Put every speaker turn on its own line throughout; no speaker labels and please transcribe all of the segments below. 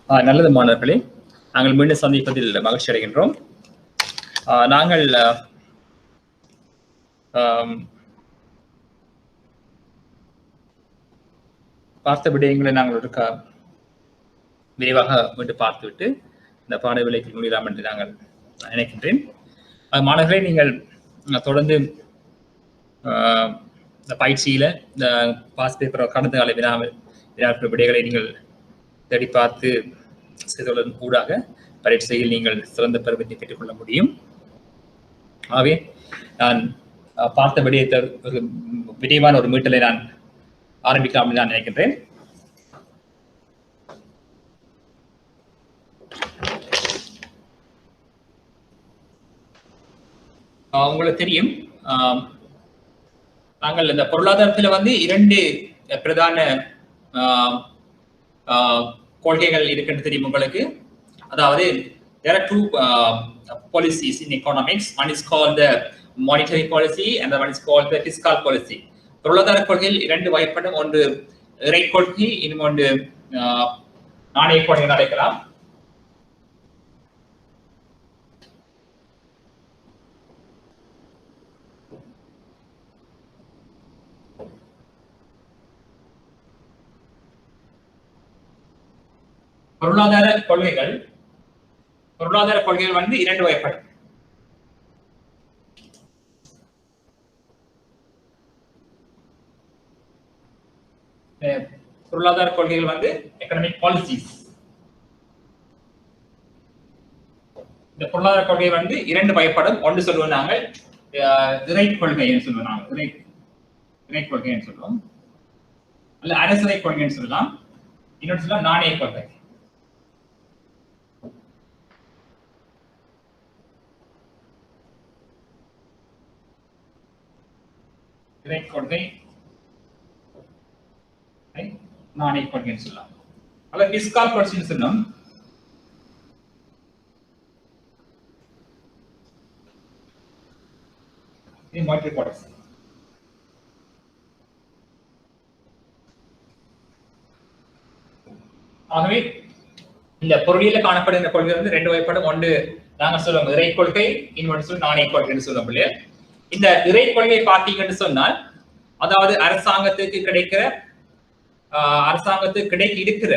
நல்லது மாணவர்களே, நாங்கள் மீண்டும் சந்திப்பதில் மகிழ்ச்சி அடைகின்றோம். நாங்கள் பார்த்த விடயங்களை நாங்கள் ஒரு விரைவாக மீண்டும் பார்த்துவிட்டு இந்த பாட விலைக்கு முடியலாம் என்று நாங்கள் நினைக்கின்றேன். மாணவர்களே, நீங்கள் தொடர்ந்து இந்த பயிற்சியில இந்த பாஸ் பேப்பர் கடந்த கால வினாக்கள் விடைகளை நீங்கள் தேடி பார்த்து செய்ததன் ஊடாக பரீட்சையில் நீங்கள் சிறந்த பெறுவதை பெற்றுக்கொள்ள முடியும். ஆகவே நான் பார்த்த விடயத்தை ஒரு விரைவான ஒரு மீட்டலை நான் ஆரம்பிக்கலாம் என்று நான் நினைக்கின்றேன். உங்களுக்கு தெரியும், நாங்கள் இந்த பொருளாதாரத்தில் வந்து 2 பிரதான கொள்கைகள் இருக்குன்னு தெரியும் உங்களுக்கு. அதாவது there are 2 policies in economics. One is called the monetary policy and the one is called the fiscal policy. பொருளாதார கொள்கையில் 2 வகைப்படும். ஒன்று இறை கொள்கை, இன்னொன்று நாணய கொள்கை அழைக்கலாம். பொருளாதார கொள்கைகள் வந்து 2 வகைப்படும். பொருளாதார கொள்கைகள் வந்து எகனாமிக் பாலிசிஸ். இந்த பொருளாதார கொள்கை வந்து 2 வகைப்படும். ஒன்று சொல்லுவோம் நாங்கள் இறை கொள்கைன்னு சொல்லுவோம். நாங்கள் இறை கொள்கைன்னு சொல்லுவோம், அல்ல அரசியல் கொள்கைன்னு சொல்லலாம். இன்னொன்று சொல்லலாம் நாணய கொள்கை. இறை கொள்கை, நாணய கொள்கைன்னு சொல்லலாம். அல்ல பிஸ்கால் பாலிசின்னு சொல்லலாம். Monetary policy. ஆகவே இந்த பொருளியல காணப்படுகிற கொள்கை வந்து 2 வகைப்படும். ஒன்று நாங்க சொல்லுவோம் இறை கொள்கை, இன்னொன்று சொல்லி நாணய கொள்கைன்னு சொல்லுவோம் இல்லையா. இந்த இறை கொள்கை பார்த்தீங்கன்னு சொன்னால், அதாவது அரசாங்கத்துக்கு இருக்கிற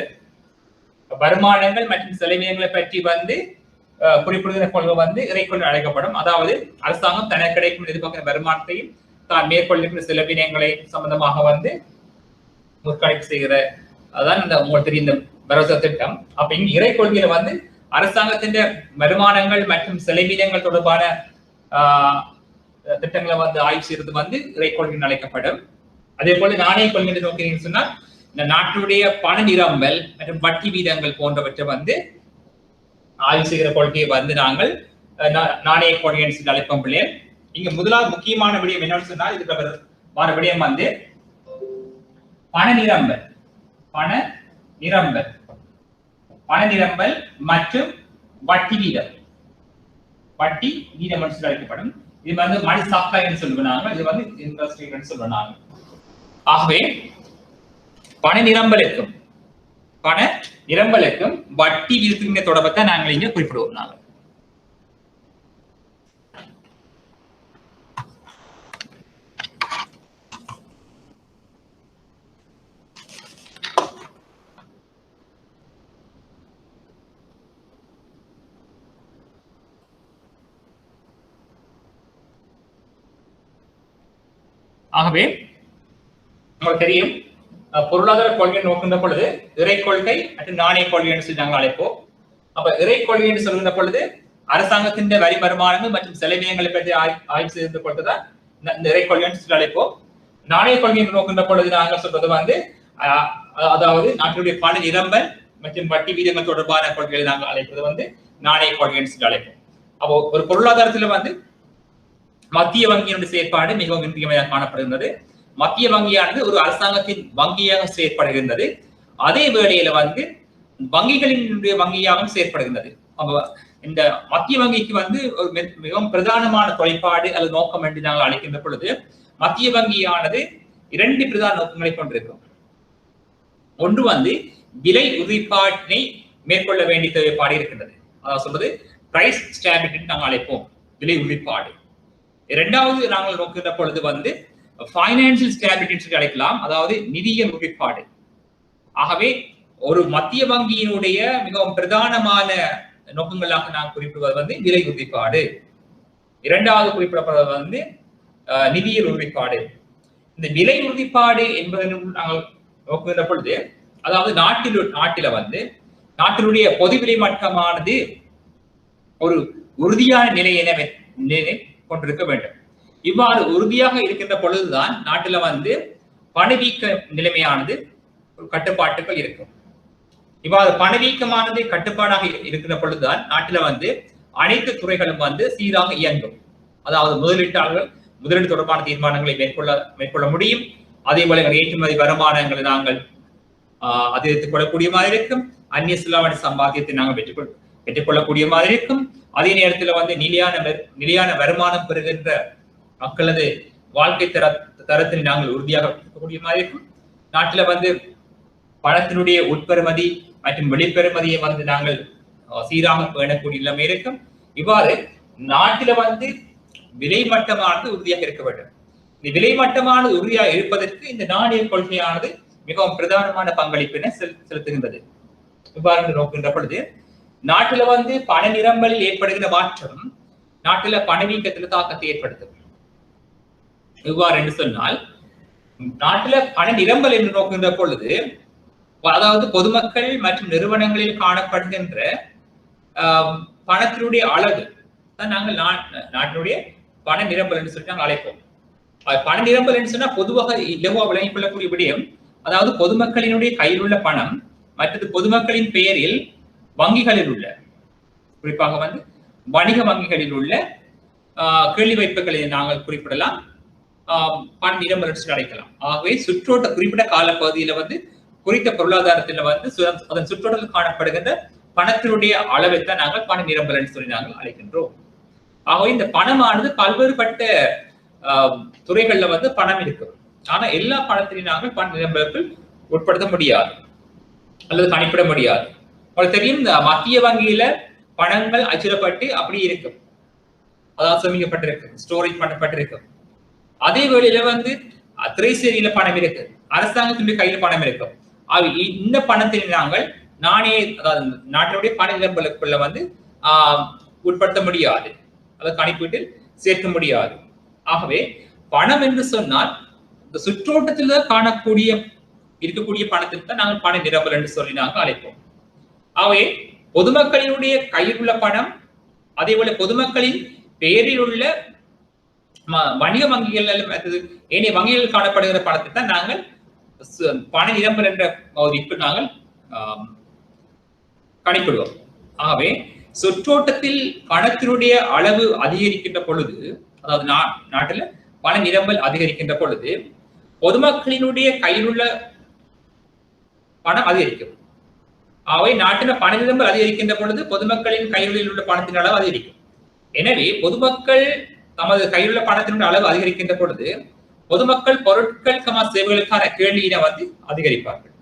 வருமானங்கள் மற்றும் செலவினங்களை பற்றி வந்து குறிப்பிடுகிற கொள்கை வந்து இறை கொள்கை அழைக்கப்படும். அதாவது அரசாங்கம் தனக்கு கிடைக்கும் எதிர்பார்க்கிற வருமானத்தையும் தான் மேற்கொள்ளுகிற செலவினங்களை சம்பந்தமாக வந்து முற்கணிப்பு செய்கிற அதான் இந்த உங்களுக்கு தெரியும் இந்த பரோசா திட்டம். அப்ப இங்க இறை கொள்கையில வந்து அரசாங்கத்தின் வருமானங்கள் மற்றும் செலவினங்கள் தொடர்பான திட்டங்களை வந்து ஆய்வு செய்யறது வந்து இறை கொள்கை அழைக்கப்படும். அதே போல நாணய கொள்கை நோக்கினீங்கன்னு சொன்னா, இந்த நாட்டுடைய பண நிரம்பல் மற்றும் வட்டி வீதங்கள் போன்றவற்றை வந்து ஆய்வு செய்கிற கொள்கையை வந்து நாங்கள் நாணய கொள்கை என்று அழைப்போம் பிள்ளைகள். இங்க முதலாவது முக்கியமான விடயம் என்னன்னு சொன்னா, இதுக்கு வர விடயம் வந்து பண நிரம்பல் மற்றும் வட்டி வீதம் என்று அழைக்கப்படும். இது வந்து மணி சப்ளை என்று சொல்லுவாங்க, இது வந்து இன்ட்ரெஸ்ட் ரேட் என்று சொல்லுவாங்க. ஆகவே பண நிரம்பலுக்கும் வட்டி வீதத்துக்கு தொடர்பத்தை நாங்கள் இங்க குறிப்பிடுவோம். நாங்கள் ஆகவே உங்களுக்கு தெரியும், பொருளாதார கொள்கை நோக்கின்ற பொழுது இறை கொள்கை மற்றும் நாணய கொள்கை என்று சொல்லி நாங்கள் அழைப்போம். அப்ப இறை கொள்கை என்று சொல்கின்ற பொழுது அரசாங்கத்தின் வரி வருமானங்கள் மற்றும் செலவினங்களை பற்றி ஆய்வு செய்த பொழுதுதான் இந்த இறை கொள்கை என்று சொல்லி அழைப்போம். நாணய கொள்கை என்று நோக்கின்ற பொழுது நாங்கள் சொல்றது வந்து அதாவது நாட்டுடைய பண நிரம்பல் மற்றும் வட்டி வீதங்கள் தொடர்பான கொள்கைகளை நாங்கள் அழைப்பது வந்து நாணய கொள்கை என்று சொல்லி அழைப்போம். அப்போ ஒரு பொருளாதாரத்துல வந்து மத்திய வங்கியினுடைய செயற்பாடு மிகவும் இன்றியமையாக காணப்படுகின்றது. மத்திய வங்கியானது ஒரு அரசாங்கத்தின் வங்கியாக செயற்படுகின்றது. அதே வேளையில வந்து வங்கிகளினுடைய வங்கியாகவும் செயற்படுகின்றது. இந்த மத்திய வங்கிக்கு வந்து ஒரு மிகவும் பிரதானமான தொலைப்பாடு அல்லது நோக்கம் என்று நாங்கள் அழைக்கின்ற பொழுது, மத்திய வங்கியானது 2 பிரதான நோக்கங்களை கொண்டிருக்கும். ஒன்று வந்து விலை உறுதிப்பாட்டினை மேற்கொள்ள வேண்டிய தேவைப்பாடு இருக்கின்றது. அதாவது சொல்றது பிரைஸ் ஸ்டாபிலிட்டி நாங்கள் அழைப்போம், விலை உறுதிப்பாடு. இரண்டாவது நாங்கள் நோக்குகின்ற பொழுது வந்து பைனான்சியல் ஸ்டாபிலிட்டி அழைக்கலாம், அதாவது நிதியியல் உறுதிப்பாடு. ஆகவே ஒரு மத்திய வங்கியினுடைய மிகவும் பிரதானமான நோக்கங்களாக நாம் குறிப்பிடுவது வந்து விலை உறுதிப்பாடு. இரண்டாவது குறிப்பிடப்படுவது வந்து நிதியியல் உறுதிப்பாடு. இந்த விலை உறுதிப்பாடு என்பதை நாங்கள் நோக்குகின்ற பொழுது, அதாவது நாட்டில வந்து நாட்டினுடைய பொது விலை மட்டமானது ஒரு உறுதியான நிலையை கொண்டிருக்க வேண்டும். இவ்வாறு உறுதியாக இருக்கின்ற பொழுதுதான் நாட்டில வந்து பணவீக்க நிலைமையானது கட்டுப்பாட்டுகள் இருக்கும். இவ்வாறு பணவீக்கமானது கட்டுப்பாடாக இருக்கிற பொழுதுதான் நாட்டில வந்து அனைத்து துறைகளும் வந்து சீராக இயங்கும். அதாவது முதலீட்டாளர்கள் முதலீடு தொடர்பான தீர்மானங்களை மேற்கொள்ள முடியும். அதே போல ஏற்றுமதி வருமானங்களை நாங்கள் அதிகரித்துக் கொள்ளக்கூடிய மாதிரி இருக்கும். அந்நிய செலாவணி சம்பாத்தியத்தை நாங்கள் பெற்றுக்கொள்ளக்கூடிய மாதிரி இருக்கும். அதே நேரத்தில் வந்து நிலையான வருமானம் பெறுகின்ற மக்களது வாழ்க்கை தரத்தினை நாங்கள் உறுதியாக இருக்கக்கூடிய மாதிரி இருக்கும். நாட்டில வந்து பணத்தினுடைய உட்பெறுமதி மற்றும் வெளிப்பெறுமதியை வந்து நாங்கள் சீராக பேணக்கூடிய நிலைமை இருக்கும். இவ்வாறு நாட்டில வந்து விலை மட்டமானது உறுதியாக இருக்க வேண்டும். இந்த விலை மட்டமானது உறுதியாக இருப்பதற்கு இந்த நாணய கொள்கையானது மிகவும் பிரதானமான பங்களிப்பினை செலுத்துகின்றது. இவ்வாறு நோக்கின்ற பொழுது நாட்டில வந்து பண நிரம்பலில் ஏற்படுகிற மாற்றம் நாட்டில பணவீக்கத்தில் தாக்கத்தை ஏற்படுத்தும். இவ்வாறு என்று சொன்னால், நாட்டில பண நிரம்பல் என்று நோக்குகின்ற பொழுது, அதாவது பொதுமக்கள் மற்றும் நிறுவனங்களில் காணப்படுகின்ற பணத்தினுடைய அளவு தான் நாங்கள் நாட்டினுடைய பண நிரம்பல் என்று சொல்லி நாங்கள் அழைப்போம். பண நிரம்பல் என்று சொன்னா பொதுவாக இலவா விளங்கிக் கொள்ளக்கூடிய விடயம், அதாவது பொதுமக்களினுடைய கையில் உள்ள பணம் மற்றது பொதுமக்களின் பெயரில் வங்கிகளில் உள்ள, குறிப்பாக வந்து வணிக வங்கிகளில் உள்ள கேள்வி வைப்புகளை நாங்கள் குறிப்பிடலாம், பண நிரம்பல் என்று அழைக்கலாம். ஆகவே குறிப்பிட்ட கால பகுதியில வந்து குறித்த பொருளாதாரத்தில் வந்து அதன் சுற்றோட்டத்தில் காணப்படுகின்ற பணத்தினுடைய அளவைத்தான் நாங்கள் பண நிரம்பல் என்று சொல்லி நாங்கள் அழைக்கின்றோம். ஆகவே இந்த பணமானது பல்வேறுபட்ட துறைகள்ல வந்து பணம் இருக்கும். ஆனா எல்லா பணத்திலையும் நாங்கள் பண நிரம்பலுக்கு உட்படுத்த முடியாது அல்லது கணிப்பிட முடியாது. உங்களுக்கு தெரியும், இந்த மத்திய வங்கியில பணங்கள் அச்சிடப்பட்டு அப்படி இருக்கும், அதாவது சேமிக்கப்பட்டிருக்கும், ஸ்டோரேஜ் பண்ணப்பட்டிருக்கும். அதே வேளையில வந்து திரைசேரியில பணம் இருக்கு, அரசாங்கத்தினுடைய கையில பணம் இருக்கும். இந்த பணத்தை நாங்கள் அதாவது நாட்டினுடைய பண நிரம்பலுக்குள்ள வந்து உட்படுத்த முடியாது, அதை கணிப்பீட்டில் சேர்க்க முடியாது. ஆகவே பணம் என்று சொன்னால் இந்த சுற்றோட்டத்தில் இருக்கக்கூடிய பணத்திற்கு தான் நாங்கள் பண நிரம்பல் என்று சொல்லி நாங்கள் அழைப்போம். ஆகவே பொதுமக்களினுடைய கையில் உள்ள பணம், அதே போல பொதுமக்களின் பெயரில் உள்ள வணிக வங்கிகள் ஏனைய வங்கிகளில் காணப்படுகிற பணத்தை தான் நாங்கள் பண நிரம்பல் என்ற மதிப்பு நாங்கள் கணிப்பிடுவோம். ஆகவே சுற்றோட்டத்தில் பணத்தினுடைய அளவு அதிகரிக்கின்ற பொழுது, அதாவது நாட்டில் பண நிரம்பல் அதிகரிக்கின்ற பொழுது பொதுமக்களினுடைய கையில் உள்ள பணம் அதிகரிக்கும். ஆகவே நாட்டில் பண நிரம்பல் அதிகரிக்கின்ற பொழுது பொதுமக்களின் கைகளில் உள்ள பணத்தின் அளவு அதிகரிக்கும். எனவே பொதுமக்கள் தமது கையில் உள்ள பணத்தினுடைய அளவு அதிகரிக்கின்ற பொழுது பொதுமக்கள் பொருட்கள் சேவைகளுக்கான கேள்வியினை வந்து அதிகரிப்பார்கள்.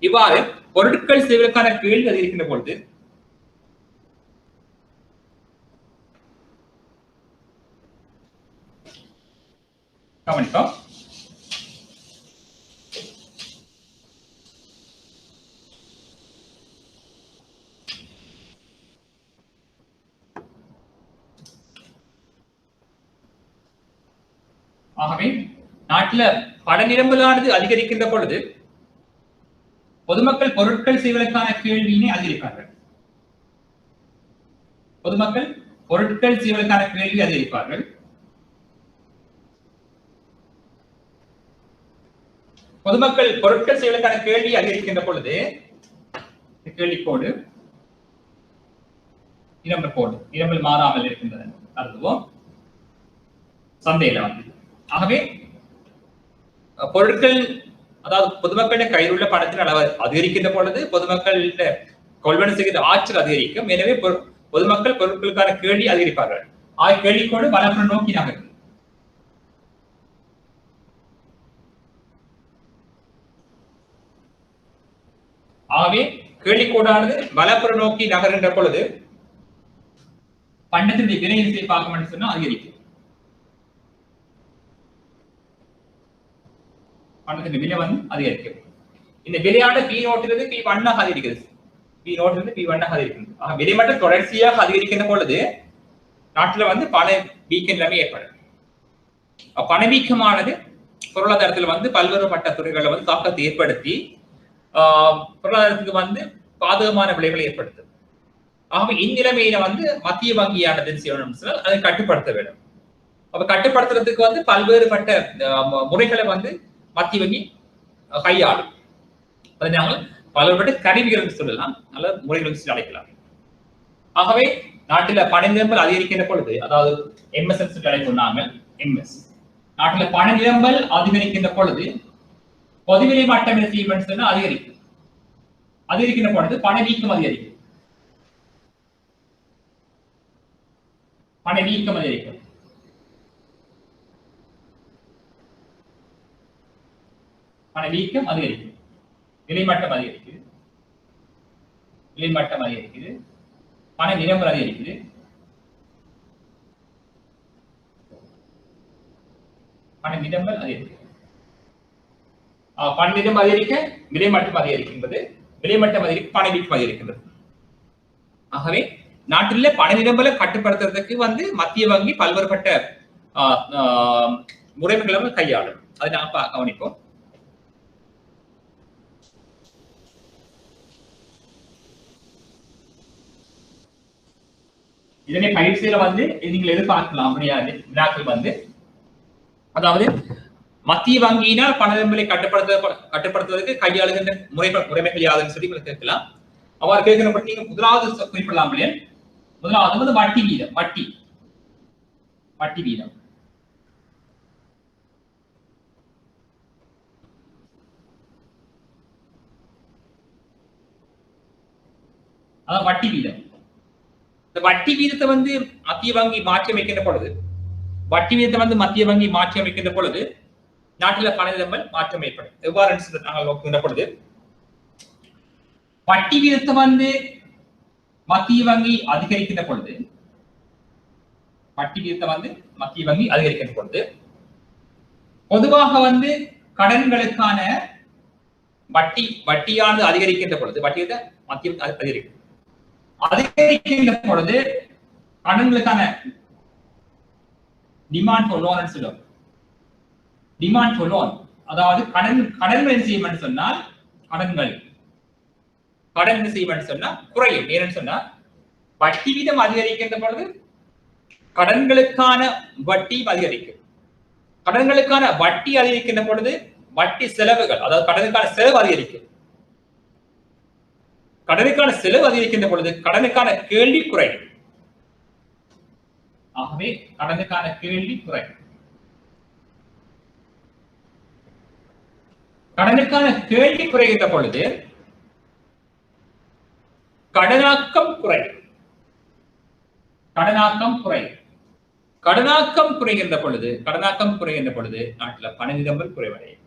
இவ்வாறு பொருட்கள் சேவைகளுக்கான கேள்வி அதிகரிக்கின்ற பொழுது கவனிப்போம். ஆகவே நாட்டில பண நிரம்பலானது அதிகரிக்கின்ற பொழுது பொதுமக்கள் பொருட்கள் செய்வதற்கான கேள்வியினை அதிகரிப்பார்கள். பொதுமக்கள் பொருட்கள் செய்வதற்கான கேள்வி அதிகரிப்பார்கள். பொதுமக்கள் பொருட்கள் செய்வதற்கான கேள்வி அதிகரிக்கின்ற பொழுது கேள்விக்கோடு இரம்பல் கோடு இரம்பல் மாறாமல் இருக்கின்றன அர்த்தம் சந்தையில வந்து. ஆகவே பொருட்கள், அதாவது பொதுமக்களுடைய கையில் உள்ள பணத்தின் அளவு அதிகரிக்கின்ற பொழுது பொதுமக்களிட கொள்வனை செய்கிற ஆற்றல் அதிகரிக்கும். எனவே பொதுமக்கள் பொருட்களுக்கான கேள்வி அதிகரிப்பார்கள். கேள்விக்கோடு வளர்ப்பு நோக்கி நகரும். ஆகவே கேள்விக்கூடானது வலப்புற நோக்கி நகர்கின்ற பொழுது பண்டத்தினுடைய விலை விசை பார்க்க சொன்னா அதிகரிக்கும். பண்டத்தின் விலை வந்து அதிகரிக்கும். இந்த விலையாட பி நோட்டிலிருந்து பி ஒன்னாக அதிகரிக்கிறது. பி நோட்டிலிருந்து பி ஒன்னாக அதிகரிக்கிறது. ஆக விலை மட்டும் தொடர்ச்சியாக அதிகரிக்கின்ற பொழுது நாட்டில் வந்து பண வீக்கம் எல்லாமே ஏற்படும். பணவீக்கமானது பொருளாதாரத்தில் வந்து பல்வேறுபட்ட துறைகளை வந்து தாக்கத்தை ஏற்படுத்தி பொருளாதாரத்துக்கு வந்து பாதகமான விளைவுகளை ஏற்படுத்தும். ஆகவே இந்நிலைமையில வந்து மத்திய வங்கியானது அதை கட்டுப்படுத்த வேண்டும். அப்ப கட்டுப்படுத்துறதுக்கு வந்து பல்வேறுபட்ட முறைகளை வந்து மத்திய வங்கி கையாளும். அதை நாங்கள் பல்வேறுபட்ட கருவிகள் என்று சொல்லலாம், அல்லது முறைகள் அழைக்கலாம். ஆகவே நாட்டில பண நிரம்பல் அதிகரிக்கின்ற பொழுது, அதாவது எம்எஸ் அழைக்கும் நாங்கள் எம்எஸ், நாட்டில பண நிரம்பல் அதிகரிக்கின்ற பொழுது பொதுவிலை மட்டம் என்ன செய்யும் சொன்னா அதிகரிக்கும். அதிகரிக்கின்ற பொழுது பணவீக்கம் அதிகரிக்கும். பணவீக்கம் அதிகரிக்கும். பணவீக்கம் அதிகரிக்கும். விலைமட்டம் அதிகரிக்குது. விலைமட்டம் அதிகரிக்குது. பண நிரம்பல் அதிகரிக்குது. பண நிரம்பல் அதிகரிக்குது. பண நிரம்பல் அதிகரிக்க விலைமட்டம் அதிகரிக்கின்றது. விலைமட்டம் அதிகரிக்க பணவீக்கம் அதிகரிக்கின்றது. ஆகவே நாட்டில் பண நிரம்பலை கட்டுப்படுத்துறதுக்கு வந்து மத்திய வங்கி பல்வேறுபட்ட முறைகளை கையாளும். அதை நாம கவனிப்போம். இதனை பயிற்சியில வந்து நீங்கள் எதிர்பார்க்கலாம் வினாக்கள் வந்து, அதாவது மத்திய வங்கியினால் பண நிரம்பலை கட்டுப்படுத்துவதற்கு கையாளுகின்ற முறைமைகள் யாதுன்னு சொல்லி கேட்கலாம். அவ்வாறு கேட்கிற நீங்க முதலாவது குறிப்பிடலாம் இல்லையா? முதலாவது வந்து வட்டி வீதம். வட்டி வீதம் அதான் வட்டி வீதம். இந்த வட்டி வீதத்தை வந்து மத்திய வங்கி மாற்றி அமைக்கின்ற பொழுது, வட்டி வீதத்தை வந்து மத்திய வங்கி மாற்றி அமைக்கின்ற பொழுது நாட்டில் பண நிரம்பல் மாற்றம் ஏற்படும். எவ்வாறு நாங்கள் நோக்குகின்ற பொழுது, வட்டி வீதத்தை வந்து மத்திய வங்கி அதிகரிக்கின்ற பொழுது, வட்டி வீதத்தை வந்து மத்திய வங்கி அதிகரிக்கின்ற பொழுது பொதுவாக வந்து கடன்களுக்கான வட்டியானது அதிகரிக்கின்ற பொழுது, வட்டியை மத்திய அதிகரிக்கின்ற பொழுது கடன்களுக்கான டிமாண்ட் ஃபார் லோன் சொல்லுவோம். டிமாண்ட் ஃபார் லோன், அதாவது கடன்கள் என்ன செய்யும் சொன்னால் கடன் என்ன செய்யும் சொன்னா குறையும். ஏன்னு சொன்னா வட்டி வீதம் அதிகரிக்கின்ற பொழுது கடன்களுக்கான வட்டி அதிகரிக்கும். கடன்களுக்கான வட்டி அதிகரிக்கின்ற பொழுது வட்டி செலவுகள், அதாவது கடனுக்கான செலவு அதிகரிக்கும். கடனுக்கான செலவு அதிகரிக்கின்ற பொழுது கடனுக்கான கேள்வி குறையும். ஆகவே கடனுக்கான கேள்வி குறையும். கடனுக்கான கேள்வி குறைகின்ற பொழுது கடனாக்கம் குறையும். கடனாக்கம் குறையும். கடனாக்கம் குறைகின்ற பொழுது நாட்டில் பண நிரம்பல் குறைவடையும்.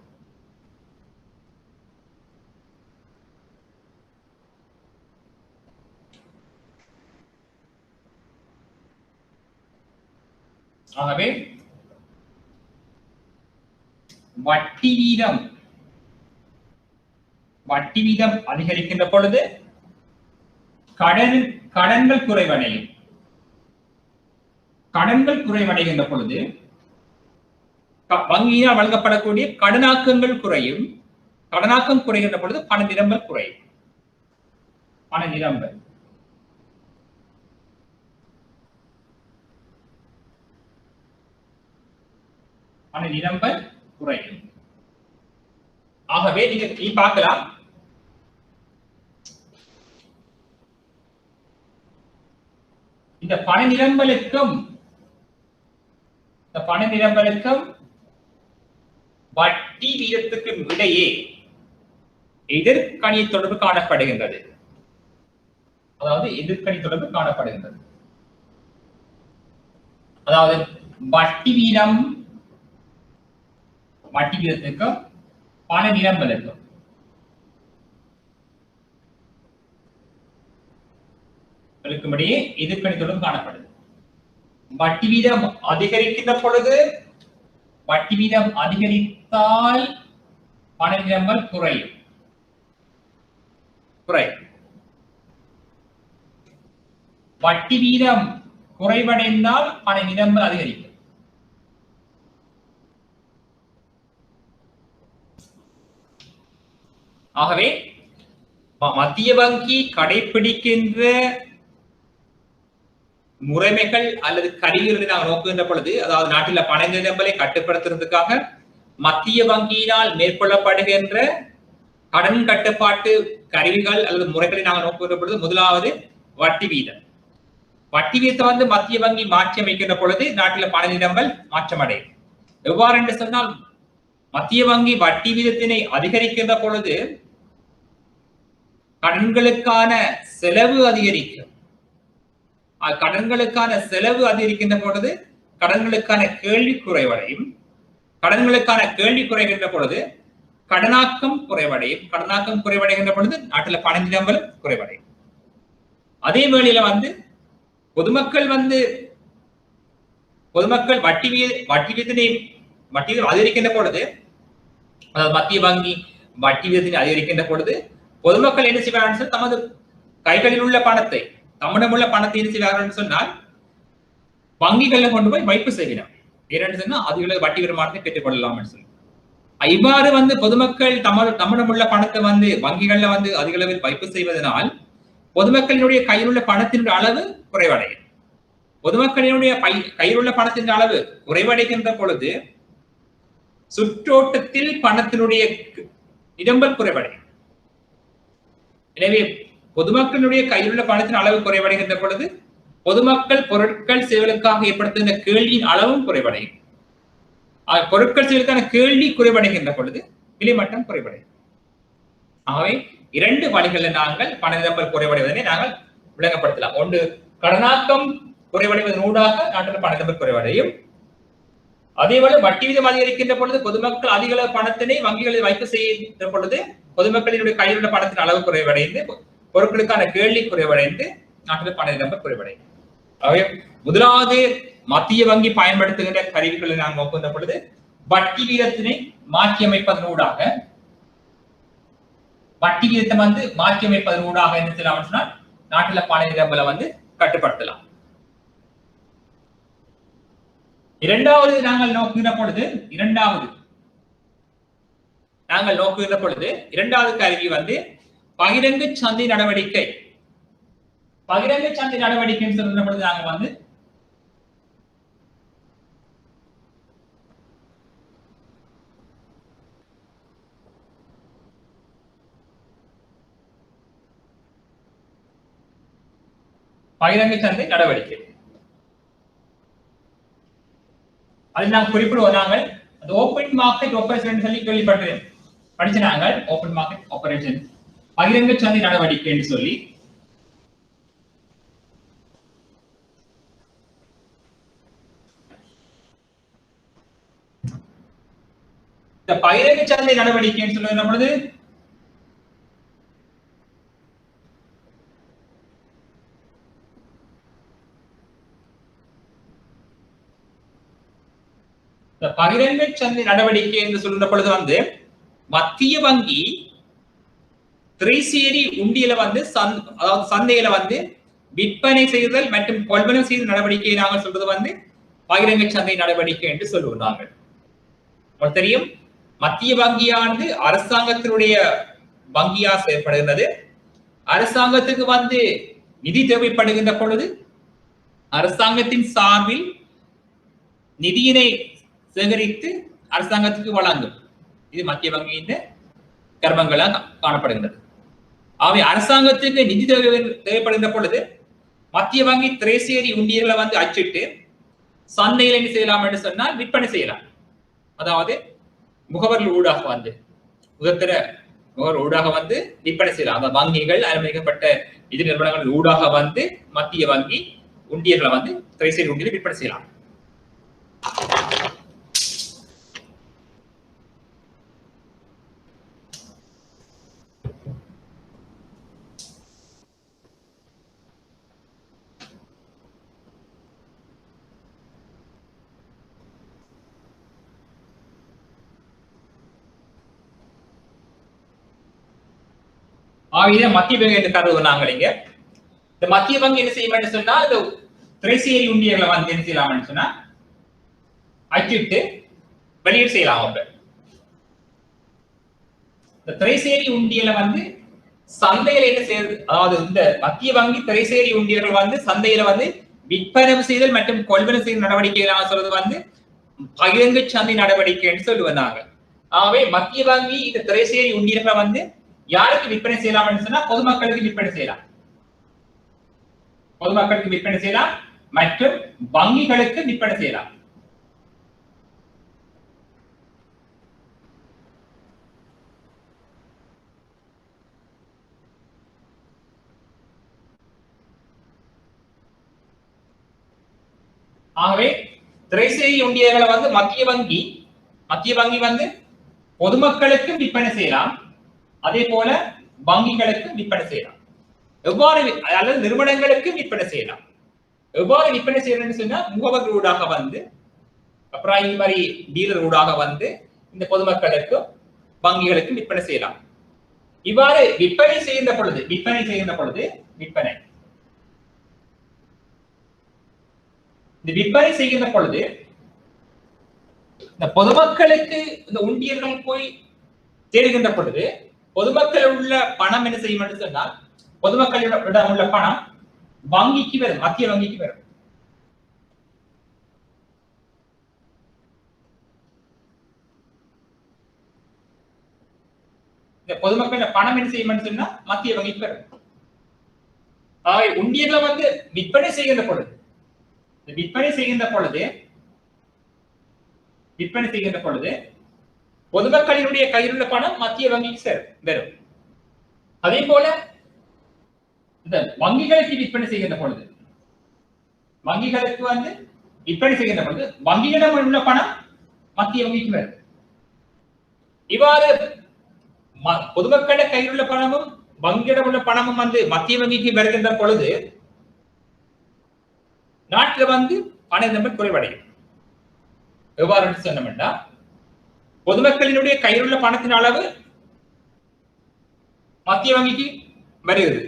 ஆகவே வட்டி வீதம் அதிகரிக்கின்ற பொழுது கடன்கள் குறைவடையும். கடன்கள் குறைவடைகின்ற பொழுது வங்கியினால் வழங்கப்படக்கூடிய கடனாக்கங்கள் குறையும். கடனாக்கம் குறைகின்ற பொழுது பண நிரம்பல் குறையும். பண நிரம்பல் குறையும். ஆகவே நீங்க பார்க்கலாம், இந்த பண நிரம்பலுக்கும் வட்டி வீதத்துக்கும் இடையே எதிர்கணி தொடர்பு காணப்படுகின்றது. அதாவது எதிர்கணி தொடர்பு காணப்படுகின்றது. அதாவது வட்டி வீதத்துக்கும் பண நிரம்பலுக்கும் இடையே எதிர்கணித்துடன் காணப்படுது. வட்டி வீதம் அதிகரிக்கின்ற பொழுது வட்டி வீதம் அதிகரித்தால் பண நிரம்பல் குறையும். வட்டி வீதம் குறைவடைந்தால் பண நிரம்பல் அதிகரிக்கும். ஆகவே மத்திய வங்கி கடைபிடிக்கின்ற முறைமைகள் அல்லது கருவிகளை நாங்கள் நோக்குகின்ற பொழுது, அதாவது நாட்டில் பண நிரம்பலை கட்டுப்படுத்துறதுக்காக மத்திய வங்கியினால் மேற்கொள்ளப்படுகின்ற கடன் கட்டுப்பாட்டு கருவிகள் அல்லது முறைகளை நாங்கள் நோக்குகின்ற பொழுது, முதலாவது வட்டி வீதம். வட்டி வீதத்தை மத்திய வங்கி மாற்றி அமைக்கின்ற பொழுது நாட்டில் பண நிரம்பல் மாற்றம் அடையும். எவ்வாறு என்று சொன்னால், மத்திய வங்கி வட்டி வீதத்தினை அதிகரிக்கின்ற பொழுது கடன்களுக்கான செலவு அதிகரிக்கும். கடன்களுக்கான செலவு அதிகரிக்கின்ற பொழுது கடன்களுக்கான கேள்வி குறைவடையும். கடன்களுக்கான கேள்வி குறைகின்ற பொழுது கடனாக்கம் குறைவடையும். கடனாக்கம் குறைவடைகின்ற பொழுது நாட்டில் பண நிரம்பல் குறைவடையும். அதே வேளையில பொதுமக்கள் வட்டி வீதம் அதிகரிக்கின்ற பொழுது, அதாவது மத்திய வங்கி வட்டி வீதத்தினை அதிகரிக்கின்ற பொழுது பொதுமக்கள் என்ன செய்வார்கள்? தமது கைகளில் உள்ள பணத்தை, தம்மிடம் உள்ள பணத்தை என்ன செய்வார்கள் சொன்னால் வங்கிகளில் கொண்டு போய் வைப்பு செய்கிறார். ஏன்னு சொன்னா அதுகளை வட்டி வருமானத்தை பெற்றுக் கொள்ளலாம் என்று சொல்லி, இவ்வாறு பொதுமக்கள் தம்மிடம் உள்ள பணத்தை வங்கிகள்ல அதிக அளவில் வைப்பு செய்வதனால் பொதுமக்களினுடைய கையில் உள்ள பணத்தினுடைய அளவு குறைவடையும். பொதுமக்களினுடைய கையில் உள்ள பணத்தின் அளவு குறைவடைகின்ற பொழுது சுற்றோட்டத்தில் பணத்தினுடைய நிரம்பல் குறைவடையும். எனவே பொதுமக்களுடைய கையில் உள்ள பணத்தின் அளவு குறைவடைகின்ற பொழுது பொதுமக்கள் பொருட்கள் சேவைகளுக்காக ஏற்படுத்துகின்ற கேள்வியின் அளவும் குறைவடையும். பொருட்கள் சேவைக்கான கேள்வி குறைவடைகின்ற பொழுது விலைமட்டம் குறைவடையும். ஆகவே இரண்டு வழிகளில் நாங்கள் பண நிரம்பல் குறைவடைவதனை நாங்கள் விளங்கப்படுத்தலாம். ஒன்று, கடனாக்கம் குறைவடைவதன் ஊடாக நாட்டில் பண நிரம்பல் குறைவடையும். அதேபோல வட்டி வீதம் அதிகரிக்கின்ற பொழுது பொதுமக்கள் அதிக அளவு பணத்தினை வங்கிகளில் வைப்பு செய்கின்ற பொழுது பொதுமக்களினுடைய கையில் உள்ள பணத்தின் அளவு குறைவடைந்து பொருட்களுக்கான கேள்வி குறைவடைந்து நாட்டில் பண நிரம்பல் குறைவடையும். ஆகவே முதலாவது மத்திய வங்கி பயன்படுத்துகின்ற கருவிகளை நாம் நோக்குகின்ற பொழுது வட்டி வீதத்தினை மாற்றி அமைப்பதனூடாக என்ன செய்யலாம் சொன்னால் நாட்டில் பண நிரம்பலை கட்டுப்படுத்தலாம். இரண்டாவது நாங்கள் நோக்குகின்ற பொழுது இரண்டாவது கருவி பகிரங்க சந்தை நடவடிக்கை. பகிரங்க சந்தை நடவடிக்கை சொல்கின்ற பொழுது நாங்கள் பகிரங்க சந்தை நடவடிக்கை அதில் நாங்கள் குறிப்பிடுவோம். நாங்கள் அந்த ஓப்பன் மார்க்கெட் ஆபரேஷன் சொல்லி கேள்விப்பட்டேன், படிச்ச நாங்கள் ஓப்பன் மார்க்கெட் ஆபரேஷன் பகிரங்க சந்தை நடவடிக்கை என்று சொல்லி இந்த பகிரங்க சந்தை நடவடிக்கை சொல்லுகிற பொழுது பகிரங்க சந்தை நடவடிக்கை என்று சொல்கிற பொழுது மத்திய வங்கி திரைசேரி உண்டியல அதாவது சந்தையில விற்பனை செய்தல் மற்றும் கொள்வனவு செய்த நடவடிக்கையை நாங்கள் சொல்றது பகிரங்க சந்தை நடவடிக்கை என்று சொல்லுவோம். நாங்கள் தெரியும், மத்திய வங்கியானது அரசாங்கத்தினுடைய வங்கியா செயல்படுகிறது. அரசாங்கத்துக்கு நிதி தேவைப்படுகின்ற பொழுது அரசாங்கத்தின் சார்பில் நிதியினை சேகரித்து அரசாங்கத்துக்கு வழங்கும். இது மத்திய வங்கியின் கர்மங்களாக காணப்படுகின்றது. ஆகவே அரசாங்கத்துக்கு நிதி தேவைப்படுகின்ற பொழுது மத்திய வங்கி திரைசேரி உண்டியர்களை அச்சிட்டு சந்தையில் என்ன செய்யலாம் என்று சொன்னால் விற்பனை செய்யலாம். அதாவது முகவர்கள் ஊடாக உதத்திர முகவர் ஊடாக விற்பனை செய்யலாம். அந்த வங்கிகள் அனுமதிக்கப்பட்ட நிதி நிறுவனங்கள் ஊடாக மத்திய வங்கி உண்டியர்களை திரைசேரி உண்டியலை விற்பனை செய்யலாம். இதை மத்திய வங்கி என்று கருதுனாங்க. இங்க இந்த மத்திய வங்கி என்ன செய்யும் சொன்னா இந்த திரைசேரி உண்டியர்களை வந்து என்ன செய்யலாம்னு சொன்னா அச்சிட்டு வெளியீடு செய்யலாம். அவங்க இந்த திரைசேரி உண்டியலை வந்து சந்தையில என்ன செய்யுது, அதாவது இந்த மத்திய வங்கி திரைசேரி உண்டியல்கள் வந்து சந்தையில வந்து விற்பனை செய்தல் மற்றும் கொள்வனை செய்தல் நடவடிக்கைகளாக சொல்றது வந்து பகிரங்கு சந்தை நடவடிக்கைன்னு சொல்லி வந்தாங்க. ஆகவே மத்திய வங்கி இந்த திரைசேரி உண்டியல்களை வந்து யாருக்கு விற்பனை செய்யலாம்னு சொன்னா பொதுமக்களுக்கு விற்பனை செய்யலாம். பொதுமக்களுக்கு விற்பனை செய்யலாம் மற்றும் வங்கிகளுக்கு விற்பனை செய்யலாம். ஆகவே திரைசேரி உண்டியல்களை வந்து மத்திய வங்கி வந்து பொதுமக்களுக்கு விற்பனை செய்யலாம், அதே போல வங்கிகளுக்கு விற்பனை செய்யலாம். எவ்வாறு அல்லது நிறுவனங்களுக்கு விற்பனை செய்யலாம். எவ்வாறு விற்பனை செய்யறதுன்னு சொன்னா முகவர் ஊடாக வந்து பிரைமரி டீலர் ஊடாக வந்து இந்த பொதுமக்களுக்கு வங்கிகளுக்கு விற்பனை செய்யலாம். இவ்வாறு விற்பனை செய்கின்ற பொழுது இந்த பொதுமக்களுக்கு இந்த உண்டியல்கள் போய் தேடுகின்ற பொழுது பொதுமக்கள் உள்ள பணம் என்ன செய்யும் சொன்னால் பொதுமக்களிடம் உள்ள பணம் வங்கிக்கு வரும், மத்திய வங்கிக்கு வரும். இந்த பொதுமக்கள் பணம் என்ன செய்யும் சொன்னா மத்திய வங்கிக்கு வரும். உண்டியல்களை வந்து விற்பனை செய்கின்ற பொழுது பொதுமக்களினுடைய கையில் உள்ள பணம் மத்திய வங்கிக்கு வரும். அதே போல இந்த வங்கிகளுக்கு விற்பனை செய்கின்ற பொழுது வங்கியிடம் உள்ள பணம் மத்திய வங்கிக்கு வரும். இவ்வாறு பொதுமக்களின் கையில் உள்ள பணமும் வங்கியிடம் உள்ள பணமும் வந்து மத்திய வங்கிக்கு வருகின்ற பொழுது நாட்டில் வந்து பண நிலைமை குறைவடையும். எவ்வாறு சொன்னோம்னா பொதுமக்களினுடைய கையில் உள்ள பணத்தின் அளவு மத்திய வங்கிக்கு வருகிறது.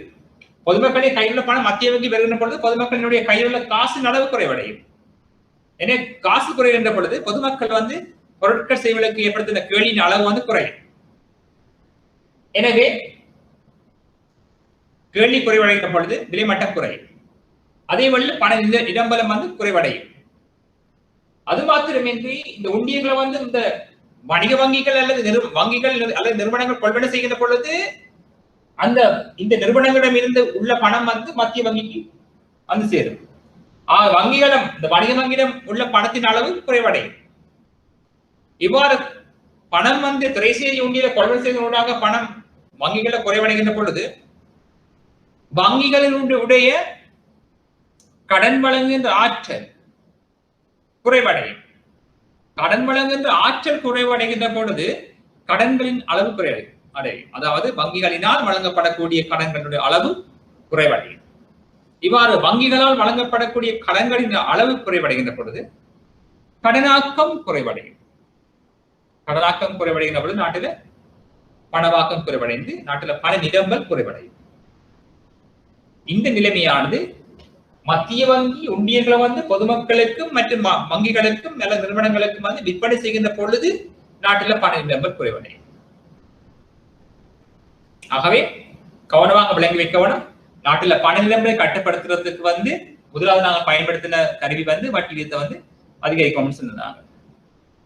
பொதுமக்களின் கையில் உள்ள பணம் மத்திய வங்கி வருகின்ற பொழுது பொதுமக்களினுடைய கையில் உள்ள காசின் அளவு குறைவடையும். எனவே காசு குறைகின்ற பொழுது பொதுமக்கள் வந்து பொருட்கள் செய்வதற்கு ஏற்படுத்தின கேளின் அளவு வந்து குறையும். எனவே கேள்வி குறைவடைகின்ற பொழுது விலைமட்டம் குறையும். அதே வழியில் பண இடம்பலம் வந்து குறைவடையும். அது மாத்திரமின்றி இந்த உண்டியல்களை வந்து இந்த வணிக வங்கிகள் அல்லது வங்கிகள் அல்லது நிறுவனங்கள் கொள்வனை செய்கின்ற பொழுது இந்த நிறுவனங்களிடம் இருந்து உள்ள பணம் வந்து மத்திய வங்கிக்கு வந்து சேரும். இந்த வணிக வங்கியிடம் உள்ள பணத்தின் அளவு குறைவடையும். இவ்வாறு பணம் வந்து திரைசேரி உண்டியலை கொள்வனை செய்வதற்காக பணம் வங்கிகளை குறைவடைகின்ற பொழுது வங்கிகளினுடைய கடன் வழங்குகின்ற ஆற்றல் குறைவடையும். கடன் வழங்குகின்ற ஆற்றல் குறைவடைகின்ற பொழுது கடன்களின் அளவு குறைவடையும். அதாவது வங்கிகளினால் வழங்கப்படக்கூடிய கடன்களுடைய அளவு குறைவடையும். இவ்வாறு வங்கிகளால் வழங்கப்படக்கூடிய கடன்களின் அளவு குறைவடைகின்ற பொழுது கடனாக்கம் குறைவடையும். கடனாக்கம் குறைவடைகின்ற பொழுது நாட்டில பணவாக்கம் குறைவடைந்து நாட்டில பண நிரம்பல் குறைவடையும். இந்த நிலைமையானது மத்திய வங்கி உண்டியல்களை வந்து பொதுமக்களுக்கும் மற்றும் வங்கிகளுக்கும் நல்ல நிறுவனங்களுக்கும் வந்து விற்பனை செய்கின்ற பொழுது நாட்டில பண நிரம்பல் குறைவடையும். ஆகவே கவனமாக விளங்கி வைக்கணும். நாட்டில பண நிரம்பலை கட்டுப்படுத்துறதுக்கு வந்து முதலாவது நாங்கள் பயன்படுத்தின கருவி வந்து வட்டி வீதத்தை வந்து அதிகரிக்கணும்னு சொன்னாங்க.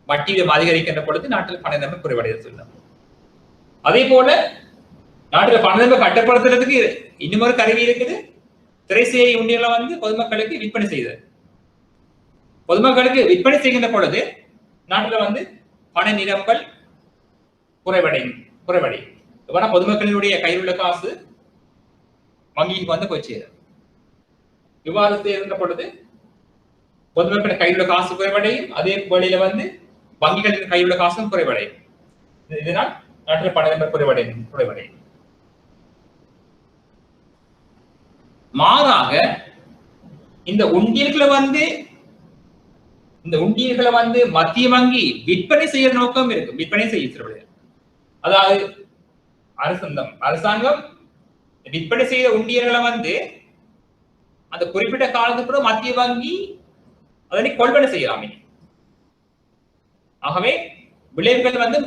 வட்டி வீதம் அதிகரிக்கின்ற பொழுது நாட்டில் பண நிரம்பல் குறைவடைய சொன்னாங்க. அதே போல நாட்டில பண நிரம்பலை கட்டுப்படுத்துறதுக்கு இன்னொரு கருவி இருக்குது. திரைசேரி உண்டியல்களை வந்து பொதுமக்களுக்கு விற்பனை செய்தது. பொதுமக்களுக்கு விற்பனை செய்கின்ற பொழுது நாட்டில வந்து பண நிரம்பல் குறைவடையும். பொதுமக்களினுடைய கையில் உள்ள காசு வங்கிக்கு வந்து போய் சேரும். இவ்வாறு இருந்த பொழுது பொதுமக்களின் கையில் உள்ள காசு குறைவடையும். அதே வழியில வந்து வங்கிகளின் கையில் உள்ள காசும் குறைவடையும். இதனால் நாட்டில் பண நிரம்பல் குறைவடையும். மாறாக இந்த உண்டியல்களை வந்து மத்திய வங்கி விற்பனை செய்யற நோக்கம் இருக்கு. விற்பனை செய்ய அதாவது அரசாங்கம் விற்பனை செய்த உண்டியல்களை வந்து அந்த குறிப்பிட்ட காலத்துக்கு மத்திய வங்கி அதனை கொள்வனை செய்யலாமே. ஆகவே விளைவுகள் வந்து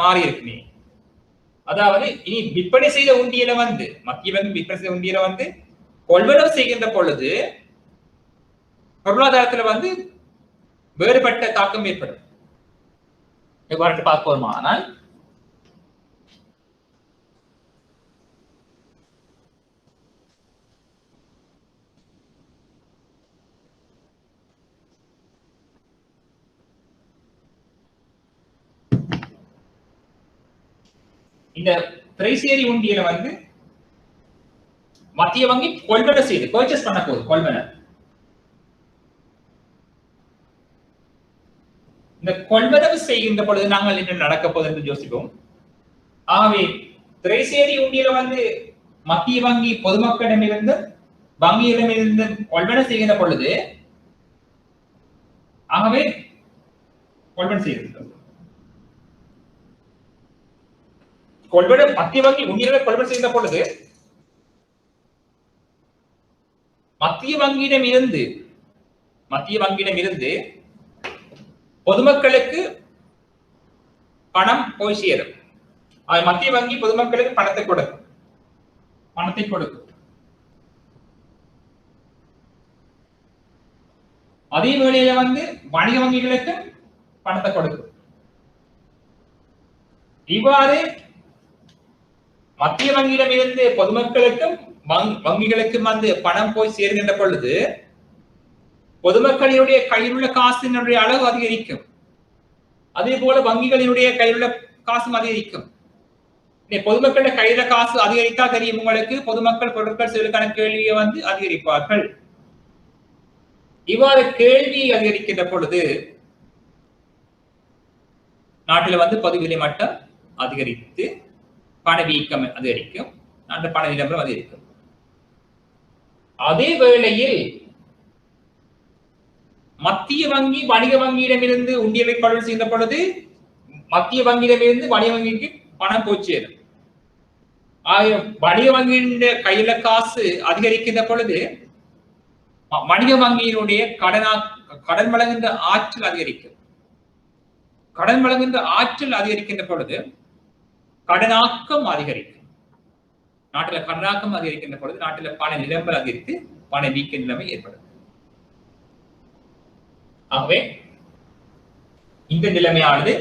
மாறி இருக்குமே. அதாவது இனி விற்பனை செய்த உண்டியலை வந்து மத்திய வங்கி விற்பனை செய்த உண்டியலை வந்து கொள்வனவு செய்கின்ற பொழுது பொருளாதாரத்துல வந்து வேறுபட்ட தாக்கம் ஏற்படும். எவ்வாறு பார்ப்போமானால் இந்த திரைசேரி உண்டியலை வந்து மத்திய வங்கி கொள்வனை செய்து பர்ச்சேஸ் பண்ண போகுது. கொள்வனை இந்த கொள்வனவு செய்கின்ற பொழுது நாங்கள் என்ன நடக்க போகுது என்று யோசிப்போம். ஆகவே திரைசேரி உண்டியலை வந்து மத்திய வங்கி பொதுமக்களிடமிருந்து வங்கியிடமிருந்து கொள்வனை செய்கின்ற பொழுது ஆகவே கொள்வனை செய்கிறது கொள்வனை மத்திய வங்கி உண்டியலை கொள்வனை செய்கின்ற பொழுது மத்திய வங்கியிடம் இருந்து பொதுமக்களுக்கு பணம் போய் சேரும். மத்திய வங்கி பொதுமக்களுக்கு பணத்தை கொடுக்கும். அதே வேளையில வந்து வணிக வங்கிகளுக்கு பணத்தை கொடுக்கும். இவ்வாறு மத்திய வங்கியிடம் இருந்து பொதுமக்களுக்கும் வங்கிகளுக்கும் வந்து பணம் போய் சேர்கின்ற பொழுது பொதுமக்களினுடைய கையில் உள்ள காசினுடைய அளவு அதிகரிக்கும். அதே போல வங்கிகளினுடைய கையில் உள்ள காசும் அதிகரிக்கும். பொதுமக்களுடைய கையில காசு அதிகரித்தா தெரியும் உங்களுக்கு, பொதுமக்கள் பொருட்கள் செலுக்கான கேள்வியை வந்து அதிகரிப்பார்கள். இவ்வாறு கேள்வி அதிகரிக்கின்ற பொழுது நாட்டில் வந்து பொதுவிலை மட்டம் அதிகரித்து பணவீக்கம் அதிகரிக்கும், நாட்டு பண நிலவரம் அதிகரிக்கும். அதே வேளையில் மத்திய வங்கி வணிக வங்கியிடமிருந்து உண்டியலை கொள்வனை செய்கின்ற பொழுது மத்திய வங்கியிடமிருந்து வணிக வங்கிக்கு பணம் போய் சேரும். வணிக வங்கியின் கையில காசு அதிகரிக்கின்ற பொழுது வணிக வங்கியினுடைய கடன் வழங்குகின்ற ஆற்றல் அதிகரிக்கும். கடன் வழங்குகின்ற ஆற்றல் அதிகரிக்கின்ற பொழுது கடனாக்கம் அதிகரிக்கும். நாட்டில கடனாக்கம் அதிகரிக்கின்ற பொழுது நாட்டில பண நிரம்பல் அதிகரித்து பண வீக்க நிலைமை ஏற்படும். ஆகவே இந்த நிலைமையானது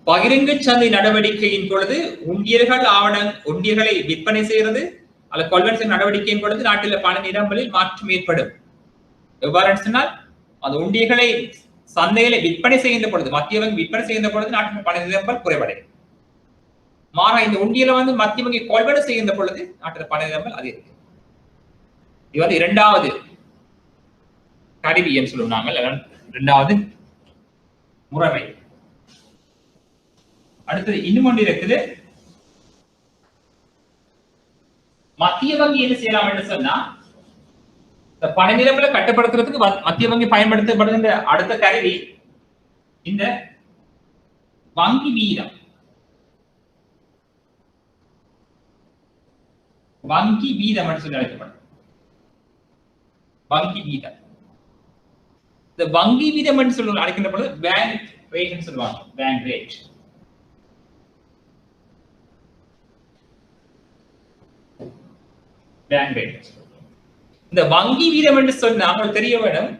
பகிரங்கு சந்தை நடவடிக்கையின் பொழுது உண்டியல்களை விற்பனை செய்யறது அல்லது கொள்வனை செய்யும் நடவடிக்கையின் பொழுது நாட்டில் பண நிரம்பலில் மாற்றம் ஏற்படும். எவ்வாறு சொன்னால் அந்த உண்டியல்களை சந்தையில விற்பனை செய்கின்ற பொழுது மத்திய வங்கி விற்பனை செய்கின்ற பொழுது நாட்டில் பண நிரம்பல் குறைவடையும். மாறா இந்த உண்டியலை வந்து மத்திய வங்கி கொள்வனை செய்கின்ற பொழுது நாட்டில் பண நிரம்பல் அதிகரிக்கும். இது வந்து இரண்டாவது கருவி என்று சொல்லுவோம் நாங்கள், இரண்டாவது முறைமை. அடுத்தது இன்னும் ஒன்று இருக்குது. மத்திய வங்கி என்ன செய்யலாம் என்று சொன்னா இந்த பண நிரம்பலை கட்டுப்படுத்துறதுக்கு மத்திய வங்கி பயன்படுத்தப்படுகின்ற அடுத்த கருவி இந்த வங்கி வீதம். வங்கி வீதம் என்று சொல்லி அழைக்கப்படும். வங்கி வீதம். இந்த வங்கி வீதம் என்று சொல்லி அழைக்கின்ற பொழுது பேங்க் ரேட் சொல்லுவாங்க. Bank rate. Bank rate. இந்த வங்கி வீதம் என்று சொன்ன நாங்கள் தெரிய வேண்டும்.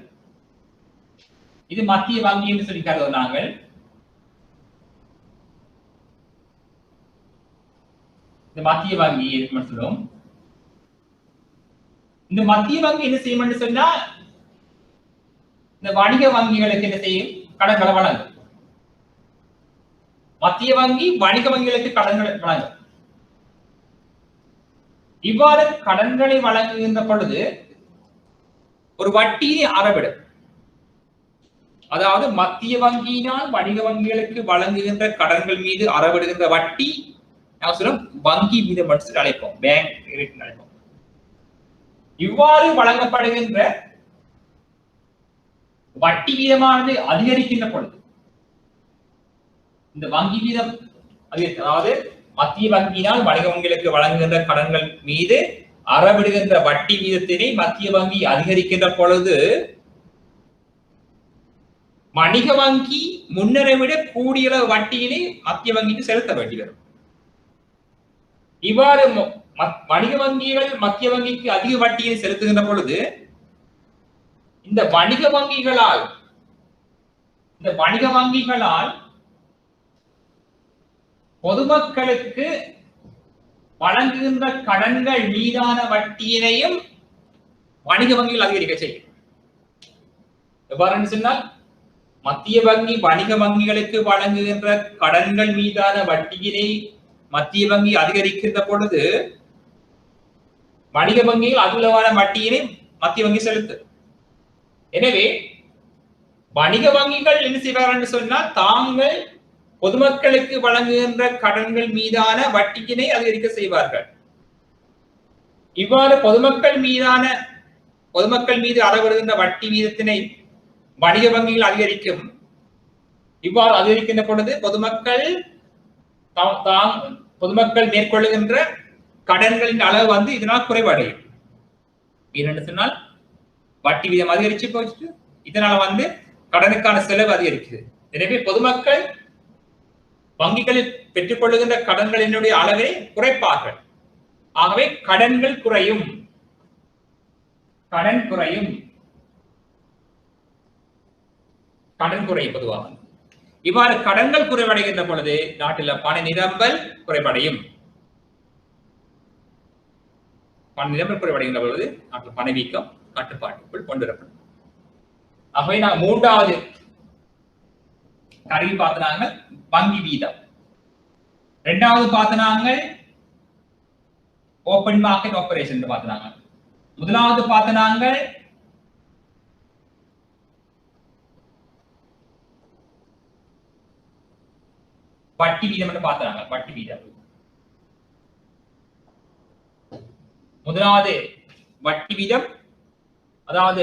இது மத்திய வங்கி என்று சொல்லி கருதுவோம் நாங்கள். இந்த மத்திய வங்கி இருக்குன்னு சொல்லுவோம். இந்த மத்திய வங்கி என்ன செய்யும் சொன்னா இந்த வணிக வங்கிகளுக்கு என்ன செய்யும்? கடன்களை வழங்கும். மத்திய வங்கி வணிக வங்கிகளுக்கு கடன்களை வழங்கும். இவ்வாறு கடன்களை வழங்குகின்ற பொழுது ஒரு வட்டியை அறவிடும். அதாவது மத்திய வங்கியினால் வணிக வங்கிகளுக்கு வழங்குகின்ற கடன்கள் மீது அறவிடுகின்ற வட்டி வங்கி வீதம் அழைப்போம். பேங்க் ரேட் அழைப்போம். இவ்வாறு வழங்கப்படுகின்ற வட்டி வீதமானது அதிகரிக்கின்ற பொழுது இந்த வங்கி வீதம் அதிகரிக்கும். அதாவது மத்திய வங்கியினால் வணிக வங்கிகளுக்கு வழங்குகின்ற கடன்கள் மீது அறவிடுகின்ற வட்டி வீதத்தினை மத்திய வங்கி அதிகரிக்கின்ற பொழுது வணிக வங்கி முன்னரை விட கூடிய வட்டியினை மத்திய வங்கிக்கு செலுத்த வேண்டி வரும். இவ்வாறு வணிக வங்கிகள் மத்திய வங்கிக்கு அதிக வட்டியை செலுத்துகின்ற பொழுது இந்த வணிக வங்கிகளால் பொதுமக்களுக்கு வழங்குகின்ற கடன்கள் மீதான வட்டியினையும் வணிக வங்கிகள் அதிகரிக்க செய்யும். எவ்வாறு சொன்னால் மத்திய வங்கி வணிக வங்கிகளுக்கு வழங்குகின்ற கடன்கள் மீதான வட்டியினை மத்திய வங்கி அதிகரிக்கின்ற பொழுது வணிக வங்கிகள் அதிகளவான வட்டியினை மத்திய வங்கி செலுத்தும். எனவே வணிக வங்கிகள் என்ன செய்வார்கள் என்று சொன்னால் தாங்கள் பொதுமக்களுக்கு வழங்குகின்ற கடன்கள் மீதான வட்டியினை அதிகரிக்க செய்வார்கள். இவ்வாறு பொதுமக்கள் மீது அறவிடுகின்ற வட்டி வீதத்தினை வணிக வங்கிகள் அதிகரிக்கும். இவ்வாறு அதிகரிக்கின்ற பொழுது பொதுமக்கள் மேற்கொள்ளுகின்ற கடன்களின் அளவு வந்து இதனால் குறைவடையும். ஏனென்று சொன்னால் வட்டி வீதம் அதிகரிச்சு போச்சு, இதனால வந்து கடனுக்கான செலவு அதிகரிக்குது. எனவே பொதுமக்கள் வங்கிகளில் பெற்றுக் கொள்ளுகின்ற கடன்களினுடைய அளவை குறைப்பார்கள். ஆகவே கடன்கள் குறையும். பொதுவாக இவ்வாறு கடன்கள் குறைவடைகின்ற பொழுது நாட்டில் பண நிரம்பல் குறைவடையும். குறைவடைகின்ற பொழுது நாட்டில் பணவீக்கம் கட்டுப்பாட்டுக்குள் கொண்டு வரப்படும். ஆகவே நான் மூன்றாவது கருவி பார்த்தனாங்க வங்கி வீதம். இரண்டாவது பார்த்தனாங்க ஓபன் மார்க்கெட் ஆபரேஷன் பார்த்தனாங்க. முதலாவது பார்த்தனாங்க வட்டி வீதம் என்று பார்த்தாங்க. வட்டி வீதம் முதலாவது வட்டி வீதம், அதாவது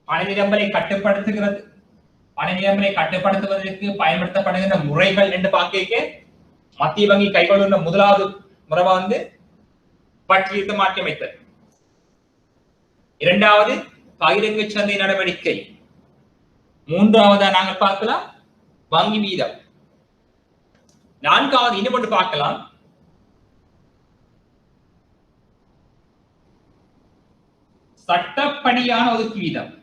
பண நிரம்பலை கட்டுப்படுத்துகிறது. பண நிரம்பலை கட்டுப்படுத்துவதற்கு பயன்படுத்தப்படுகின்ற முறைகள் என்று பார்க்க மத்திய வங்கி கைகொள்கின்ற முதலாவது முறை வந்து வட்டி வீதத்தை மாற்றி அமைத்தல். இரண்டாவது பகிரங்க சந்தை நடவடிக்கை. மூன்றாவதா நாங்கள் பார்க்கலாம் வங்கி வீதம். நான்காவது இன்னும் ஒன்று பார்க்கலாம், சட்டப்படியான ஒதுக்கீடு வீதம்.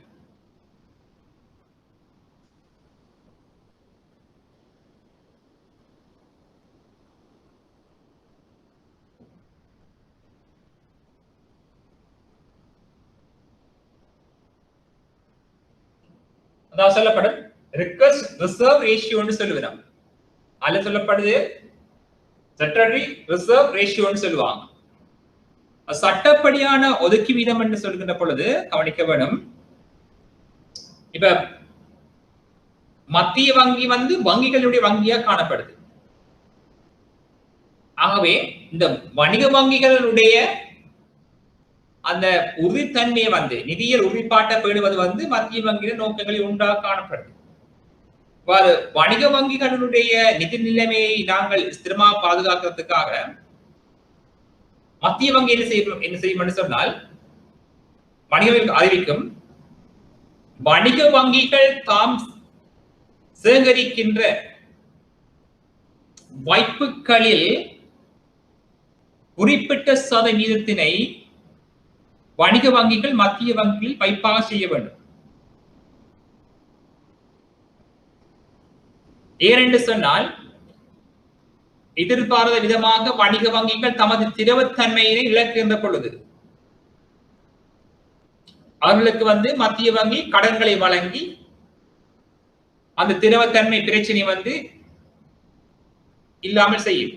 அதாவது சொல்லப்படும் ரிக்வெஸ்ட் ரிசர்வ் ரேஷியோன்னு சொல்லுவோம். அதுல சொல்லப்படுது செக்ரட்டரி ரிசர்வ் ரேஷியோன்னு சொல்லுவாங்க. சட்டப்படியான ஒதுக்கி வீதம் என்று சொல்கின்ற பொழுது கவனிக்க வேணும். இப்ப மத்திய வங்கி வந்து வங்கிகளுடைய வங்கியா காணப்படுது. ஆகவே இந்த வணிக வங்கிகளுடைய அந்த உறுதித்தன்மையை வந்து நிதியியல் உறுதிப்பாட்டை பேணுவது வந்து மத்திய வங்கியின் நோக்கங்களில் உண்டாக காணப்படுது. வணிக வங்கிகளுடைய நிதி நிலைமையை நாங்கள் ஸ்திரமாக பாதுகாக்கிறதுக்காக மத்திய வங்கி என்ன செய்யும் சொன்னால் வணிக அறிவிக்கும் வணிக வங்கிகள் தாம் சேகரிக்கின்ற வாய்ப்புகளில் குறிப்பிட்ட சதவீதத்தினை வணிக வங்கிகள் மத்திய வங்கியில் வைப்பாக செய்ய வேண்டும். ஏனென்று சொன்னால் எதிர்பாராத விதமாக வணிக வங்கிகள் தமது திரவத்தன்மையினை இழக்கின்ற பொழுது அவர்களுக்கு வந்து மத்திய வங்கி கடன்களை வழங்கி அந்த திரவத்தன்மை பிரச்சனை வந்து இல்லாமல் செய்யும்.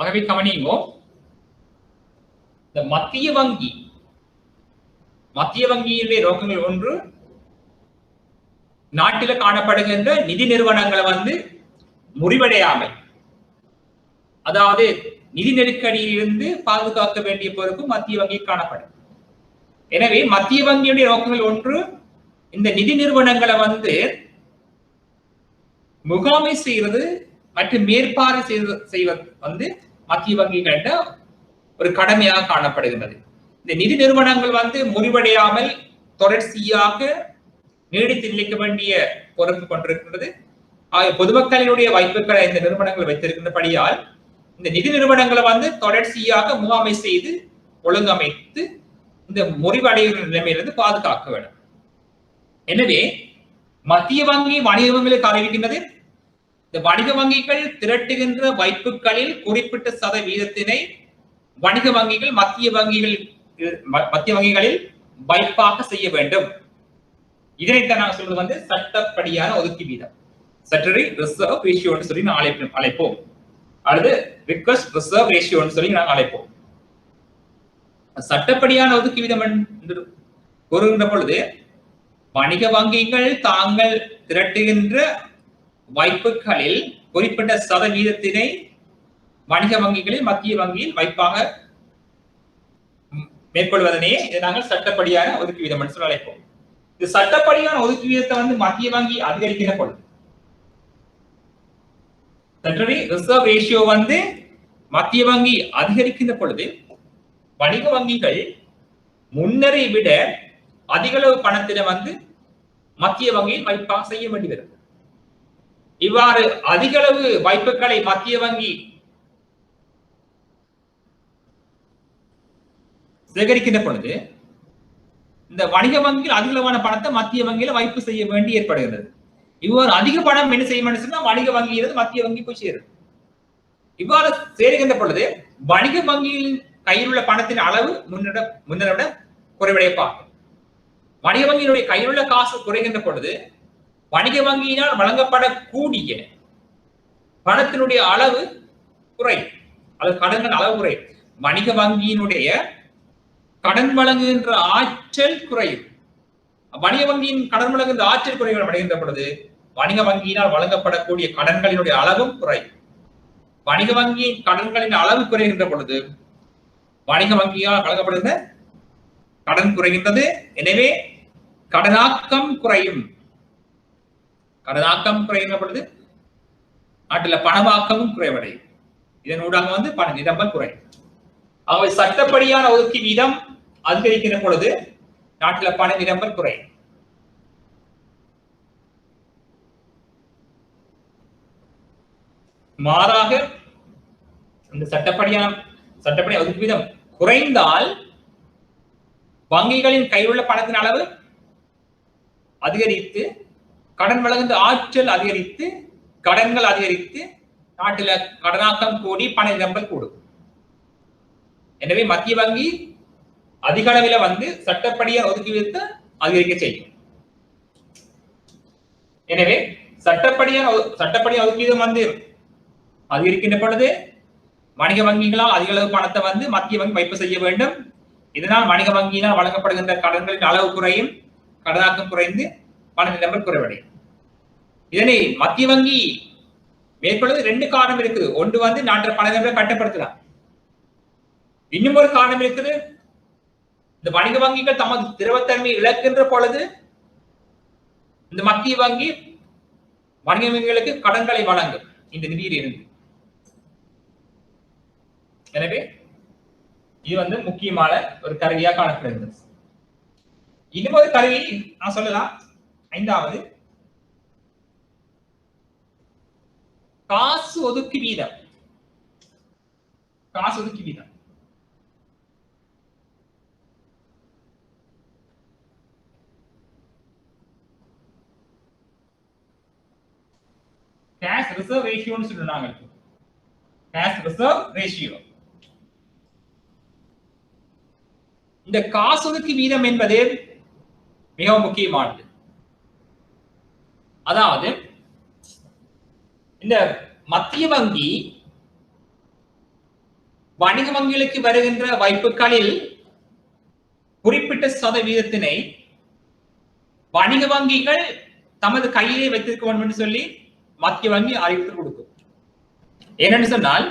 ஆகவே கவனியுங்கோ, இந்த மத்திய வங்கியினுடைய நோக்கங்கள் ஒன்று, நாட்டில் காணப்படுகின்ற நிதி நிறுவனங்களை வந்து முறிவடையாமல், அதாவது நிதி நெருக்கடியில் இருந்து பாதுகாக்க வேண்டிய பொறுப்பு மத்திய வங்கி காணப்படும். எனவே மத்திய வங்கியுடைய நோக்கங்கள் ஒன்று, இந்த நிதி நிறுவனங்களை வந்து முகாமை செய்வது மற்றும் மேற்பார்வை செய்வது வந்து மத்திய வங்கிகளிட ஒரு கடமையாக காணப்படுகின்றது. இந்த நிதி நிறுவனங்கள் வந்து முறிவடையாமல் தொடர்ச்சியாக நீடித்து நிலைக்க வேண்டிய பொறுப்பு கொண்டிருக்கின்றது. பொதுமக்களினுடைய வாய்ப்புகளை இந்த நிறுவனங்கள் வைத்திருக்கின்றபடியால் இந்த நிதி நிறுவனங்களை வந்து தொடர்ச்சியாக முகாமை செய்து ஒழுங்கமைத்து இந்த முறிவடைகிற நிலைமையிலிருந்து பாதுகாக்க வேண்டும். எனவே மத்திய வங்கி வணிக வங்கிகளுக்கு அறிவிக்கின்றது, இந்த வணிக வங்கிகள் திரட்டுகின்ற வைப்புகளில் குறிப்பிட்ட சதவீதத்தினை வணிக வங்கிகள் மத்திய வங்கிகளில் வைப்பாக செய்ய வேண்டும். இதனைத்தான் நாங்கள் சொல்றது வந்து சட்டப்படியான ஒதுக்கி வீதம், ஸ்டாட்யூட்டரி ரிசர்வ் ரேஷியோன்னு சொல்லி நாங்கள் அழைப்போம், அல்லது ரிக்வெஸ்ட் ரிசர்வ் ரேஷியோன்னு சொல்லி நாங்கள் அழைப்போம். சட்டப்படியான ஒதுக்கி வீதம் என்று கூறுகின்ற பொழுது, வணிக வங்கிகள் தாங்கள் திரட்டுகின்ற வைப்புகளில் குறிப்பிட்ட சதவீதத்தினை வணிக வங்கிகளில் மத்திய வங்கியில் வைப்பாக மேற்கொள்வதனையே இதை நாங்கள் சட்டப்படியான ஒதுக்கி வீதம் என்று சொல்லி அழைப்போம். இது சட்டப்படியான ஒதுக்கி வீதத்தை வந்து மத்திய வங்கி அதிகரிக்கின்ற பொழுது, ஸ்டாட்யூட்டரி ரிசர்வ் ரேஷியோ வந்து மத்திய வங்கி அதிகரிக்கின்ற பொழுது, வணிக வங்கிகள் முன்னரை விட அதிக அளவு பணத்தினை வந்து மத்திய வங்கியில் வைப்பாக செய்ய வேண்டி வரும். இவ்வாறு அதிக அளவு வைப்புகளை மத்திய வங்கி சேகரிக்கின்ற பொழுது, இந்த வணிக வங்கியில் அதிக அளவான பணத்தை மத்திய வங்கியில வைப்பு செய்ய வேண்டி ஏற்படுகிறது. இவ்வாறு அதிக பணம் என்ன செய்ய சொன்னா வணிக வங்கியிலிருந்து மத்திய வங்கி போய் சேரும். இவ்வாறு சேருகின்ற பொழுது வணிக வங்கியில் கையில் உள்ள பணத்தின் அளவு முன்னரை விட குறைவடைய பார்க்கும். வணிக வங்கியினுடைய கையில் உள்ள காசு குறைகின்ற பொழுது வணிக வங்கியினால் வழங்கப்படக்கூடிய பணத்தினுடைய அளவு குறையும், அல்லது கடன்கள் அளவு குறையும். வணிக வங்கியினுடைய கடன் வழங்குகின்ற ஆற்றல் குறையும். வணிக வங்கியின் கடன் வழங்குகின்ற ஆற்றல் குறைவு அடைகின்ற பொழுது வணிக வங்கியினால் வழங்கப்படக்கூடிய கடன்களினுடைய அளவும் குறையும். வணிக வங்கியின் கடன்களின் அளவு குறைகின்ற பொழுது வணிக வங்கியால் வழங்கப்படுகின்ற கடன் குறைகின்றது. எனவே கடனாக்கம் குறையும். கடனாக்கம் குறைகின்ற பொழுது நாட்டில் பணவாக்கமும் குறைவடையும். இதன் ஊடாக வந்து பண நிரம்பல் குறையும். ஆகவே சட்டப்படியான ஒதுக்கி வீதம் அதிகரிக்கின்ற பொழுது நாட்டில் பண நிரம்பல் குறையும். மாறாக இந்த சட்டப்படி ஒதுக்கி வீதம் குறைந்தால் வங்கிகளின் கையுள்ள பணத்தின் அளவு அதிகரித்து, கடன் வழங்குகின்ற ஆற்றல் அதிகரித்து, கடன்கள் அதிகரித்து, நாட்டில் கடனாக்கம் கூடி பண நிரம்பல் கூடும். எனவே மத்திய வங்கி அதிக அளவில் வந்து சட்டப்படியான ஒதுக்கி வீதத்தை அதிகரிக்க செய்யும். எனவே சட்டப்படியான ஒதுக்கி வீதம் வந்து அதிகரிக்கின்ற பொழுது வணிக வங்கிகளால் அதிக அளவு பணத்தை வந்து மத்திய வங்கி வைப்பு செய்ய வேண்டும். இதனால் வணிக வங்கியினால் வழங்கப்படுகின்ற கடன்களின் அளவு குறையும், கடனாக்கம் குறைந்து பண நிரம்பல் குறைவடையும். இதனை மத்திய வங்கி மேற்கொள்வது ரெண்டு காரணம் இருக்குது. ஒன்று வந்து நாட்டில் பண நிரம்பலை கட்டுப்படுத்தலாம். இன்னும் ஒரு காரணம் இருக்குது, இந்த வணிக வங்கிகள் தமது திரவத்தன்மை இழக்கின்ற பொழுது இந்த மத்திய வங்கி வணிக வங்கிகளுக்கு கடன்களை வழங்கும் இந்த நிதியில் இருந்து. எனவே இது வந்து முக்கியமான ஒரு கருவியாக காணப்படுகிறது. இன்னும் ஒரு கருவி நான் சொல்லலாம். ஐந்தாவது, காசு ஒதுக்கி வீதம். காசு ஒதுக்கி வீதம் கேஷ் ரிசர்வ் ரேஷியோன்னு சொல்றாங்க. Cash reserve ratio. இந்த காசு ஒதுக்கி வீதம் என்பது மிகவும் முக்கியமானது. அதாவது இந்த மத்திய வங்கி வணிக வங்கிகளுக்கு வருகின்ற வாய்ப்புகளில் குறிப்பிட்ட சதவீதத்தினை வணிக வங்கிகள் தமது கையிலே வைத்திருக்க வேண்டும் என்று சொல்லி மத்திய வங்கி அறிவிப்பு கொடுக்கும். ஏனென்று சொன்னால்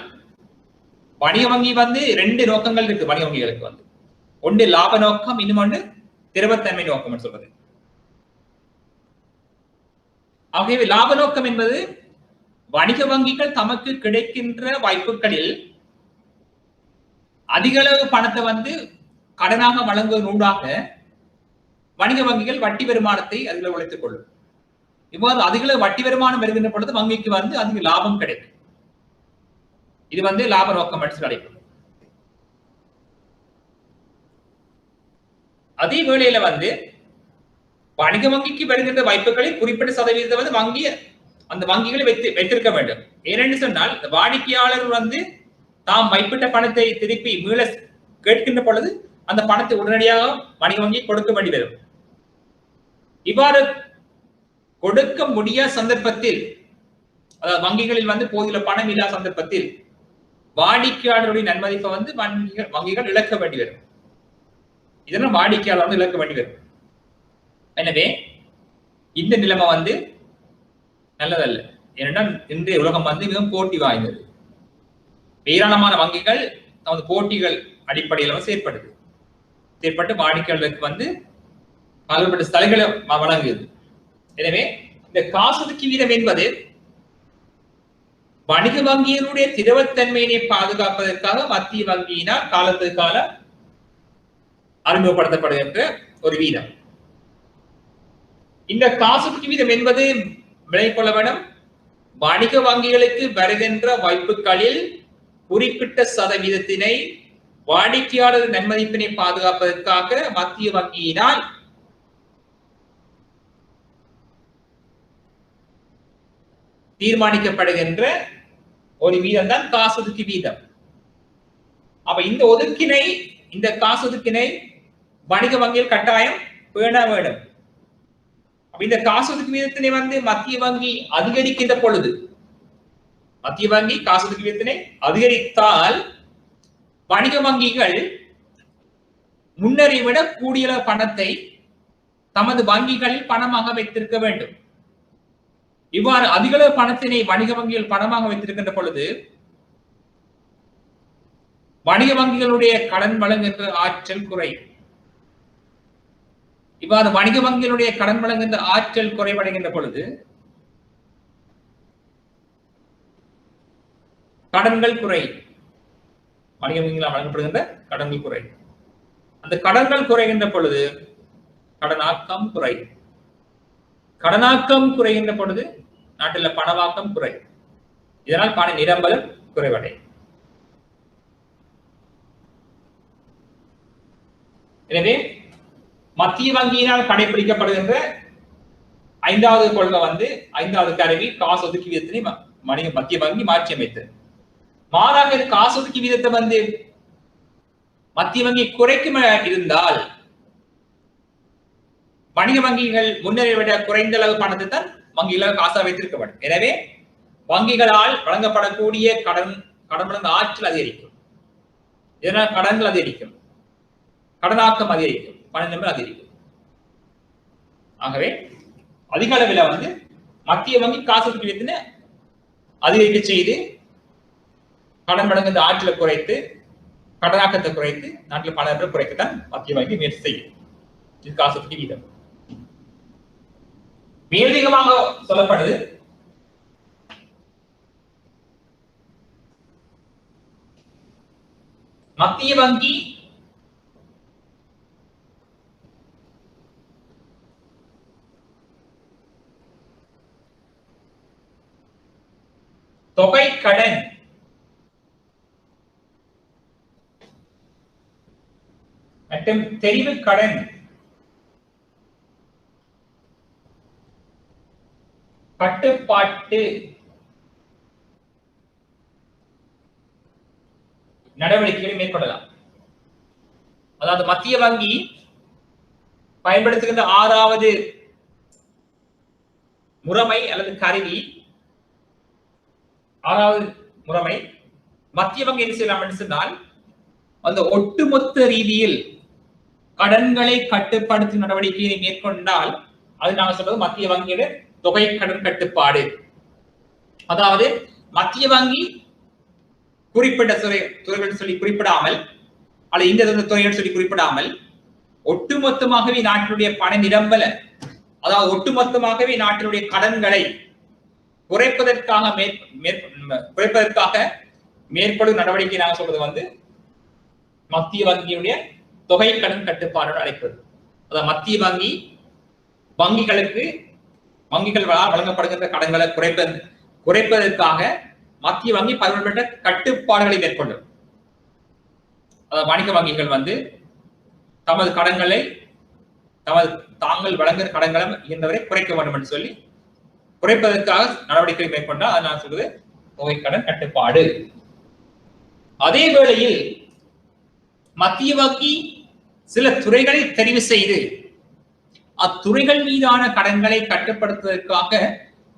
வணிக வங்கி வந்து 2 நோக்கங்கள் இருக்கு. வணிக வங்கிகளுக்கு வந்து ஒன்று லாப நோக்கம், இன்னொன்று திரவத்தன்மை நோக்கம் சொல்றது. ஆகவே லாப நோக்கம் என்பது வணிக வங்கிகள் தமக்கு கிடைக்கின்ற வாய்ப்புகளில் அதிக அளவு பணத்தை வந்து கடனாக வழங்குவதனூடாக வணிக வங்கிகள் வட்டி வருமானத்தை அதில் உழைத்துக் கொள்ளும். இவ்வாறு அதிக வட்டி வருமானம் வருகின்ற பொழுது வங்கிக்கு வந்து அதிக லாபம் கிடைக்கும். இது வந்து லாப நோக்கம் என்று அழைப்பது. அதே வேளையில வந்து வணிக வங்கிக்கு வருகின்ற வாய்ப்புகளை குறிப்பிட்ட சதவீதத்தை வந்து அந்த வங்கிகளை வைத்திருக்க வேண்டும். ஏனென்று சொன்னால் வாடிக்கையாளர் வந்து தாம் வைப்பிட்ட பணத்தை திருப்பி மீள கேட்கின்ற பொழுது அந்த பணத்தை உடனடியாக வணிக வங்கி கொடுக்க வேண்டி வரும். இவ்வாறு கொடுக்க முடியாத சந்தர்ப்பத்தில், அதாவது வங்கிகளில் வந்து போதிய பணம் இல்லாத சந்தர்ப்பத்தில் வாடிக்கையாளருடைய நன்மதிப்பை வந்து வங்கிகள் இழக்க வேண்டி வரும். இதெல்லாம் வாடிக்கையாளர் வந்து இழக்க வேண்டி வரும். எனவே இந்த நிலைமை வந்து நல்லதல்ல. ஏனென்றால் இன்றைய உலகம் வந்து மிகவும் போட்டி வாய்ந்தது. ஏராளமான வங்கிகள் தமது போட்டிகள் அடிப்படையில் செயற்பட்டு வாடிக்கையாளருக்கு வந்து பல்வேறு சலுகைகளை வழங்குது. எனவே இந்த காசோலைக்கு வீதம் என்பது வணிக வங்கியினுடைய திரவத்தன்மையினை பாதுகாப்பதற்காக மத்திய வங்கியினால் காலத்துக்கு காலம் அறிமுகப்படுத்தப்படுகின்ற ஒரு வீதம். இந்த காசோலைக்கு வீதம் என்பது விளங்கிக் கொள்ள வேண்டும். வணிக வங்கிகளுக்கு வருகின்ற வாய்ப்புகளில் குறிப்பிட்ட சதவீதத்தினை வாடிக்கையாளர் நன்மதிப்பினை பாதுகாப்பதற்காக மத்திய வங்கியினால் தீர்மானிக்கப்படுகின்ற ஒரு வீதம் தான் காசோலைக்கு வீதம். அப்ப இந்த காசோலைக்கினை வணிக வங்கியில் கட்டாயம் பேண வேண்டும். இந்த காசோலைக்கு வீதத்தினை வந்து மத்திய வங்கி அதிகரிக்கின்ற பொழுது, மத்திய வங்கி காசோலைக்கு வீதத்தினை அதிகரித்தால் வணிக வங்கிகள் முன்னரை விட கூடிய பணத்தை தமது வங்கிகளில் பணமாக வைத்திருக்க வேண்டும். இவ்வாறு அதிக அளவு பணத்தினை வணிக வங்கிகள் பணமாக வைத்திருக்கின்ற பொழுது வணிக வங்கிகளுடைய கடன் வழங்குகின்ற ஆற்றல் குறையும். இவ்வாறு வணிக வங்கிகளுடைய கடன் வழங்குகின்ற ஆற்றல் குறைவடைகின்ற பொழுது கடன்கள் குறையும். வணிக வங்கிகளால் வழங்கப்படுகின்ற கடன்கள் குறையும். அந்த கடன்கள் குறைகின்ற பொழுது கடனாக்கம் குறையும். கடனாக்கம் குறைகின்ற பொழுது நாட்டில் பணவாக்கம் குறையும். இதனால் பண நிரம்பலும் குறைவடையும். எனவே மத்திய வங்கியினால் கடைபிடிக்கப்படுகின்ற 5வது கொள்கை வந்து 5வது கருவி காசு ஒதுக்கி வீதத்தினை மத்திய வங்கி மாற்றி அமைத்தது. மாறாக காசு ஒதுக்கி வீதத்தை வந்து மத்திய வங்கி குறைக்கும் இருந்தால் வணிக வங்கிகள் முன்னரை விட குறைந்த அளவு பணத்தை தான் வங்கிகளால் காசா வைத்திருக்க வேண்டும். எனவே வங்கிகளால் வழங்கப்படக்கூடிய கடன் வழங்க ஆற்றல் அதிகரிக்கும். இதனால் கடன்கள் அதிகரிக்கும், கடனாக்கம் அதிகரிக்கும், பண நிரம்பல் அதிகரிக்கும். ஆகவே அதிக அளவில் வந்து மத்திய வங்கி காசு ஒதுக்கி வீதத்தினை அதிகரிக்க செய்து கடன் வழங்குகின்ற ஆற்றலை குறைத்து கடனாக்கத்தை குறைத்து நாட்டில் பல பேர் குறைக்கத்தான் மத்திய வங்கி முயற்சி செய்யும். இது காசு ஒதுக்கி வீதம். மேலதிகமாக சொல்லப்படுது மத்திய வங்கி தொகை கடன் மற்றும் தெரிவு கடன் கட்டுப்பாட்டு நடவடிக்கைகளை மேற்கொள்ளலாம். அதாவது மத்திய வங்கி பயன்படுத்துகின்ற 6வது முறைமை அல்லது கருவி 6வது முறைமை மத்திய வங்கி என்ன செய்யலாம் என்று சொன்னால் அந்த ஒட்டுமொத்த ரீதியில் கடன்களை கட்டுப்படுத்தும் நடவடிக்கையை மேற்கொண்டால் அது நாங்கள் சொல்றது மத்திய வங்கியோட தொகை கடன் கட்டுப்பாடு. அதாவது மத்திய வங்கி குறிப்பிட்ட துறைகள் சொல்லி குறிப்பிடாமல் அல்லது இந்த துறைகள் சொல்லி குறிப்பிடாமல் ஒட்டுமொத்தமாகவே நாட்டினுடைய பண நிரம்பல, அதாவது ஒட்டுமொத்தமாகவே நாட்டினுடைய கடன்களை குறைப்பதற்காக மேற்கொள்ளும் நடவடிக்கை நாங்கள் சொல்றது வந்து மத்திய வங்கியுடைய தொகை கடன் கட்டுப்பாடு அழைப்பது. அதாவது மத்திய வங்கி வங்கிகளால் வழங்கப்படுகின்ற கடன்களை குறைப்பதற்காக மத்திய வங்கி பல்வேறுபட்ட கட்டுப்பாடுகளை மேற்கொள்ளும். வணிக வங்கிகள் வந்து தமது கடன்களை தாங்கள் வழங்குகிற கடன்களை இயன்றவரை குறைக்க வேண்டும் என்று சொல்லி குறைப்பதற்காக நடவடிக்கை மேற்கொண்டால் அது நான் சொல்றது தொகை கடன் கட்டுப்பாடு. அதே வேளையில் மத்திய வங்கி சில துறைகளை தெரிவு செய்து அத்துறைகள் மீதான கடன்களை கட்டுப்படுத்துவதற்காக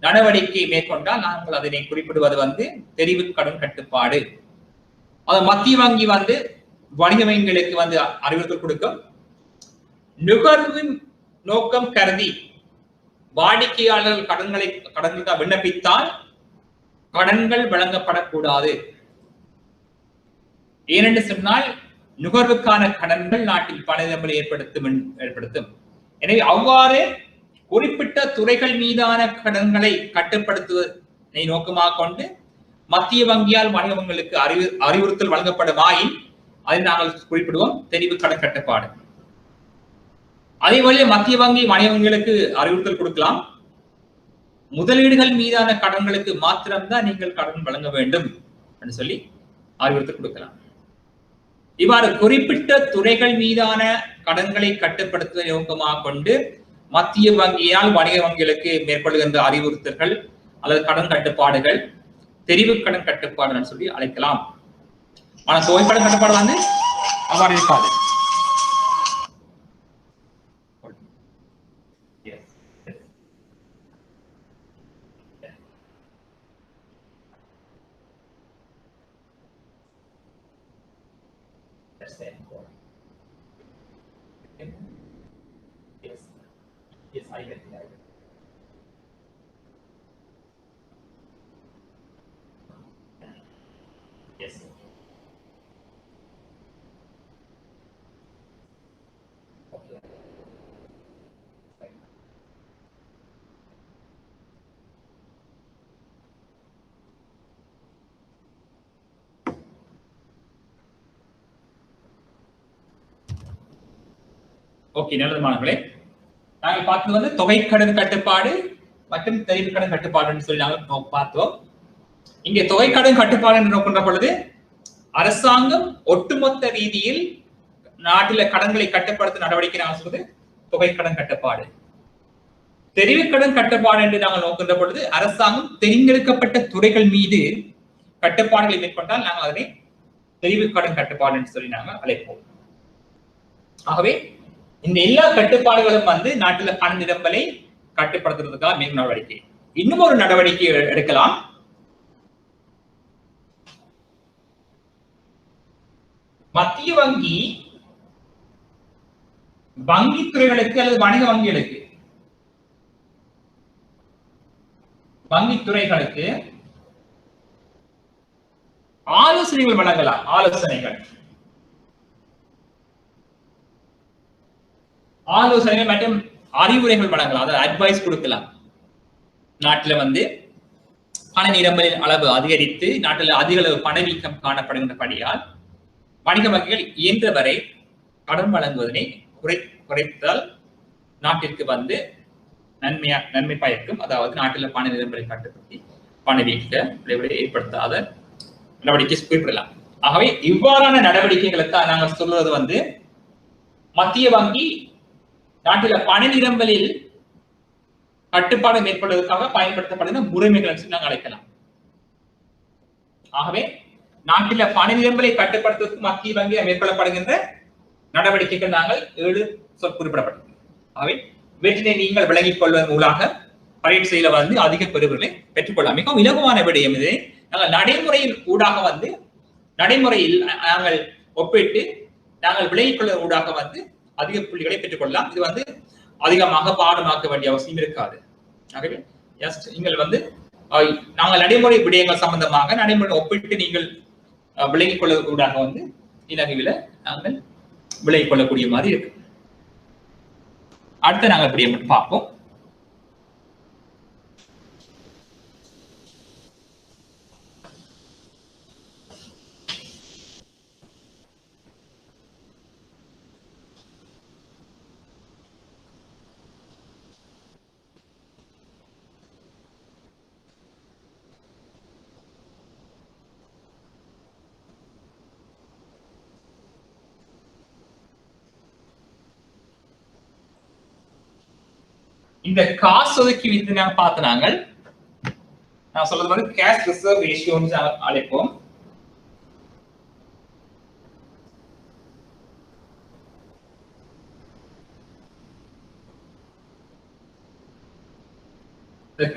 நடவடிக்கை மேற்கொண்டால் நாங்கள் அதனை குறிப்பிடுவது வந்து தெரிவு கடன் கட்டுப்பாடு. அது மத்திய வங்கி வந்து வணிக வங்கிகளுக்கு வந்து அறிவுறுத்தல் கொடுக்கும். நுகர்வின் நோக்கம் கருதி வாடிக்கையாளர்கள் கடன்களுக்கு விண்ணப்பித்தால் கடன்கள் வழங்கப்படக்கூடாது. ஏனென்று சொன்னால் நுகர்வுக்கான கடன்கள் நாட்டில் பண நிரம்பலை ஏற்படுத்தும். எனவே அவ்வாறு குறிப்பிட்ட துறைகள் மீதான கடன்களை கட்டுப்படுத்துவதை நோக்கமாக கொண்டு மத்திய வங்கியால் வணிக வங்கிகளுக்கு அறிவுறுத்தல் வழங்கப்படுமாயின் அதை நாங்கள் குறிப்பிடுவோம் தெரிவு கடன் கட்டுப்பாடு. அதே வழியே மத்திய வங்கி வணிக வங்கிகளுக்கு அறிவுறுத்தல் கொடுக்கலாம், முதலீடுகள் மீதான கடன்களுக்கு மாத்திரம்தான் நீங்கள் கடன் வழங்க வேண்டும் என்று சொல்லி அறிவுறுத்தல் கொடுக்கலாம். இவ்வாறு குறிப்பிட்ட துறைகள் மீதான கடன்களை கட்டுப்படுத்துவதை நோக்கமாக கொண்டு மத்திய வங்கியால் வணிக வங்கிகளுக்கு மேற்கொள்கின்ற அறிவுறுத்தல்கள் அல்லது கடன் கட்டுப்பாடுகள் தெரிவு கடன் கட்டுப்பாடுன்னு சொல்லி அழைக்கலாம். ஆனா தொகை கடன் கட்டுப்பாடு வந்து அவ்வாறு இருக்காது. Yes, I get it. Yes. Okay. Okay, நல்லது மாணவர்களே. நாங்கள் பார்த்தது வந்து தொகை கடன் கட்டுப்பாடு மற்றும் தெரிவு கடன் கட்டுப்பாடுன்னு சொல்லி நாங்கள் பார்த்தோம். இங்கே தொகை கடன் கட்டுப்பாடு என்று நோக்கின்ற பொழுது அரசாங்கம் ஒட்டுமொத்த ரீதியில் நாட்டில கடன்களை கட்டுப்படுத்த நடவடிக்கை நாங்கள் சொல்வது தொகை கடன் கட்டுப்பாடு. தெரிவு கடன் கட்டுப்பாடு என்று நாங்கள் நோக்கின்ற பொழுது அரசாங்கம் தேர்ந்தெடுக்கப்பட்ட துறைகள் மீது கட்டுப்பாடுகளை மேற்கொண்டால் நாங்கள் அதனை தெரிவு கடன் கட்டுப்பாடு என்று சொல்லி நாங்கள் அழைப்போம். ஆகவே இந்த எல்லா கட்டுப்பாடுகளும் வந்து நாட்டில பண நிரம்பலை கட்டுப்படுத்துறதுக்காக மேலும் நடவடிக்கை. இன்னும் ஒரு நடவடிக்கை எடுக்கலாம். மத்திய வங்கி வங்கித்துறைகளுக்கு அல்லது வணிக வங்கித்துறைகளுக்கு ஆலோசனைகள் வழங்கலாம். ஆலோசனைகள் மற்றும் அறிவுரைகள் வழங்கலாம், அதாவது அட்வைஸ் கொடுக்கலாம். நாட்டில வந்து பண நிரம்பலின் அளவு அதிகரித்து நாட்டில் அதிக அளவு பணவீக்கம் காணப்படுகின்றபடியால் வணிக வங்கிகள் இயன்றவரை கடன் வழங்குவதனை குறைத்தால் நாட்டிற்கு வந்து நன்மை பயக்கும். அதாவது நாட்டில் பண நிரம்பலை கட்டுப்படுத்தி பணவீக்க விளைவுகளை ஏற்படுத்தாத நடவடிக்கை குறிப்பிடலாம். ஆகவே இவ்வாறான நடவடிக்கைகளுக்கு நாங்கள் சொல்வது வந்து மத்திய வங்கி நாட்டில பண நிரம்பலில் கட்டுப்பாடு மேற்கொள்வதற்காக பயன்படுத்தப்படுகிற முறைமைகள் நாங்கள் அழைக்கலாம். ஆகவே நாட்டில பண நிரம்பலை கட்டுப்படுத்துவதற்கு மத்திய வங்கியால் மேற்கொள்ளப்படுகின்ற நடவடிக்கைகள் நாங்கள் 7 குறிப்பிடப்பட்டது. ஆகவே இவற்றினை நீங்கள் விளங்கிக் கொள்வதன் மூலமாக பரீட்சையில வந்து அதிக பெறுவர்களை பெற்றுக்கொள்ளலாம். மிகவும் இலகுவான விடயம். இதை நாங்கள் நடைமுறையில் ஊடாக வந்து நடைமுறையில் நாங்கள் ஒப்பிட்டு நாங்கள் விலகிக் கொள்ள ஊடாக வந்து அதிக புள்ளிகளை பெற்றுக்கொள்ளலாம். இது வந்து அதிகமாக பாடமாக்க வேண்டிய அவசியம் இருக்காது. ஆகவே நீங்கள் வந்து நாங்கள் நடைமுறை விடயங்கள் சம்பந்தமாக நடைமுறை ஒப்பிட்டு நீங்கள் விலகிக் கொள்ளக்கூடாக வந்து இலங்கையில நாங்கள் விலகிக் கொள்ளக்கூடிய மாதிரி இருக்கு. அடுத்து நாங்கள் விடயம் மட்டும் பார்ப்போம். இந்த காசு ஒதுக்கி வித்து நாங்க பார்த்து நான் சொல்றது வந்து கேஷ் ரிசர்வ் ரேஷியோன்னு அழைப்போம்.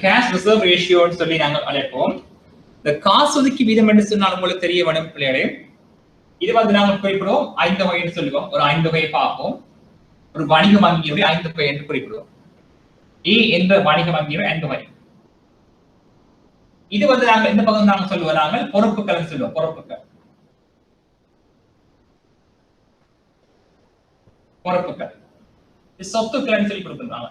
கேஷ் ரிசர்வ் ரேஷியோன்னு சொல்லி நாங்கள் அழைப்போம். இந்த காசு ஒதுக்கி வீதம் என்று சொன்னால் உங்களுக்கு தெரிய வேணும் பிள்ளைகளே. இது வந்து நாங்கள் குறிப்பிடுவோம் 5 வகைன்னு சொல்லுவோம். ஒரு 5 வகையை பார்ப்போம். ஒரு வணிக வங்கியுடைய 5 வகை என்று குறிப்பிடுவோம். ஏ என்ற வணிக வங்கியுடைய 5 வகை. இது வந்து நாங்கள் இந்த பக்கம் நாங்கள் சொல்லுவோம், நாங்கள் பொறுப்புகள் சொல்லுவோம். பொறுப்புகள் சொத்துக்கள் சொல்லி கொடுத்துருக்காங்க.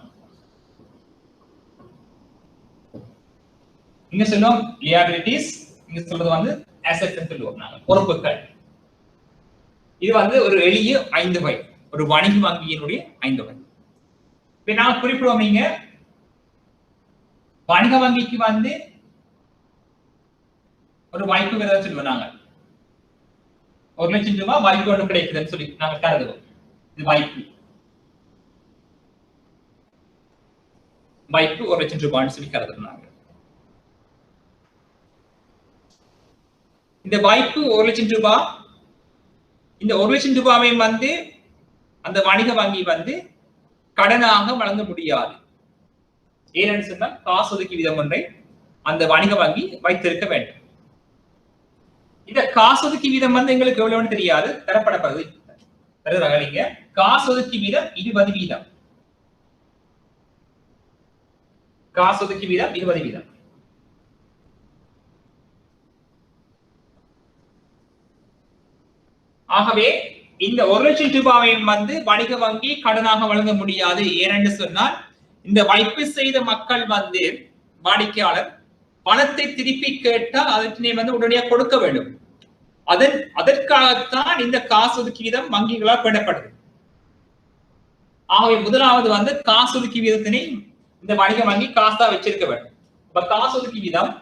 இங்க சொல்லுவோம் liabilities, இங்க சொல்றது வந்து assets சொல்லுவோம் நாங்கள் பொறுப்புகள். இது வந்து ஒரு எளிய 5 வகை, ஒரு வணிக வங்கியினுடைய 5 வகை. இப்ப நான் குறிப்பிடுவோம், நீங்க வணிக வங்கிக்கு வந்து ஒரு வாய்ப்பு ஏதாவது சொல்லுவோம் நாங்கள் 1 லட்சம் ரூபாய் வாய்ப்பு ஒன்று கிடைக்குதுன்னு சொல்லி நாங்கள் கருதுவோம். இது வாய்ப்பு 1 லட்சம் ரூபாய்ன்னு சொல்லி கருதுறோம் நாங்கள். இந்த வாய்ப்பு 1 லட்சம் ரூபாய், இந்த 1 லட்சம் ரூபாவை வந்து அந்த வணிக வங்கி வந்து கடனாக வழங்க முடியாது. ஏன்னு சொன்னால் காசு ஒதுக்கி வீதம் ஒன்றை அந்த வணிக வங்கி வைத்திருக்க வேண்டும். இந்த காசு ஒதுக்கி வீதம் வந்து எங்களுக்கு எவ்வளவுன்னு தெரியாது, தரப்படப்படுது. காசு ஒதுக்கி வீதம் 20 வீதம். காசு ஒதுக்கி வீதம் 20 வீதம். ஆகவே இந்த 1 லட்சம் ரூபாயை வந்து வணிக வங்கி கடனாக வழங்க முடியாது. ஏனென்று சொன்னால் இந்த வைப்பு செய்த மக்கள் வந்து வாடிக்கையாளர் பணத்தை திருப்பி கேட்டால் அதற்கு வந்து உடனடியாக கொடுக்க வேண்டும். அதற்காகத்தான் இந்த காசு ஒதுக்கி வீதம் வங்கிகளால் பெறப்படுது. ஆகவே முதலாவது வந்து காசு ஒதுக்கி வீதத்தினை இந்த வணிக வங்கி காசா வச்சிருக்க வேண்டும். இப்ப காசு ஒதுக்கி வீதம்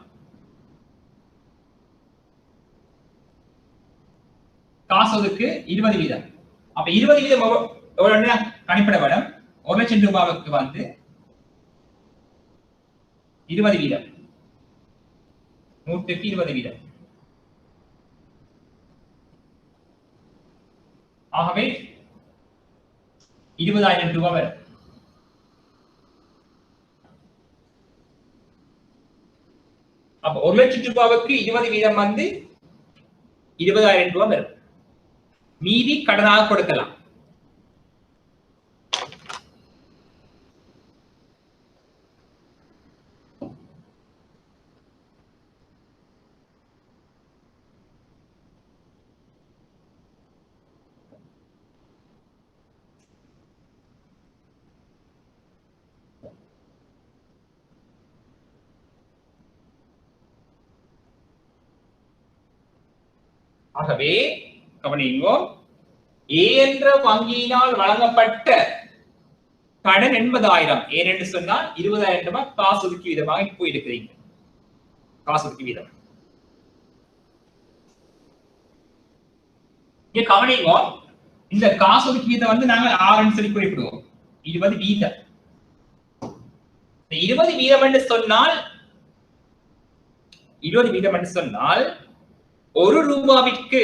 காசு ஒதுக்கு 20 வீதம். அப்ப 20 வீதம் எவ்வளவு கணிப்பிட வேண்டும்? 1 லட்சம் ரூபாய்க்கு வந்து 20 வீதம், 100க்கு 20 வீதம். ஆகவே 20,000 ரூபாய் வரும். அப்ப 1 லட்சம் ரூபாய்க்கு 20 வீதம் வந்து 20,000 ரூபாய் வரும். மீதி கடனாக கொடுக்கலாம். ஆகவே கவனிங்கோ, ஏ என்ற வங்கியினால் வழங்கப்பட்ட கடன் 80,000. ஏனென்று சொன்னால் 20,000 ரூபாய் காசு ஒதுக்கி வீதமாக போயிருக்கிறீங்க. காசு ஒதுக்கி வீதம் இங்க கவனிங்கோ, இந்த காசு ஒதுக்கி வீதம் வந்து நாங்கள் 6 சொல்லி குறிப்பிடுவோம். 20 வீதம். 20 வீதம் என்று சொன்னால் 20 வீதம் என்று சொன்னால் 1 ரூபாய்க்கு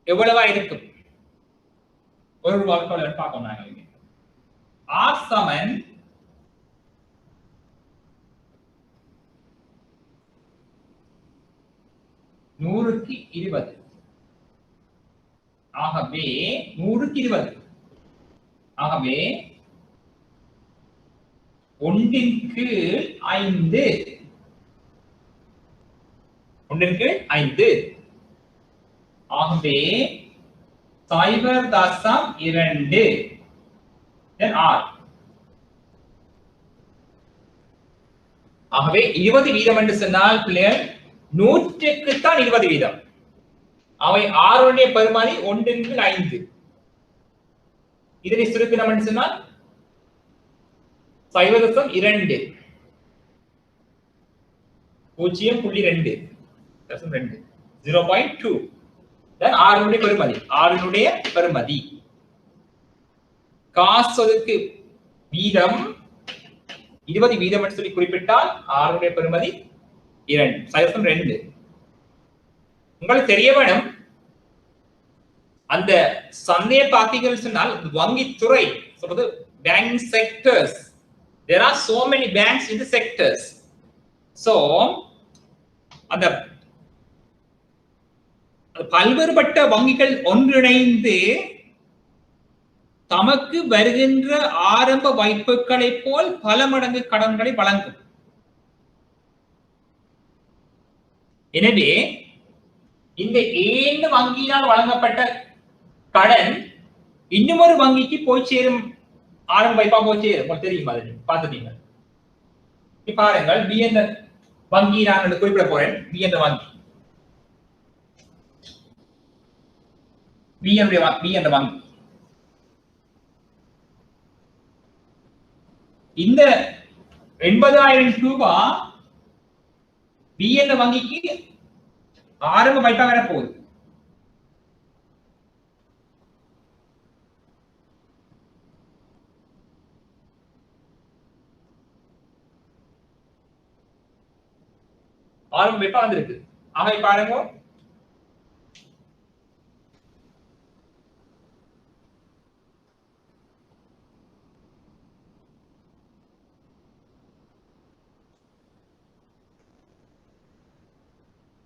எவ்வளவா இருக்கும்? 1 ரூபாய்க்கு எவ்வளவு பார்ப்போம் நாங்கள். R சமன் 1 100க்கு 20. ஆகவே 100க்கு 20. ஆகவே 1/5. 1/5. ஆகவே 0.2 then R. ஆகவே 20 வீதம் என்று சொன்னால் பிள்ளைகள் 100க்கு தான் 20 வீதம். அவை R உடைய பெருமானி 1/5. இதனை சுருக்கணும் என்று சொன்னால் 0.2 0.2 0.2 then R உடைய பெருமதி. R உடைய பெருமதி காசொதுக்கு வீதம் 20 வீதம் என்று சொல்லி குறிப்பிட்டால் R உடைய பெருமதி 2. உங்களுக்கு தெரிய வேணும் அந்த சந்தைய பார்த்தீங்கன்னு சொன்னால் வங்கித்துறை சொல்றது bank sectors. There are so many banks in the sectors. So அந்த பல்வேறுபட்ட வங்கிகள் ஒன்றிணைந்து தமக்கு வருகின்ற ஆரம்ப வாய்ப்புகளை போல் பல மடங்கு கடன்களை வழங்கும். எனவே இந்த ஏழு வங்கியினால் வழங்கப்பட்ட கடன் இன்னும் ஒரு வங்கிக்கு போய் சேரும். ஆரம்ப வாய்ப்பா போய் சேரும். தெரியுமா? பார்த்துட்டீங்க. பாருங்கள், பி என்ற வங்கி நான் குறிப்பிட போறேன். பி என்ற வங்கி, பி என்ற வங்கி இந்த 80,000 ரூபாய் பி என்ற வங்கிக்கு ஆரம்ப வாய்ப்பா வர போகுது. ஆரம்ப வாய்ப்பா வந்திருக்கு. ஆக பாருங்க,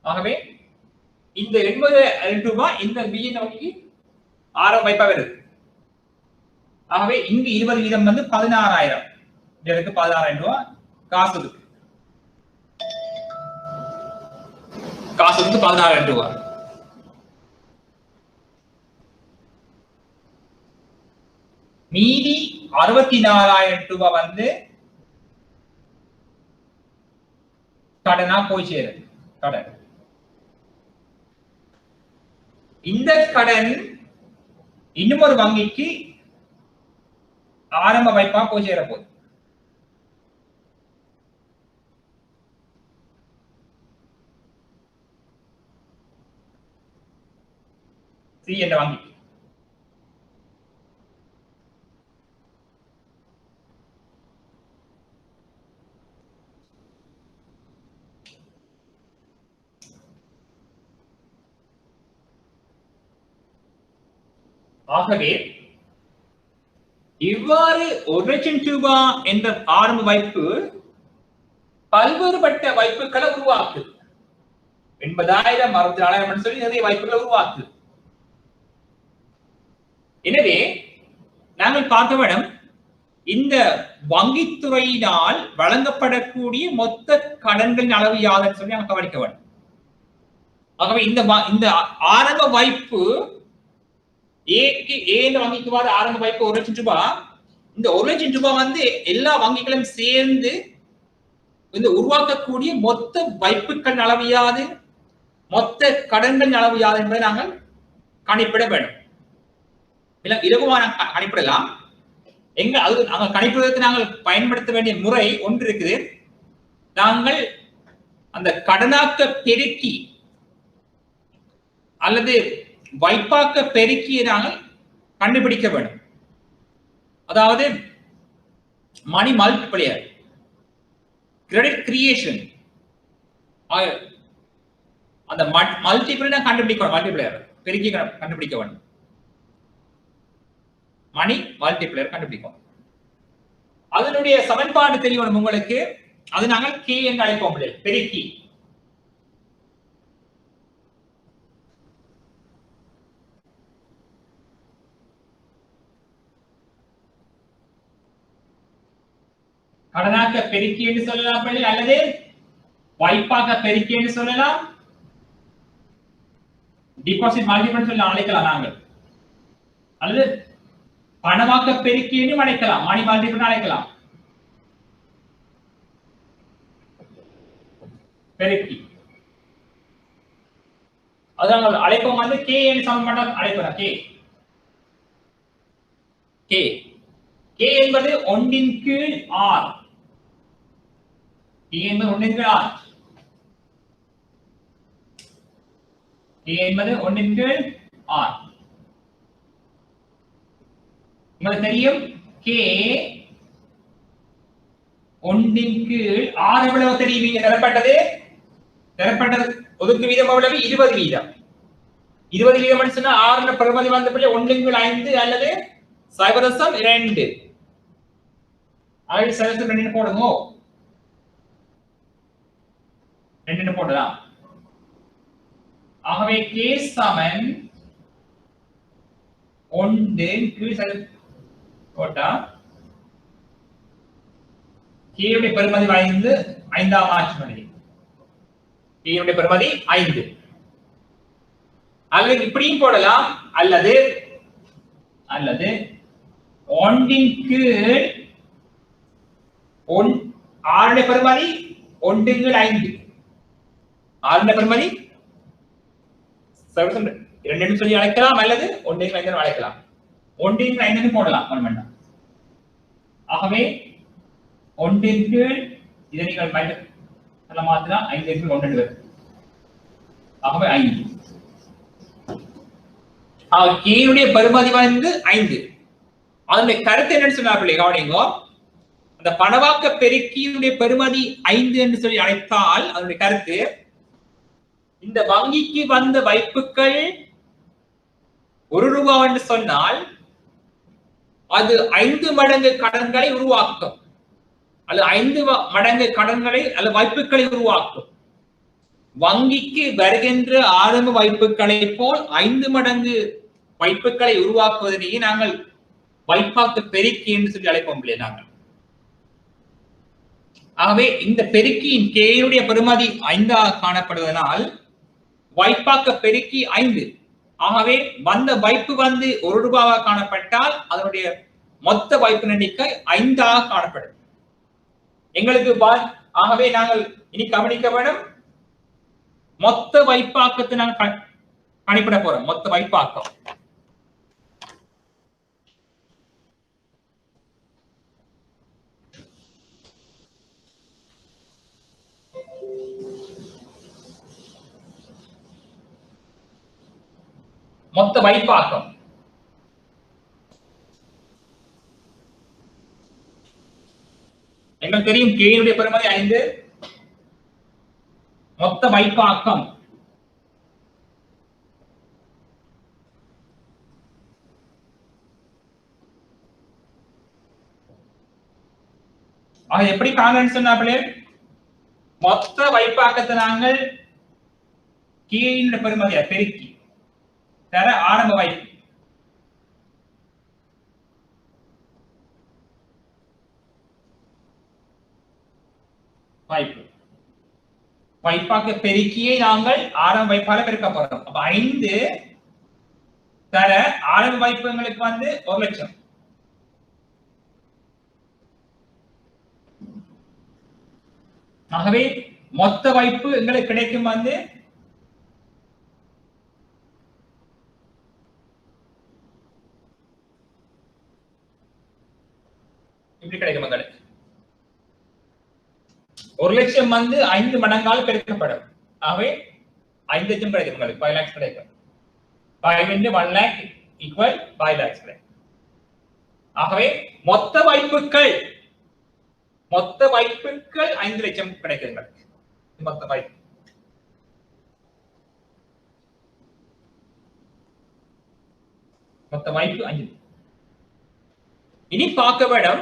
ஆகவே இந்த 80,000 ரூபாய் இந்த பிஎன் வங்கிக்கு ஆரம்ப வாய்ப்பா வருது. ஆகவே இங்கு 20 வீதம் வந்து 16,000. இதற்கு 16,000 ரூபாய் காசுக்கு 16,000 ரூபாய். மீதி 64,000 ரூபாய் வந்து கடனா போய் சேருது. கடன், இந்த கடன் இன்னும் ஒரு வங்கிக்கு ஆரம்ப வாய்ப்பா போய் சேர போகுது. சி என்ற வங்கி. ஆகவே இவ்வாறு 1,00,000 ரூபாய் என்ற ஆரம்ப வாய்ப்பு பல்வேறுபட்ட வாய்ப்புகளை உருவாக்குது. 80,000, 64,000 சொல்லி நிறைய வாய்ப்புகளை உருவாக்குது. எனவே நாங்கள் பார்க்க வேண்டும், இந்த வங்கித்துறையினால் வழங்கப்படக்கூடிய மொத்த கடன்களின் அளவு யாதுன்னு சொல்லி நாங்கள் கவனிக்க வேண்டும். ஆகவே இந்த ஆரம்ப வாய்ப்பு வங்கிக்கு வர ஆரம்ப வாய்ப்பு 1,00,000 ரூபாய். இந்த 1,00,000 ரூபாய் வந்து எல்லா வங்கிகளும் சேர்ந்து இந்த உருவாக்கக்கூடிய மொத்த வாய்ப்புகள் அளவு யாது, மொத்த கடன்களின் அளவு யாது என்பதை நாங்கள் கணிப்பிட வேண்டும். இலகுவான கணிப்பிடலாம். நாங்கள் கணிப்பிடுவதற்கு நாங்கள் பயன்படுத்த வேண்டிய முறை ஒன்று இருக்குது. நாங்கள் அந்த கடனாக்க பெருக்கி அல்லது வைப்பாக்க பெருக்கியை நாங்கள் கண்டுபிடிக்க வேண்டும். அதாவது மணி மல்டிப்ளையர், கிரெடிட் கிரியேஷன், அந்த மல்டிப்ளையர் கண்டுபிடிக்கணும். மல்டிப்ளையர் பெருக்கி கண்டுபிடிக்க வேண்டும். மணி மல்டிப்ளையர் கண்டுபிடிக்கும். அதனுடைய சமன்பாடு தெரியணும் உங்களுக்கு. அது நாங்கள் கே என்று அழைப்போம். பெருக்கி கடனாக்க பெருக்கி என்று சொல்லலாம் பிள்ளை, அல்லது வாய்ப்பாக பெருக்கி என்று சொல்லலாம், டிபாசிட் மல்டிபிள் சொல்லி அழைக்கலாம் நாங்கள், அல்லது பணமாக்க பெருக்கி என்று அழைக்கலாம், மணி மல்டிபிள் அழைக்கலாம், பெருக்கி. அதான் அழைப்போம் வந்து கே என்று சமன்பாட்டால் அழைப்போம். கே கே கே என்பது 1 கீழ் r. கே என்பது 1 கீழ் r. கே என்பது 1 கீழ் r. உங்களுக்கு தெரியும் கே 1 கீழ் r எவ்வளவு தெரியும்? இங்க தரப்பட்டது ஒதுக்கு வீதம் எவ்வளவு? 20 வீதம். 20 வீதம் சொன்னா r பெறுமதி வந்த பிள்ளை 1 கீழ் 5 அல்லது 0.2. ஆகவே 0.2 போடுங்க. 2 போடலாம். ஆகவே k சமன் 1 கீழ் போட்டா k உடைய பெறுமதி 5 ஐந்தாம் ஆட்சி மணி. k உடைய பெறுமதி 5. அல்லது இப்படியும் போடலாம், அல்லது 1 கீழ் 1 r உடைய பெறுமதி 1 கீழ் 5. r உடைய பெறுமதி 2 சொல்லி அழைக்கலாம், அல்லது 1 கீழ் 5 அழைக்கலாம். 1 கீழ் 5 போடலாம் ஒன்றும். ஆகவே 1 கீழ் இதை நீங்கள் மைனஸ் மாத்தினா 5 கீழ் 1 வரும். ஆகவே 5. k உடைய பெறுமதி வந்து 5. அதனுடைய கருத்து என்னன்னு சொன்னார்களே கவனிங்க. அந்த பணவாக்க பெருக்கியுடைய பெறுமதி 5 என்று சொல்லி அழைத்தால் அதனுடைய கருத்து, இந்த வங்கிக்கு வந்த வைப்புகள் 1 ரூபாய் என்று சொன்னால் அது 5 மடங்கு கடன்களை உருவாக்கும், அல்லது 5 மடங்கு கடன்களை அல்லது வைப்புகளை உருவாக்கும். வங்கிக்கு வருகின்ற ஆரம்ப வைப்புகளை போல் 5 மடங்கு வைப்புகளை உருவாக்குவதனையே நாங்கள் வைப்பாக்க பெருக்கி என்று சொல்லி அழைப்போம் இல்லையா நாங்கள். ஆகவே இந்த பெருக்கியின் கேயுடைய பெறுமதி 5 காணப்படுவதனால் வைப்பாக்க பெருக்கி 5. ஆகவே வந்த வைப்பு வந்து 1 ரூபாவாக காணப்பட்டால் அதனுடைய மொத்த வைப்பு எண்ணிக்கை 5 காணப்படும் எங்களுக்கு. ஆகவே நாங்கள் இனி கவனிக்க வேண்டும், மொத்த வைப்பாக்கத்தை நாங்கள் கணிப்பிட போறோம். மொத்த வைப்பாக்கம் எங்களுக்கு தெரியும் கேயுடைய பெறுமதி 5. மொத்த வைப்பாக்கம் எப்படி காணன்னு சொன்னாங்களே, மொத்த வைப்பாக்கத்தை நாங்கள் கேயுடைய பெறுமதியை பெருக்கி தர ஆரம்ப வைப்பு வைப்பாக்க பெருக்கியை நாங்கள் ஆரம்ப வைப்பால பெருக்க போறோம். அப்ப 5 தர ஆரம்ப வைப்புகளுக்கு வந்து 1 லட்சம். ஆகவே மொத்த வைப்பு எங்களுக்கு கிடைக்கும் வந்து இப்படி கிடைக்கும். எங்களுக்கு 1 லட்சம் வந்து 5 மடங்கால் பெருக்கப்படும். ஆகவே 5 லட்சம் கிடைக்கும். உங்களுக்கு 5 lakhs கிடைக்கும். 5 into 1 lakh equal 5 lakhs கிடைக்கும். ஆகவே மொத்த வைப்புகள் 5 லட்சம் கிடைக்கும். மொத்த வைப்பு மொத்த வைப்பு 5. இனி பார்க்க வேணும்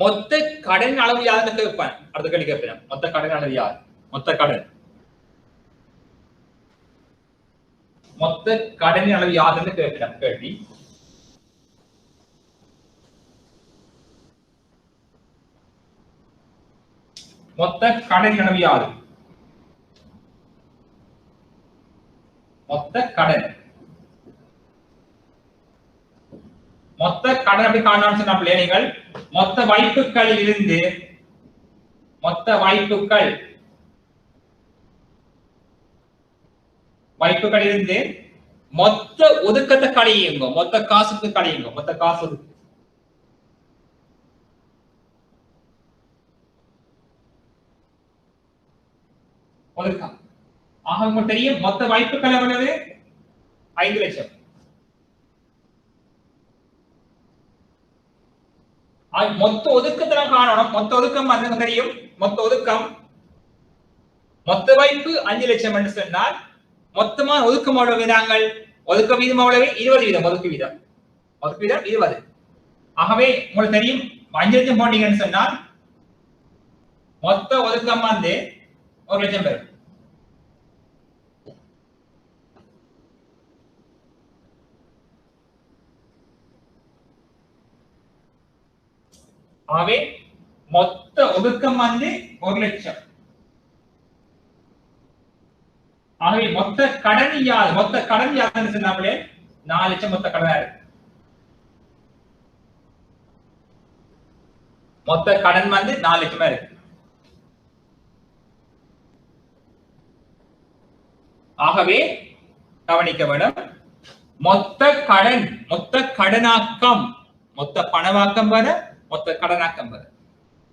மொத்த கடன் அளவு யாருன்னு கேட்பேன். அடுத்த கேள்வி கேட்பேன், மொத்த கடன் அளவு யார்? மொத்த கடன் அளவு யாருன்னு கேட்பேன் கேள்வி. மொத்த கடன் அளவு யாது? மொத்த கடன் அப்படி காணலாம்னு சொன்னா நீங்கள் மொத்த வாய்ப்புகளில் இருந்து மொத்த ஒதுக்கத்தை கழியுங்க, மொத்த காசுக்கு கழியுங்க, மொத்த காசு ஒதுக்கு. ஒதுக்கம். ஆக உங்களுக்கு தெரியும் மொத்த வாய்ப்புகள் எவ்வளவு? 5 லட்சம். மொத்த ஒதுக்கத்தை காணணும். மொத்த ஒதுக்கம் அது தெரியும். மொத்த ஒதுக்கம் மொத்த வாய்ப்பு 5 லட்சம் என்று சொன்னால் மொத்தமா ஒதுக்கம் எவ்வளவு? நாங்கள் ஒதுக்க வீதம் எவ்வளவு? 20 வீதம். ஒதுக்கு வீதம் 20. ஆகவே உங்களுக்கு தெரியும் 5 லட்சம் போட்டீங்கன்னு சொன்னால் மொத்த ஒதுக்கம் வந்து 1 லட்சம் பெறும். ஆகவே மொத்த ஒதுக்கம் வந்து 1 லட்சம். ஆகவே மொத்த கடன் யாது? மொத்த கடன் யாருன்னு சொன்னாலே 4 லட்சம் மொத்த கடனா இருக்கு. மொத்த கடன் வந்து 4 லட்சமா இருக்கு. ஆகவே கவனிக்க வேண்டும், மொத்த கடனாக்கம், மொத்த பணவாக்கம் வர, மொத்த கடனாக்கம் வர.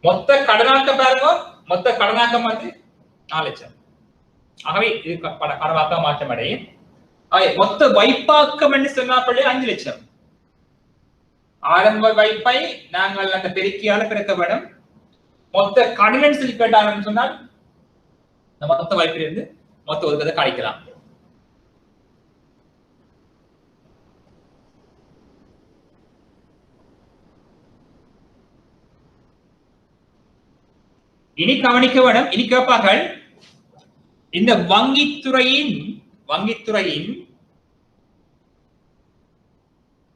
மொத்த கடனாக்கம் பாருங்க, மொத்த கடனாக்கம் வந்து 4 லட்சம். ஆகவே இது பணவாக்கம் மாற்றம் அடையும். மொத்த வைப்பாக்கம் என்று சொன்னாலே 5 லட்சம். ஆரம்ப வைப்பை நாங்கள் அந்த பெருக்கியால பெருக்க வேண்டும். மொத்த கடன் சொல்லி கேட்டாங்கன்னு சொன்னால் மொத்த வைப்பிலிருந்து மொத்த ஒதுக்கத்தை கழிக்கலாம். இனி கவனிக்க வேண்டும். இனி கேட்பார்கள், இந்த வங்கித்துறையின்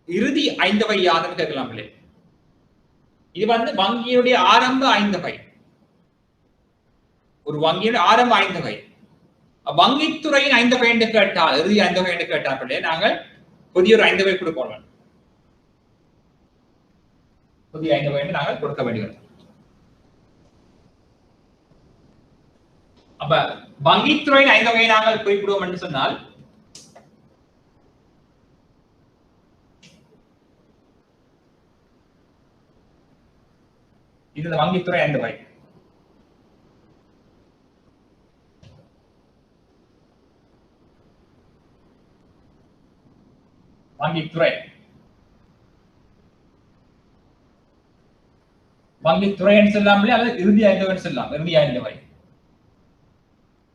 இறுதி 5 தொகை யாதுன்னு கேட்கலாம். இது வந்து வங்கியுடைய ஆரம்ப 5 தொகை. ஒரு வங்கியுடைய ஆரம்ப 5 தொகை. வங்கித்துறையின் 5 தொகை என்று கேட்டால், இறுதி 5 தொகை என்று கேட்டால் நாங்கள் புதிய ஒரு 5 தொகை கொடுப்போம். புதிய 5 தொகை நாங்கள் கொடுக்க வேண்டியது. அப்ப வங்கித்துறையின் 5 தொகையை நாங்கள் குறிப்பிடுவோம் என்று சொன்னால் இது வங்கித்துறை 5 தொகை. வங்கித்துறை சொல்லாமலே அல்லது இறுதி 5 தொகை சொல்லலாம். இறுதி 5 தொகை.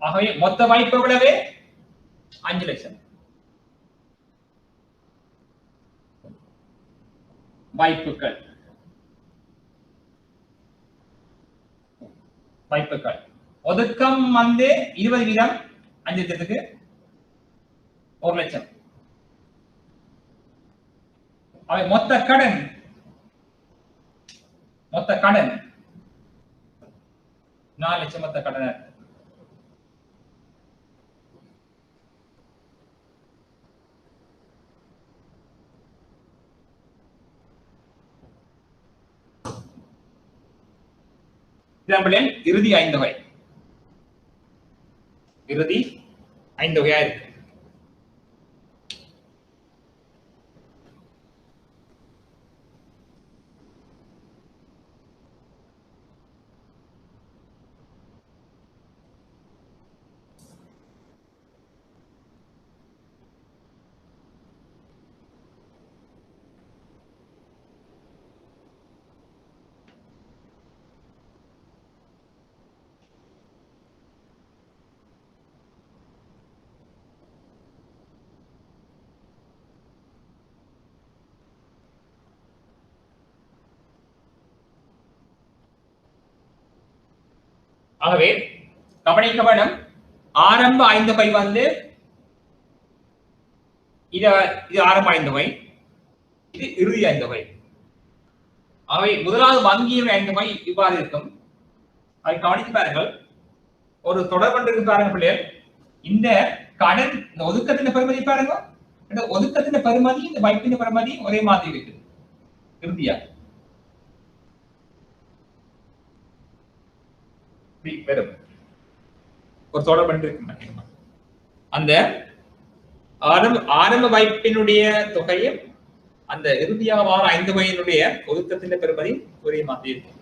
ஆகவே மொத்த வாய்ப்பு எவ்வளவு? 5 லட்சம். வாய்ப்புகள் ஒதுக்கம் வந்து 20 வீதம் 5 லட்சத்துக்கு 1 லட்சம். அவை மொத்த கடன் 4 லட்சம் மொத்த கடன். இறுதி 5 தொகை. இறுதி 5 தொகையா இருக்கு. ஆகவே கவனிக்க வேண்டும், ஆரம்ப 5 தொகை வந்து இது ஆரம்ப 5 தொகை, இது இறுதி 5 தொகை. ஆகவே முதலாவது வங்கியின் 5 தொகை இவ்வாறு இருக்கும். அதை கவனித்து பாருங்கள். ஒரு தொடர்பு பாருங்க பிள்ளைகள். இந்த கடன் இந்த ஒதுக்கத்தின் பெறுமதி பாருங்க. இந்த ஒதுக்கத்தின் பெறுமதி இந்த வைப்பின் பெறுமதி ஒரே மாதிரி இருக்குது இறுதியா பெறும் ஒரு தொடர்பு இருக்கு. அந்த ஆரம்ப வைப்பினுடைய தொகையும் அந்த இறுதியாக வார 5 வகையினுடைய ஒதுக்கத்தின் பெறுமதி ஒரே மாதிரி இருக்கு.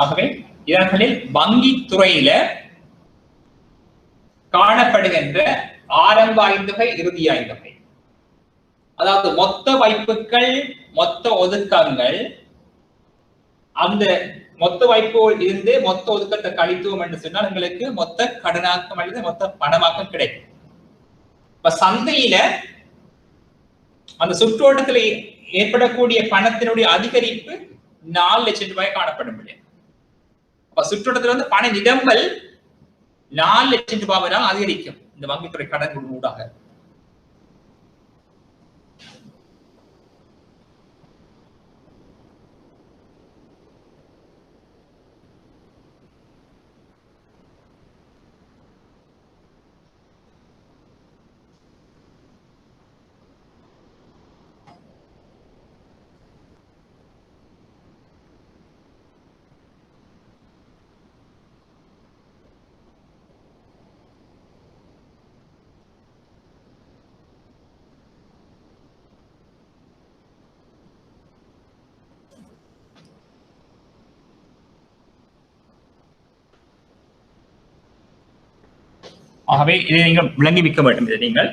ஆகவே இதர்களில் வங்கி துறையில காணப்படுகின்ற ஆரம்ப 5 வகை இறுதி 5 வகை, அதாவது மொத்த வைப்புகள் மொத்த ஒதுக்கங்கள் அந்த மொத்த வைப்பு இருந்து மொத்த ஒதுக்கத்தை கழித்துவோம் என்று சொன்னால் எங்களுக்கு மொத்த கடனாக்கம் அல்லது மொத்த பணமாக்கம் கிடைக்கும். இப்ப சந்தையில அந்த சுற்றோட்டத்தில் ஏற்படக்கூடிய பணத்தினுடைய அதிகரிப்பு 4 லட்சம் ரூபாய் காணப்படும் முடியும். அப்ப சுற்றோட்டத்தில் வந்து பண நிரம்பல் 4 லட்சம் ரூபாய் அதிகரிக்கும் இந்த வங்கித்துறை கடன் ஊடாக. ஆகவே இதை நீங்கள் விளங்கிவிக்க வேண்டும். இதை நீங்கள்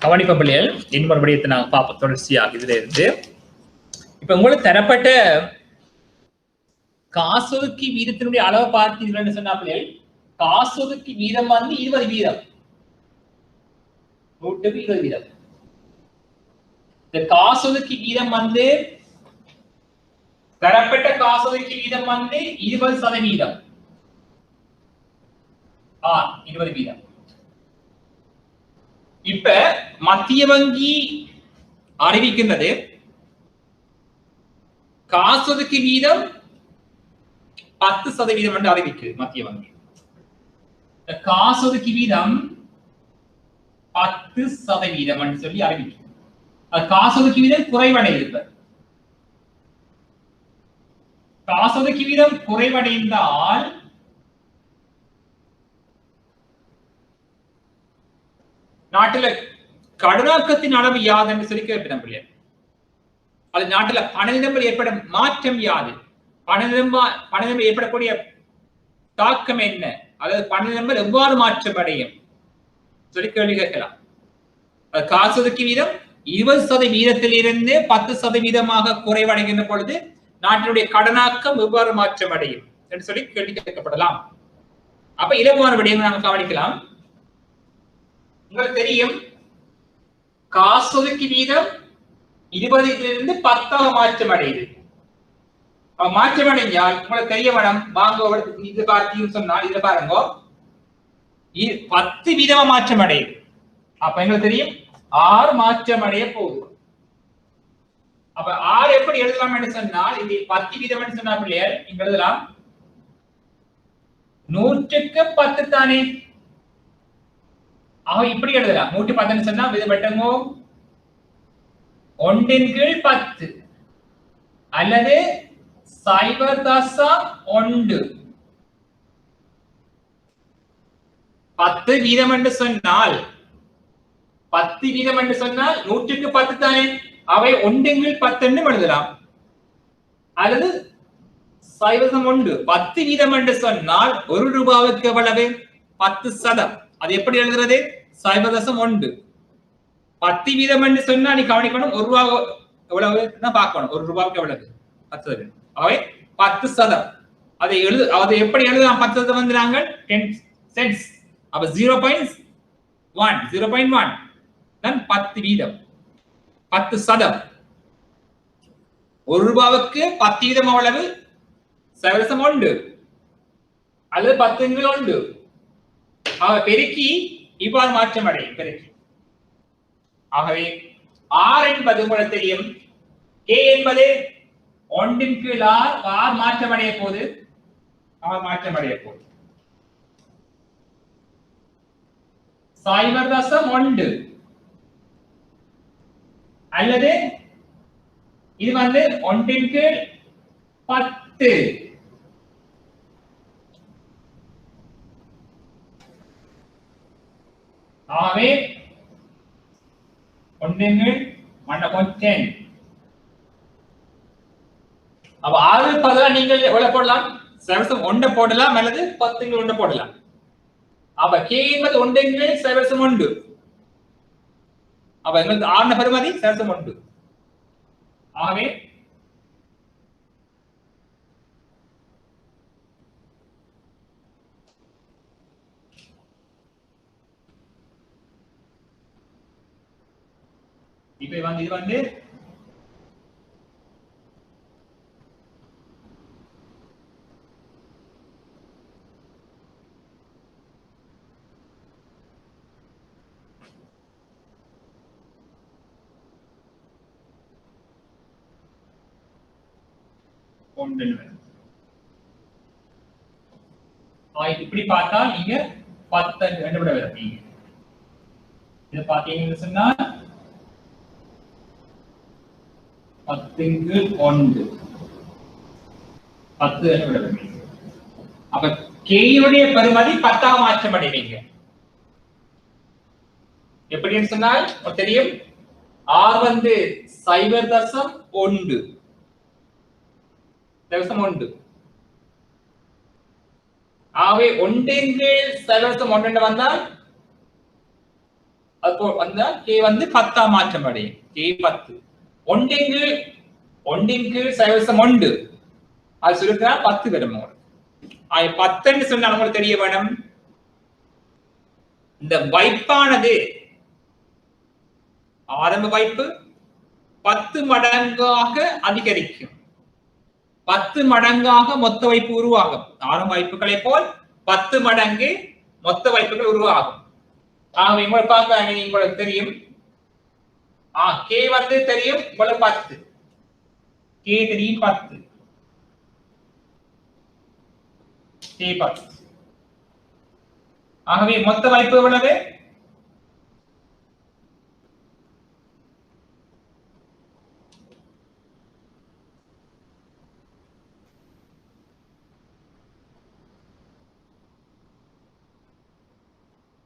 கவனிப்ப பிள்ளைகள் இன்னொரு விடயத்தை நாங்கள் பார்ப்போம் தொடர்ச்சியாக. இதுல இருந்து இப்ப உங்களுக்கு தரப்பட்ட காசொதுக்கி வீதத்தினுடைய அளவை பார்த்தீங்கன்னு சொன்னா பிள்ளைகள், காசொதுக்கி வீதம் வந்து 20 வீதம், 120 வீதம். இந்த காசொதுக்கி வீதம் வந்து தரப்பட்ட காசொதுக்கி வீதம் வந்து 20%. 20 வீதம். இப்ப மத்திய வங்கி அறிவிக்கின்றது காசொதுக்கி வீதம் 10% என்று அறிவிக்குது மத்திய வங்கி. காசொதுக்கி வீதம் 10% என்று சொல்லி அறிவிக்கும். காசோலைக்கு வீதம் குறைவடைகிறது. காசோலைக்கு வீதம் குறைவடைந்தால் நாட்டில கடனாக்கத்தின் அளவு யாது என்று சொல்லி கேட்போம் பிள்ளையா. அது நாட்டில பணநிரம்பில் ஏற்படும் மாற்றம் யாது, பணநிரம்பில் ஏற்படக்கூடிய தாக்கம் என்ன, அதாவது பணநிரம்பில் எவ்வாறு மாற்றம் அடையும் சொல்லி கேள்வி கேட்கலாம். காசோலைக்கு வீதம் 20% இருந்து 10% குறைவடைகின்ற பொழுது நாட்டினுடைய கடனாக்கம் எவ்வாறு மாற்றம் அடையும் என்று சொல்லி கேள்வி கேட்கப்படலாம். அப்ப இலகுவான விடயங்களை நாங்கள் கவனிக்கலாம். உங்களுக்கு தெரியும், காசோலைக்கு வீதம் 20 10 மாற்றம் அடையுது. மாற்றம் அடைஞ்சால் உங்களுக்கு தெரிய வேணும், வாங்க இது பார்த்தீங்கன்னு சொன்னால் இதை பாருங்க, 10% மாற்றம் அடையுது. அப்ப எங்களுக்கு தெரியும் 6 மாற்றம் அடைய போகுது. அப்ப 6 எப்படி எழுதலாம் என்று சொன்னால், இது 10% சொன்னா பிள்ளையர் இங்க எழுதலாம் 100க்கு 10 தானே. ஆக இப்படி எழுதலாம், 110 சொன்னா இது வெட்டங்கோ 1/10 அல்லது 0.1. 10% என்று சொன்னால் 10% என்று சொன்னால் 100க்கு 10 தானே, அவை 1/10 என்று எழுதலாம். அல்லது 0.1. 10% என்று சொன்னால் 1 ரூபாவுக்கு எவ்வளவு, 10%. அது எப்படி எழுதுறது, 0.1. 10% என்று சொன்னா நீ கவனிக்கணும், 1 ரூபா எவ்வளவு பார்க்கணும், 1 ரூபாவுக்கு எவ்வளவு 10. அவை 10%. அதை எப்படி எழுதலாம், 10% வந்து நாங்கள் 10 cents. அப்ப 0.1 தான் 10%. 10%. 1 ரூபாவுக்கு 10% எவ்வளவு, 0.1 அல்லது 10/1. பெருக்கி இவ்வாறு மாற்றம் அடையும் பெருக்கி. ஆகவே R என்பது உங்களுக்கு தெரியும், K என்பது 1/6 மாற்றம் அடைய போது, மாற்றம் அடைய போது 0.1 அல்லது இது வந்து 1/10. ஆகவே 1/10. அப்ப 6 பதிலா நீங்கள் எவ்வளவு போடலாம், 0.1 போடலாம் அல்லது 10/1 போடலாம். அப்ப K என்பது 1/0.1. அப்ப எங்களுக்கு R பெறுமதி 0.1. ஆகவே இப்ப வந்து இது வந்து இப்படி பார்த்தா நீங்க 10 விட வைப்பீங்க. இதை பார்த்தீங்கன்னு சொன்னா 10/1 10 விட வைப்பீங்க. அப்ப கேயுடைய பெறுமதி 10 மாற்றம் அடைவீங்க. எப்படின்னு சொன்னால் தெரியும், R வந்து 0.1. ஆகவே 1/0.1 வந்தால் அப்போ வந்தா K வந்து 10 மாற்றம் அடையும். K 10. 1/0.1 அது சொல்லிட்டா 10 வரும். 10 சொன்னா உங்களுக்கு தெரிய வேணும், இந்த வைப்பானது ஆரம்ப வைப்பு 10 மடங்காக அதிகரிக்கும். 10 மடங்காக மொத்த வைப்பு உருவாகும். ஆரம்ப வைப்புகளை போல் 10 மடங்கு மொத்த வைப்புகள் உருவாகும். ஆகவே உங்களுக்கு தெரியும், K வந்து தெரியும் உங்களுக்கு 10. K தெரியும் 10. K 10. ஆகவே மொத்த வைப்பு எவ்வளவு,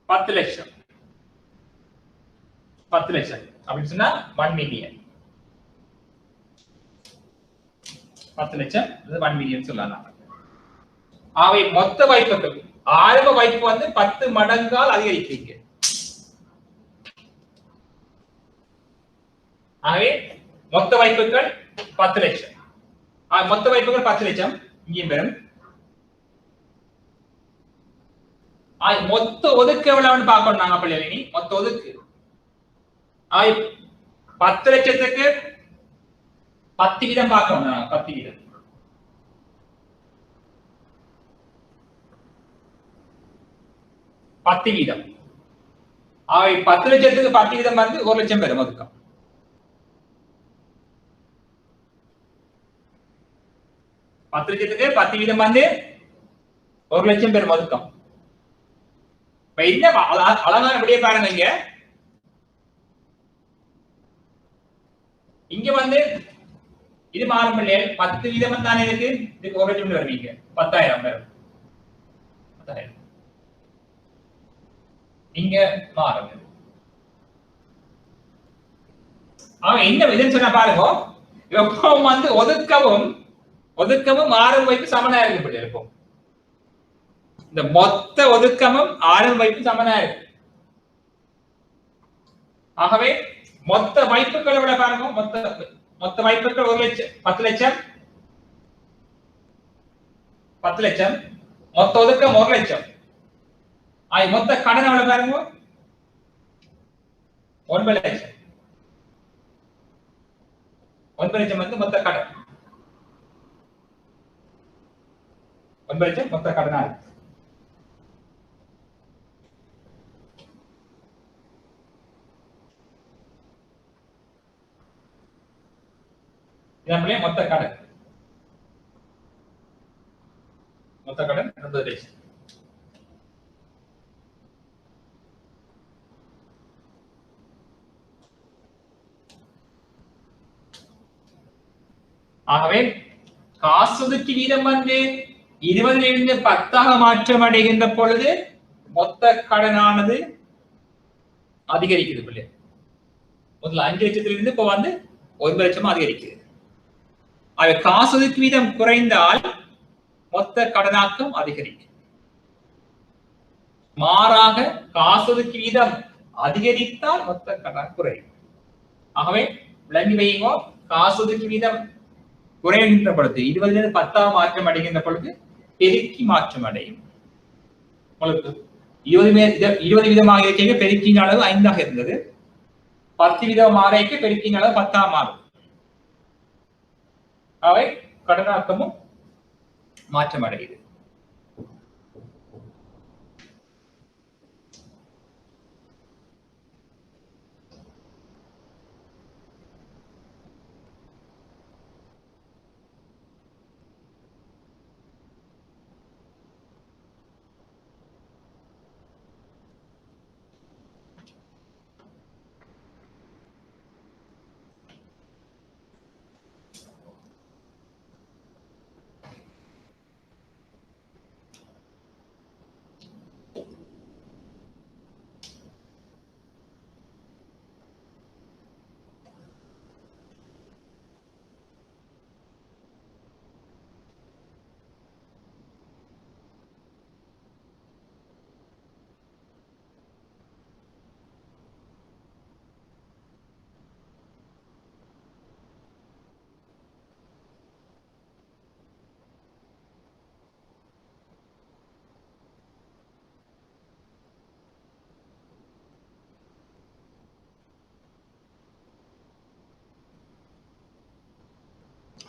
10 லட்சம் 10 லட்சம் அப்படின்னு சொன்னா 1 மில்லியன் 10 லட்சம் 1 மில்லியன் சொல்லலாம். அவை மொத்த வாய்ப்புகள் ஆரம்ப வாய்ப்பு வந்து 10 மடங்கால் அதிகரிக்கிறீங்க. ஆகவே மொத்த வாய்ப்புகள் 10 லட்சம். மொத்த வாய்ப்புகள் 10 லட்சம் இங்கே பெறும். மொத்த ஒதுக்கு எவ்வளவுன்னு பார்க்கணும் நாங்க பிள்ளைங்க. மொத்த ஒதுக்கு 10 லட்சத்துக்கு 10 வீதம் பார்க்கணும். 10 வீதம் 10 வீதம் 10 லட்சத்துக்கு 10 வீதம் வந்து 1 லட்சம் பெறும் ஒதுக்கம். 10 லட்சத்துக்கு 10 வீதம் வந்து 1 லட்சம் பெறும் ஒதுக்கம். என்ன அழகான விடைய பாருங்க. இங்க வந்து இது மாறும் இல்லையா? 10 வீதம் தானே இருக்கு. இதுக்கு 1 லட்சம் வருவீங்க 10,000 வரும். 10,000 இங்க மாறும். என்ன விதம் சொன்னா பாருங்க. எப்பவும் வந்து ஒதுக்கமும் ஆரம்ப வைப்பு சமனா இருக்கும். இந்த மொத்த ஒதுக்கமும் ஆரம்ப வைப்பு சமனா இருக்கு. ஆகவே மொத்த வாய்ப்புகளை விட பாருங்க. மொத்த வாய்ப்புகள் 1 லட்சம் 10 லட்சம் 10 லட்சம் மொத்த ஒதுக்கம் 1 லட்சம். மொத்த கடன் எவ்வளவு பாருங்க 9 லட்சம். 9 லட்சம் வந்து மொத்த கடன். 9 லட்சம் மொத்த கடனா இருக்கு. இதே மொத்த கடன் 9 லட்சம். ஆகவே காசொதுக்கி வீதம் வந்து 20 10 மாற்றம் அடைகின்ற பொழுது மொத்த கடனானது அதிகரிக்குது பிள்ளை. முதல்ல 5 லட்சத்திலிருந்து இப்ப வந்து 9 லட்சம் அதிகரிக்குது. காசொதுக்கி வீதம் குறைந்தால் மொத்த கடனாக்கம் அதிகரிக்கும். மாறாக காசொதுக்கி வீதம் அதிகரித்தால் மொத்த கடன் குறையும். ஆகவே விளங்கி வையுங்கோ. காசொதுக்கி வீதம் குறைகின்ற பொழுது 20 10 மாற்றம் அடைகின்ற பொழுது பெருக்கி மாற்றம் அடையும். உங்களுக்கு 20 வீதமாக இருக்க பெருக்கின் அளவு 5 இருந்தது. 10 வீதம் மாறைக்கு பெருக்கின் அளவு 10 மாறும். அவை கடனாக்கமும் மாற்றம் அடையுது.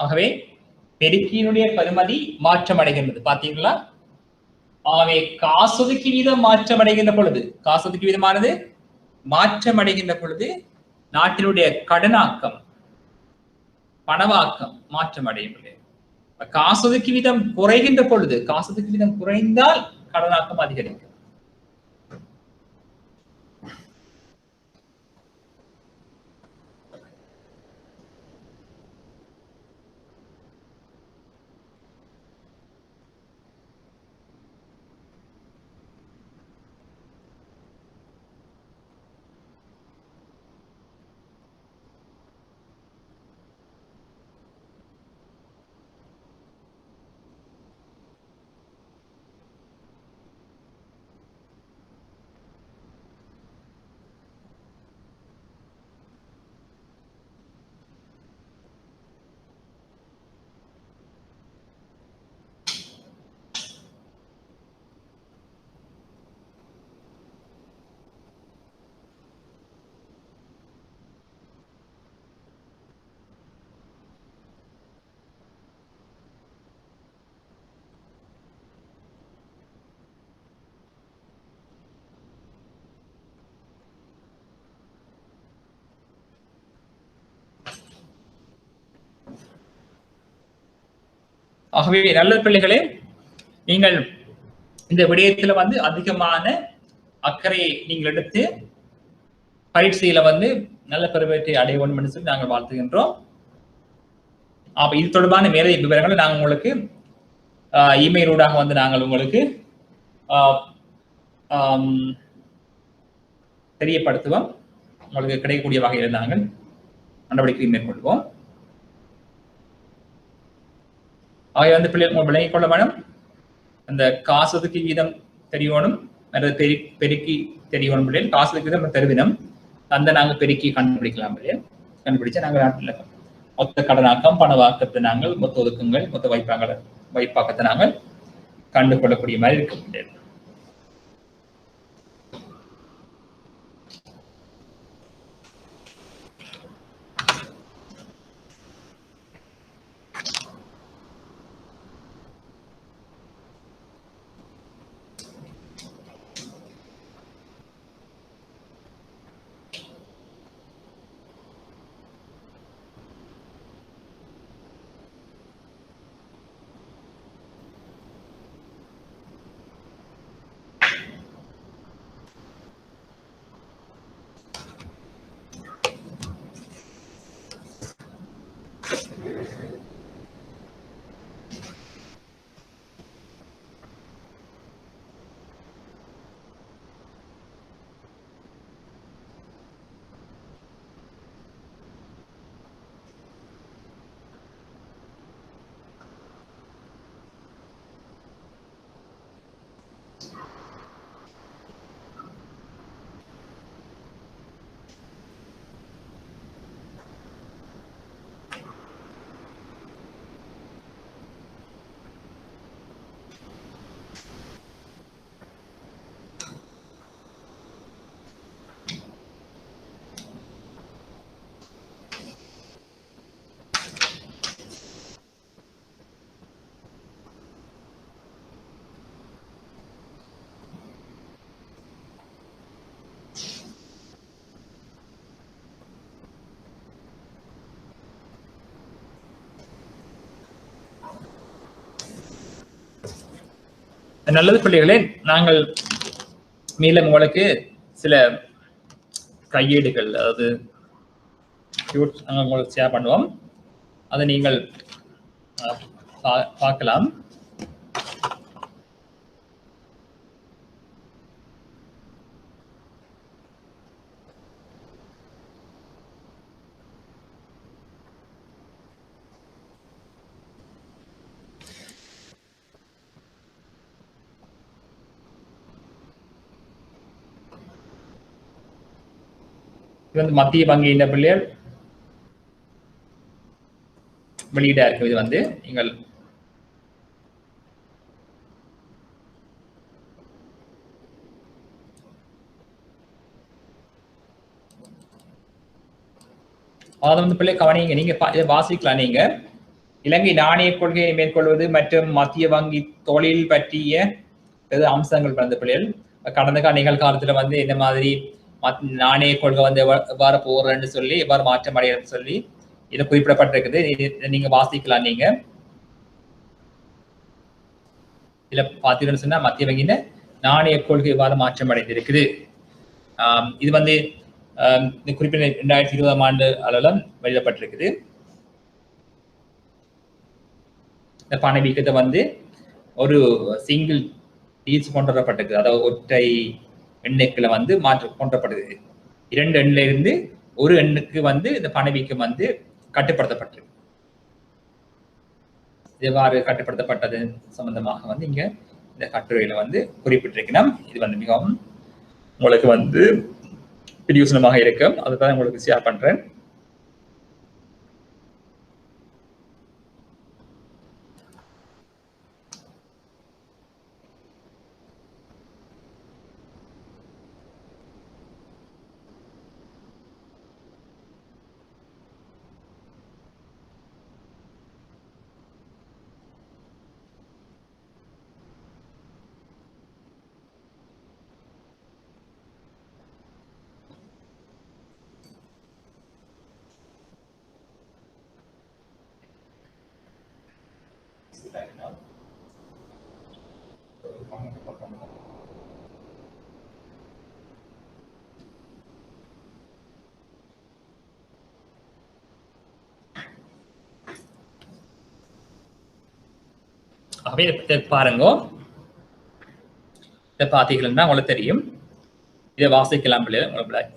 ஆகவே பெருக்கியினுடைய பெறுமதி மாற்றம் அடைகின்றது. பாத்தீங்களா? ஆகவே காசொதுக்கி வீதம் மாற்றம் அடைகின்ற பொழுது, காசொதுக்கி வீதமானது மாற்றம் அடைகின்ற பொழுது நாட்டினுடைய கடனாக்கம் பணவாக்கம் மாற்றம் அடையும். காசொதுக்கி வீதம் குறைகின்ற பொழுது, காசொதுக்கி வீதம் குறைந்தால் கடனாக்கம் அதிகரிக்கும். ஆகவே நல்ல பிள்ளைகளே, நீங்கள் இந்த விடயத்துல வந்து அதிகமான அக்கறையை நீங்கள் எடுத்து பரீட்சையில வந்து நல்ல பெருமையை அடைய வேண்டும் என்று சொல்லி நாங்கள் வாழ்த்துகின்றோம். அப்ப இது தொடர்பான மேலே விவரங்களை நாங்கள் உங்களுக்கு இமெயில் ஊடாக வந்து நாங்கள் உங்களுக்கு தெரியப்படுத்துவோம். உங்களுக்கு கிடைக்கக்கூடிய வகையில் நாங்கள் நடவடிக்கை மேற்கொள்வோம். ஆகவே வந்து பிள்ளைகள் விளங்கிக் கொள்ள வேணும். அந்த காசு ஒதுக்கி வீதம் தெரியணும், பெருக்கி தெரியணும் பிள்ளைகள். காசு ஒதுக்கி வீதம் தெருவினம் அந்த நாங்கள் பெருக்கி கண்டுபிடிக்கலாம் பிள்ளைகள். கண்டுபிடிச்சா நாங்கள் நாட்டில் மொத்த கடனாக்கம், பணவாக்கத்தை நாங்கள் மொத்த ஒதுக்குங்கள், மொத்த வைப்பாக்கத்தை நாங்கள் கண்டு கொள்ளக்கூடிய மாதிரி இருக்க முடியாது. நல்லது பிள்ளைகளே, நாங்கள் மேலும் உங்களுக்கு சில கையேடுகள், அதாவது உங்களுக்கு ஷேர் பண்ணுவோம். அதை நீங்கள் பார்க்கலாம். இது வந்து மத்திய வங்கியின் பிள்ளைகள் வெளியிட இருக்கு. இது வந்து நீங்கள் அதை வந்து பிள்ளை கவனிங்க, நீங்க இதை வாசிக்கலாம். நீங்க இலங்கை நாணய கொள்கையை மேற்கொள்வது மற்றும் மத்திய வங்கி தொழில் பற்றிய அம்சங்கள் பிறந்த பிள்ளைகள் கடந்த நிகழ்காலத்துல வந்து இந்த மாதிரி நாணய கொள்கை வந்து எவ்வாறு போறன்னு சொல்லி எவ்வாறு மாற்றம் அடையன்னு சொல்லி இதை குறிப்பிடப்பட்டிருக்குது. நீங்க வாசிக்கலாம். நீங்க இதுல பாத்தீங்கன்னு சொன்னா மத்திய வங்கியில நாணய கொள்கை எவ்வாறு மாற்றம் அடைந்திருக்குது. இது வந்து இந்த குறிப்பிட்ட 2020ஆம் ஆண்டு அளவுல வெளியிடப்பட்டிருக்குது. இந்த பணவீக்கத்தை வந்து ஒரு சிங்கிள் டீல்ஸ் கொண்டு வரப்பட்டிருக்கு. அதாவது ஒற்றை எண்ணுக்குள்ள வந்து கொண்டு வரப்படுது. 2 எண்ணில இருந்து ஒரு எண்ணுக்கு வந்து இந்த பணவீக்கம் வந்து கட்டுப்படுத்தப்பட்டிருக்கு. எவ்வாறு கட்டுப்படுத்தப்பட்டது சம்பந்தமாக வந்து இங்க இந்த கட்டுரையில வந்து குறிப்பிட்டிருக்கணும். இது வந்து மிகவும் உங்களுக்கு வந்து பிரயோசனமாக இருக்கும். அதுதான் உங்களுக்கு ஷேர் பண்றேன். ஆகவே இதை பாருங்க, இதை பார்த்தீங்கன்னா உங்களுக்கு தெரியும். இதை வாசிக்கலாம் உங்களுக்கு.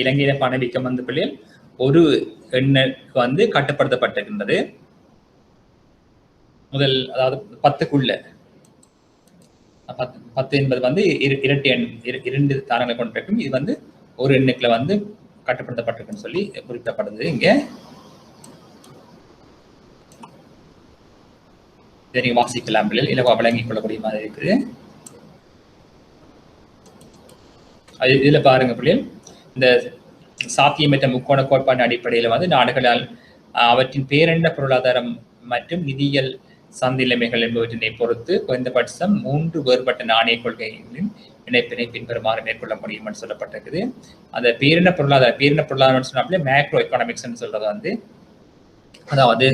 இலங்கையில பணவீக்கம் வந்து பிள்ளைகள் ஒரு எண்ணுக்கு வந்து கட்டுப்படுத்தப்பட்டிருக்கின்றது. முதல் அதாவது 10க்குள்ள 10 என்பது வந்து இரட்டை எண், 2 தாரங்களை கொண்டிருக்கும். இது வந்து ஒரு எண்ணுக்குள்ள வந்து கட்டுப்படுத்தப்பட்டிருக்குன்னு சொல்லி குறிப்பிடப்படுது. இங்க இதை நீங்க வாசிக்கலாம் பிள்ளைகள், இலவா விளங்கிக் கொள்ளக்கூடிய மாதிரி இருக்குது. இதுல பாருங்க பிள்ளைகள், இந்த சாத்தியமற்ற முக்கோண கோட்பாடு அடிப்படையில் வந்து நாடுகளால் அவற்றின் பேரெண்ட பொருளாதாரம் மற்றும் நிதியியல் சந்நிலைமைகள் என்பவற்றினை பொறுத்து குறைந்தபட்சம் 3 வேறுபட்ட நாணய கொள்கைகளின் இணைப்பினை பின்வருமாறு மேற்கொள்ள முடியும் என்று சொல்லப்பட்டிருக்குது. அந்த பேரின பொருளாதாரம் சொன்னாலே மேக்ரோ எக்கனாமிக்ஸ் சொல்றது வந்து, அதாவது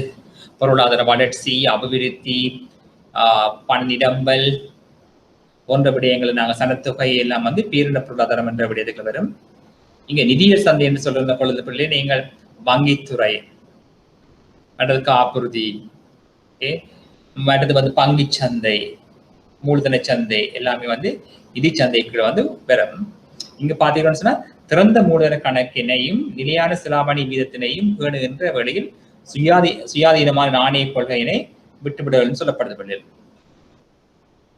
பொருளாதார வளர்ச்சி, அபிவிருத்தி, பணியிடம்பல் போன்ற விடயங்களை நாங்கள் சனத்தொகை எல்லாம் வந்து பேரின பொருளாதாரம் என்ற விடயத்துக்கு வரும். இங்க நிதியியல் சந்தை என்று சொல்ற பொழுது பிள்ளை நீங்கள் வங்கித்துறை, அடுத்தது காப்புறுதி, அடுத்தது வந்து பங்கு சந்தை, மூலதன சந்தை எல்லாமே வந்து நிதி சந்தைக்குள்ள வந்து வரும். இங்க பாத்தீங்கன்னு சொன்னா திறந்த மூலதன கணக்கினையும் நிலையான செலாவணி வீதத்தினையும் பேணுகின்ற வழியில் சுயாதீனமான நாணய கொள்கையினை விட்டுவிடுதல் சொல்லப்படுது பிள்ளைகள்.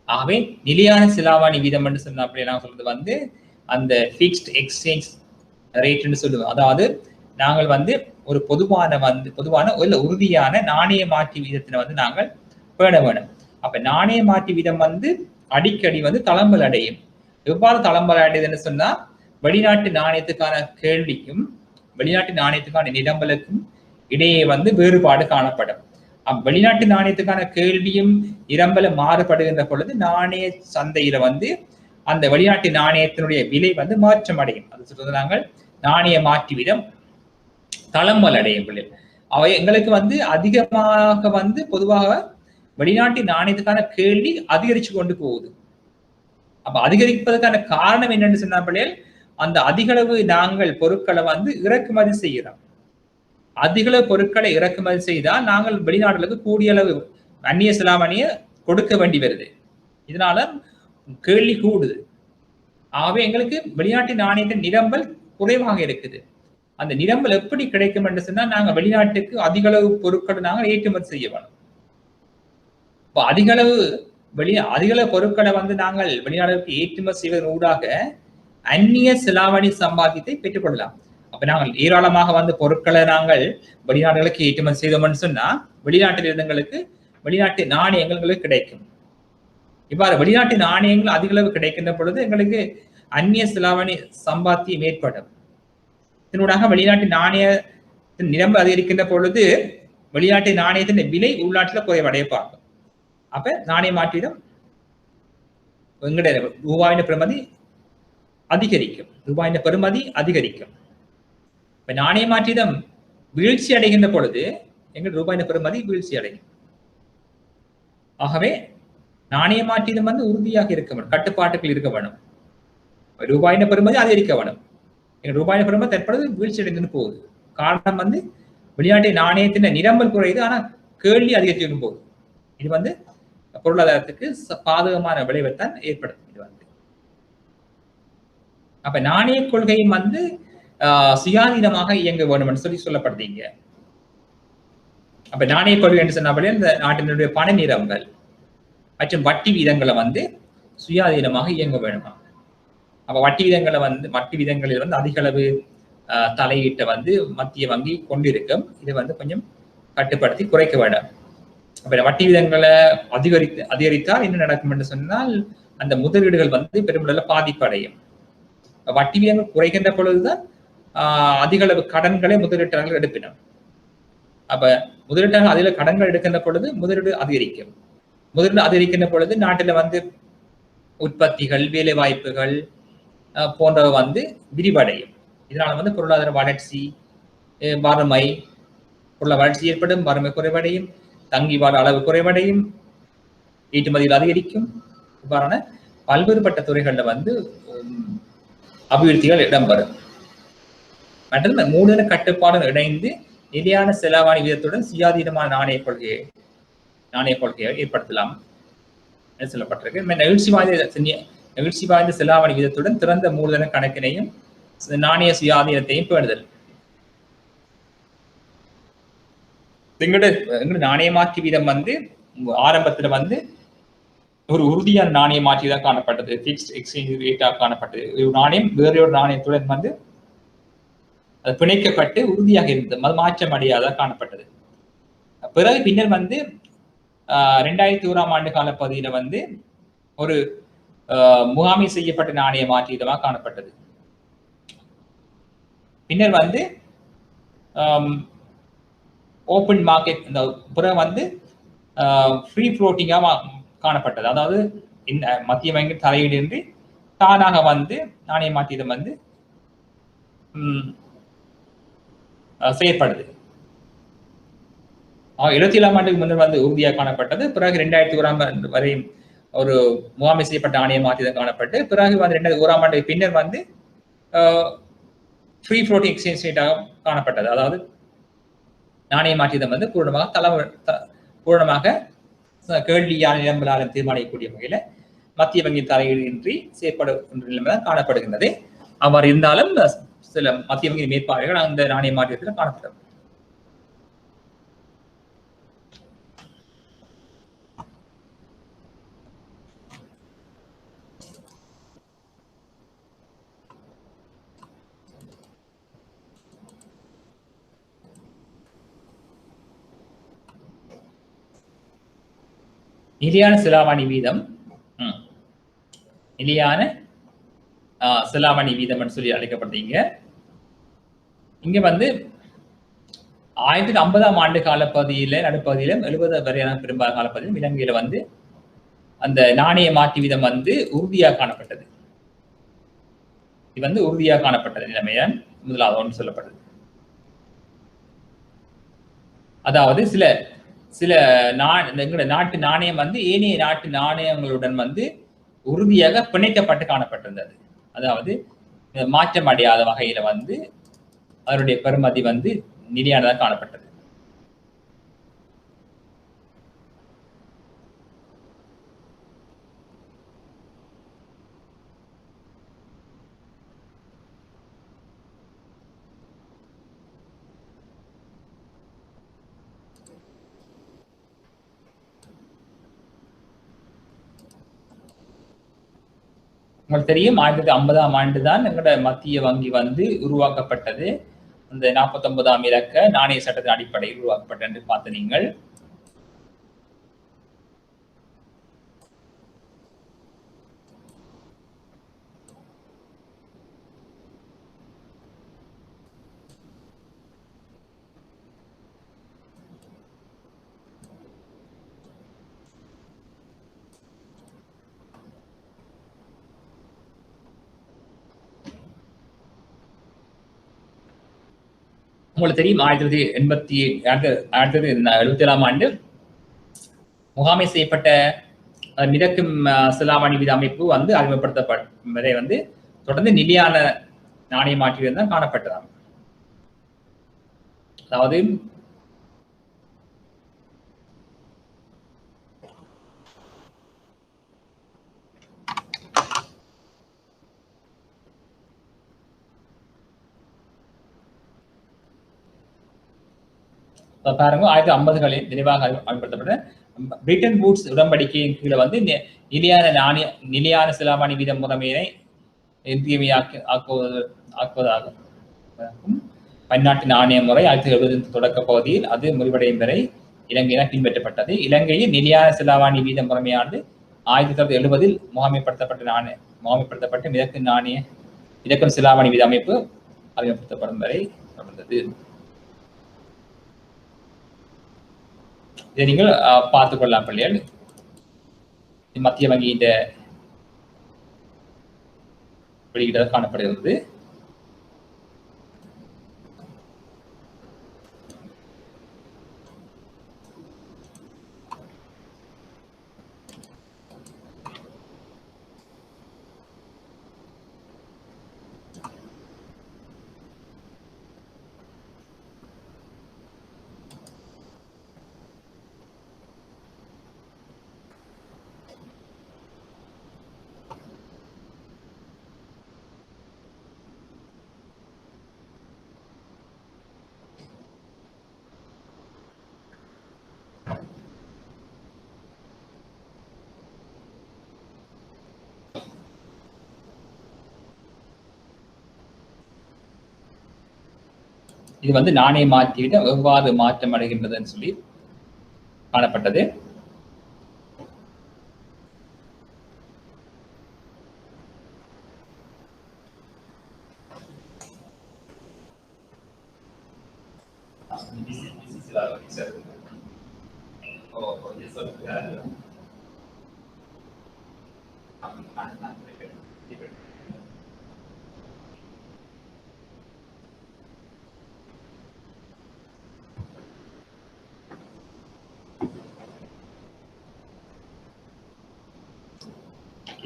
ஆகவே நிலையான செலாவணி வீதம் என்று சொன்ன அப்படின்னா சொல்றது வந்து அந்த ஃபிக்ஸ்ட் எக்ஸ்சேஞ்ச் ரேட்னு சொல்லுவோம். அதாவது நாங்கள் வந்து ஒரு பொதுவான ஒரு உறுதியான நாணய மாற்று வீதத்தினை வந்து நாங்கள் பேண வேணும். அப்ப நாணய மாற்று வீதம் வந்து அடிக்கடி வந்து தளம்பல் அடையும். எவ்வாறு தளம்பல் அடையுதுன்னு சொன்னா, வெளிநாட்டு நாணயத்துக்கான கேள்விக்கும் வெளிநாட்டு நாணயத்துக்கான நிரம்பலுக்கும் இடையே வந்து வேறுபாடு காணப்படும். வெளிநாட்டு நாணயத்துக்கான கேள்வியும் நிரம்பலும் மாறுபடுகின்ற பொழுது நாணய சந்தையில வந்து அந்த வெளிநாட்டு நாணயத்தினுடைய விலை வந்து மாற்றம் அடையும். அது சொல்றது நாங்கள் நாணய மாற்று வீதம் தளம்பல் அடையும் பிள்ளை. அவை எங்களுக்கு வந்து அதிகமாக வந்து பொதுவாக வெளிநாட்டு நாணயத்துக்கான கேள்வி அதிகரிச்சு கொண்டு போகுது. அப்ப அதிகரிப்பதற்கான காரணம் என்னன்னு சொன்ன பிள்ளைகள், அந்த அதிகளவு நாங்கள் பொருட்களை வந்து இறக்குமதி செய்கிறோம். அதிகளவு பொருட்களை இறக்குமதி செய்தால் நாங்கள் வெளிநாடுகளுக்கு கூடிய அளவு அந்நிய செலாவணியை கொடுக்க வேண்டி வருது. இதனால கேள்வி கூடுது. ஆகவே எங்களுக்கு வெளிநாட்டு நாணயத்தின் நிரம்பல் குறைவாக இருக்குது. அந்த நிரம்பல் எப்படி கிடைக்கும் என்று சொன்னா, நாங்க வெளிநாட்டுக்கு அதிகளவு பொருட்களை நாங்கள் ஏற்றுமதி செய்ய வேணும். இப்போ அதிகளவு பொருட்களை வந்து நாங்கள் வெளிநாடுகளுக்கு ஏற்றுமதி செய்வதன் ஊடாக அந்நிய செலாவணி சம்பாத்தியத்தை பெற்றுக்கொள்ளலாம். அப்ப நாங்கள் ஏராளமாக வந்து பொருட்களை நாங்கள் வெளிநாடுகளுக்கு ஏற்றுமதி செய்தோம்னு சொன்னா வெளிநாட்டில் இருந்தவங்களுக்கு வெளிநாட்டு நாணயங்களுக்கு கிடைக்கும். இவ்வாறு வெளிநாட்டு நாணயங்கள் அதிகளவு கிடைக்கின்ற பொழுது எங்களுக்கு அந்நிய செலாவணி சம்பாத்தியம் ஏற்படும். இதனூடாக வெளிநாட்டு நாணயத்தின் நிரம்ப அதிகரிக்கின்ற பொழுது வெளிநாட்டு நாணயத்தின் விலை உள்நாட்டில் குறைவடைய பார்க்கும். அப்ப நாணய மாற்றீடும் எங்களுடைய ரூபாயின் பெறுமதி அதிகரிக்கும். ரூபாயின் பெறுமதி அதிகரிக்கும். இப்ப நாணய மாற்றீதம் வீழ்ச்சி அடைகின்ற பொழுது எங்கள் ரூபாயின் பெறுமதி வீழ்ச்சி அடையும். ஆகவே நாணய மாற்றீதம் வந்து உறுதியாக இருக்க வேணும், கட்டுப்பாட்டுகள் இருக்க வேணும். ரூபாயின் பெறுமதி அதிகரிக்க வேணும். எங்கள் ரூபாயின் பெறுமதி தற்பொழுது வீழ்ச்சி அடைந்து போகுது. காரணம் வந்து வெளிநாட்டு நாணயத்தின் நிரம்பல் குறையுது, ஆனா கேள்வி அதிகரித்து போகுது. இது வந்து பொருளாதாரத்துக்கு பாதகமான விளைவைத்தான் ஏற்படுத்தும். இது வந்து அப்ப நாணய கொள்கையும் வந்து சுயாதீனமாக இயங்க வேண்டும் என்று சொல்லப்படுறீங்க. அப்ப நாணய கொள்கை என்று சொன்னாலே இந்த நாட்டினுடைய பண நிரம்பல் மற்றும் வட்டி வீதங்களை வந்து சுயாதீனமாக இயங்க வேணுமா. அப்ப வட்டி வீதங்களில் வந்து அதிக அளவு தலையீட்டை வந்து மத்திய வங்கி கொண்டிருக்கும். இதை வந்து கொஞ்சம் கட்டுப்படுத்தி குறைக்க வேண்டும். அப்ப வட்டி வீதங்களை அதிகரித்தால் என்ன நடக்கும் என்று சொன்னால், அந்த முதலீடுகள் வந்து பெருமளவுல பாதிப்படையும். வட்டி வீதங்கள் குறைக்கின்ற பொழுதுதான் அதிக அளவு கடன்களை முதலீட்டாளர்கள் எடுப்பினர். அப்ப முதலீட்டாளர்கள் அதிக கடன்கள் எடுக்கின்ற பொழுது முதலீடு அதிகரிக்கும். முதலீடு அதிகரிக்கின்ற பொழுது நாட்டில வந்து உற்பத்திகள், வேலை வாய்ப்புகள் போன்றவை வந்து விரிவடையும். இதனால வந்து பொருளாதார வளர்ச்சி, வறுமை, பொருளாதார வளர்ச்சி ஏற்படும், வறுமை குறைவடையும், தங்கி வாழ அளவு குறைவடையும், ஏற்றுமதியில் அதிகரிக்கும். இவ்வாறான பல்வேறுபட்ட துறைகளில் வந்து அபிவிருத்திகள் இடம்பெறும். மற்றும் மூலதன கட்டுப்பாடு இணைந்து நிலையான செலாவணி வீதத்துடன் சுயாதீனமான நாணய கொள்கையை ஏற்படுத்தலாம் என்று சொல்லப்பட்டிருக்கு. நெகிழ்ச்சி வாய்ந்த செலாவணி வீதத்துடன் திறந்த மூலதன கணக்கினையும் நாணய சுயாதீனத்தையும் பேணுதல். எங்களோட நாணய மாற்று வீதம் வந்து ஆரம்பத்துல வந்து ஒரு உறுதியான நாணய மாற்றி தான் காணப்பட்டது, பிக்ஸ்ட் எக்ஸ்சேஞ்ச் ரேட்டா காணப்பட்டது. ஒரு நாணயம் வேறொரு நாணயத்துடன் வந்து அது பிணைக்கப்பட்டு உறுதியாக இருந்தது, அது மாற்றம் அடையாத காணப்பட்டது. பிறகு பின்னர் வந்து 2001ஆம் ஆண்டு காலப்பகுதியில வந்து ஒரு முகாமை செய்யப்பட்ட நாணய மாற்று வீதமாக காணப்பட்டது. பின்னர் வந்து ஓப்பன் மார்க்கெட் பிறகு வந்து ஃப்ரீ ஃப்ளோட்டிங்காக காணப்பட்டது. அதாவது இந்த மத்திய வங்கி தலையீடின்றி தானாக வந்து நாணய மாற்றீதம் வந்து செயற்படுது. 77ஆம் ஆண்டுக்கு முன்னர் வந்து உறுதியாக காணப்பட்டது. பிறகு 2001ஆம் ஆண்டு வரை ஒரு முகாமை செய்யப்பட்ட நாணய மாற்றீதம் காணப்பட்டு, பிறகு வந்து 2001ஆம் ஆண்டுக்கு பின்னர் வந்து ஃப்ரீ ஃப்ளோட்டிங் எக்ஸ்சேஞ்ச் ரேட்டாக காணப்பட்டது. அதாவது நாணய மாற்றீதம் வந்து பூரணமாக கேள்வியான நிலம்பலால் தீர்மானிக்கக்கூடிய வகையில மத்திய வங்கி தலையீடின்றி செயற்படும் நிலைமை காணப்படுகின்றது. அவ்வாறு இருந்தாலும் சில மத்திய வங்கி மேற்பார்வைகள் அந்த நாணய மாற்றத்தில் காணப்படும். நிலையான செலாவணி வீதம், நிலையான செலாவணி வீதம் சொல்லி அழைக்கப்படுறீங்க. இங்க வந்து 1950ஆம் ஆண்டு காலப்பகுதியில நடுப்பகுதியில 70 வரையான பெரும்பாலான காலப்பகுதியிலும் இலங்கையில வந்து அந்த நாணய மாற்று வீதம் வந்து உறுதியாக காணப்பட்டது. இது வந்து உறுதியாக காணப்பட்டது நிலைமையான் முதலாவது ஒன்று சொல்லப்பட்டது. அதாவது சில நாட்டு நாணயம் வந்து ஏனைய நாட்டு நாணயங்களுடன் வந்து உறுதியாக பிணைக்கப்பட்டு காணப்பட்டிருந்தது. அதாவது மாற்றம் அடையாத வகையில வந்து அதனுடைய பெறுமதி வந்து நிலையானதாக காணப்பட்டது. உங்களுக்கு தெரியும் 1950ஆம் ஆண்டு தான் எங்களோட மத்திய வங்கி வந்து உருவாக்கப்பட்டது. அந்த 49ஆம் இலக்க நாணய சட்டத்தின் அடிப்படையில் உருவாக்கப்பட்டது என்று பார்த்து நீங்கள் உங்களுக்கு தெரியும் 1977ஆம் ஆண்டு முகாமை செய்யப்பட்ட மிதக்கும் செலாவணி வீத அமைப்பு வந்து அறிமுகப்படுத்தப்பட்ட வரை வந்து தொடர்ந்து நிலையான நாணய மாற்று தான் காணப்பட்டதாம். அதாவது பாருங்க 1950களில் விரைவாக அமல்படுத்தப்பட்ட பிரிட்டன் வூட்ஸ் உடன்படிக்கையின் கீழே வந்து நிலையான செலாவணி வீத முறைமையை ஆக்குவதாகும். பன்னாட்டு நாணய முறை 1970 தொடக்க பகுதியில் அது முடிவடையும் வரை இலங்கையினால் பின்பற்றப்பட்டது. இலங்கையில் நிலையான செலாவணி வீத முறைமையானது 1970 முகாமைப்படுத்தப்பட்ட மிதக்கும் செலாவணி வீத அமைப்பு அறிமுகப்படுத்தப்படும் வரை தொடர்ந்தது. இதை நீங்கள் பார்த்துக் கொள்ளலாம் பிள்ளைகள். மத்திய வங்கியின் வெளியீடாக காணப்படுகிறது. இது வந்து நாணய மாற்றி வீதம் எவ்வாறு மாற்றம் அடைகின்றதுன்னு சொல்லி காணப்பட்டது.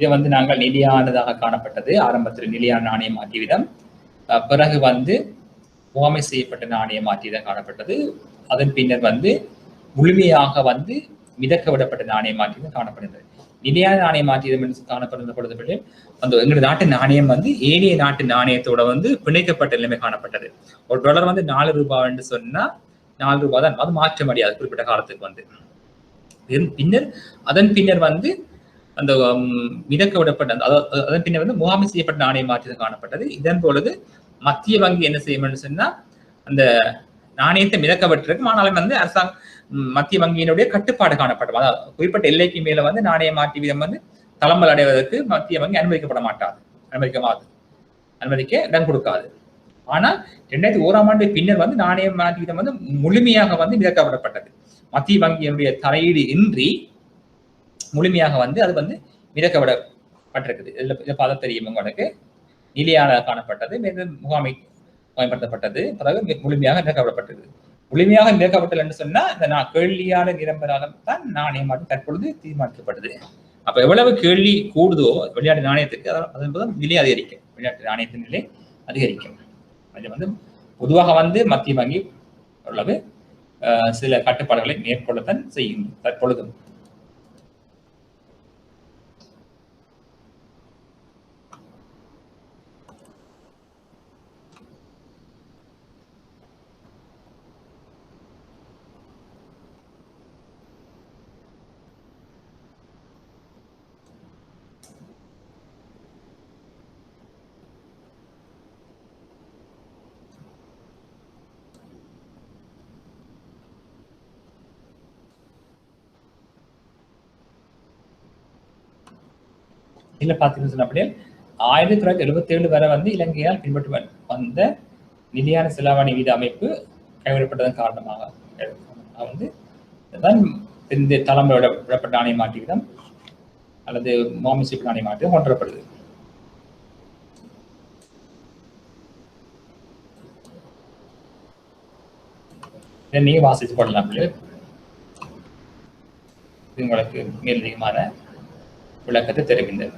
இதை வந்து நாங்கள் நிலையானதாக காணப்பட்டது. ஆரம்பத்தில் நிலையான நாணய மாற்றி வீதம், பிறகு வந்து முகாமை செய்யப்பட்ட நாணய மாற்றி வீதம் காணப்பட்டது. அதன் பின்னர் வந்து முழுமையாக வந்து மிதக்க விடப்பட்ட நாணய மாற்றி வீதம் காணப்படுகிறது. நிலையான நாணய மாற்றி வீதம் காணப்படுகிற பொழுது அந்த எங்களுடைய நாட்டு நாணயம் வந்து ஏனைய நாட்டு நாணயத்தோட வந்து பிணைக்கப்பட்ட நிலைமை காணப்பட்டது. ஒரு டாலர் வந்து 4 ரூபாய் என்று சொன்னா 4 ரூபாய் தான், அது மாற்ற முடியாது குறிப்பிட்ட காலத்துக்கு வந்து. பின்னர் அதன் பின்னர் வந்து அந்த மிதக்க விடப்பட்ட அதன் பின்னர் வந்து முகாமை செய்யப்பட்ட நாணய மாற்றி காணப்பட்டது. இதன் பொழுது மத்திய வங்கி என்ன செய்யும் சொன்னா அந்த நாணயத்தை மிதக்க விட்டிருக்கும். ஆனாலும் வந்து அரசாங்கம் மத்திய வங்கியினுடைய கட்டுப்பாடு காணப்படும். அதாவது குறிப்பிட்ட எல்லைக்கு மேல வந்து நாணய மாற்றி வீதம் வந்து தளம்பல் அடைவதற்கு மத்திய வங்கி அனுமதிக்கப்பட மாட்டாது, அனுமதிக்க இடம் கொடுக்காது. ஆனால் 2001ஆம் ஆண்டு பின்னர் வந்து நாணய மாற்றி வீதம் வந்து முழுமையாக வந்து மிதக்க விடப்பட்டது. மத்திய வங்கியினுடைய தலையீடு இன்றி முழுமையாக வந்து அது வந்து மிதக்க விடப்பட்டிருக்குது. இதுல பார்த்து தெரியும் உங்களுக்கு. நிலையான காணப்பட்டது, முகாமை பயன்படுத்தப்பட்டது, பிறகு முழுமையாக மிதக்கப்படப்பட்டது. முழுமையாக மிதக்கப்பட்டது என்று சொன்னா இந்த கேள்வியான நிரம்பராலும் தான் நாணய மாற்றி தற்பொழுது தீர்மானிக்கப்பட்டது. அப்ப எவ்வளவு கேள்வி கூடுதோ வெளிநாட்டு நாணயத்துக்கு அதன் நிலை அதிகரிக்கும், வெளிநாட்டு நாணயத்தின் நிலை அதிகரிக்கும். அது வந்து பொதுவாக வந்து மத்திய வங்கி ஓரளவு சில கட்டுப்பாடுகளை மேற்கொள்ளத்தான் செய்யும் தற்பொழுதும். இதுல பாத்தீங்கன்னு சொன்ன அப்படியே 1977 வரை வந்து இலங்கையால் பின்பற்றி வந்த நிலையான செலாவணி வீத அமைப்பு கைவிடப்பட்டதன் காரணமாக வந்து இந்த தலைமுறை விடப்பட்ட நாணய மாற்றி வீதம் அல்லது மாமிசைப்பு நாணய மாற்றி வீதம் கொண்டுவரப்படுது. இதை நீங்க வாசித்து கொள்ளலாம். உங்களுக்கு மேலதிகமான விளக்கத்தை தெரிவிந்தது.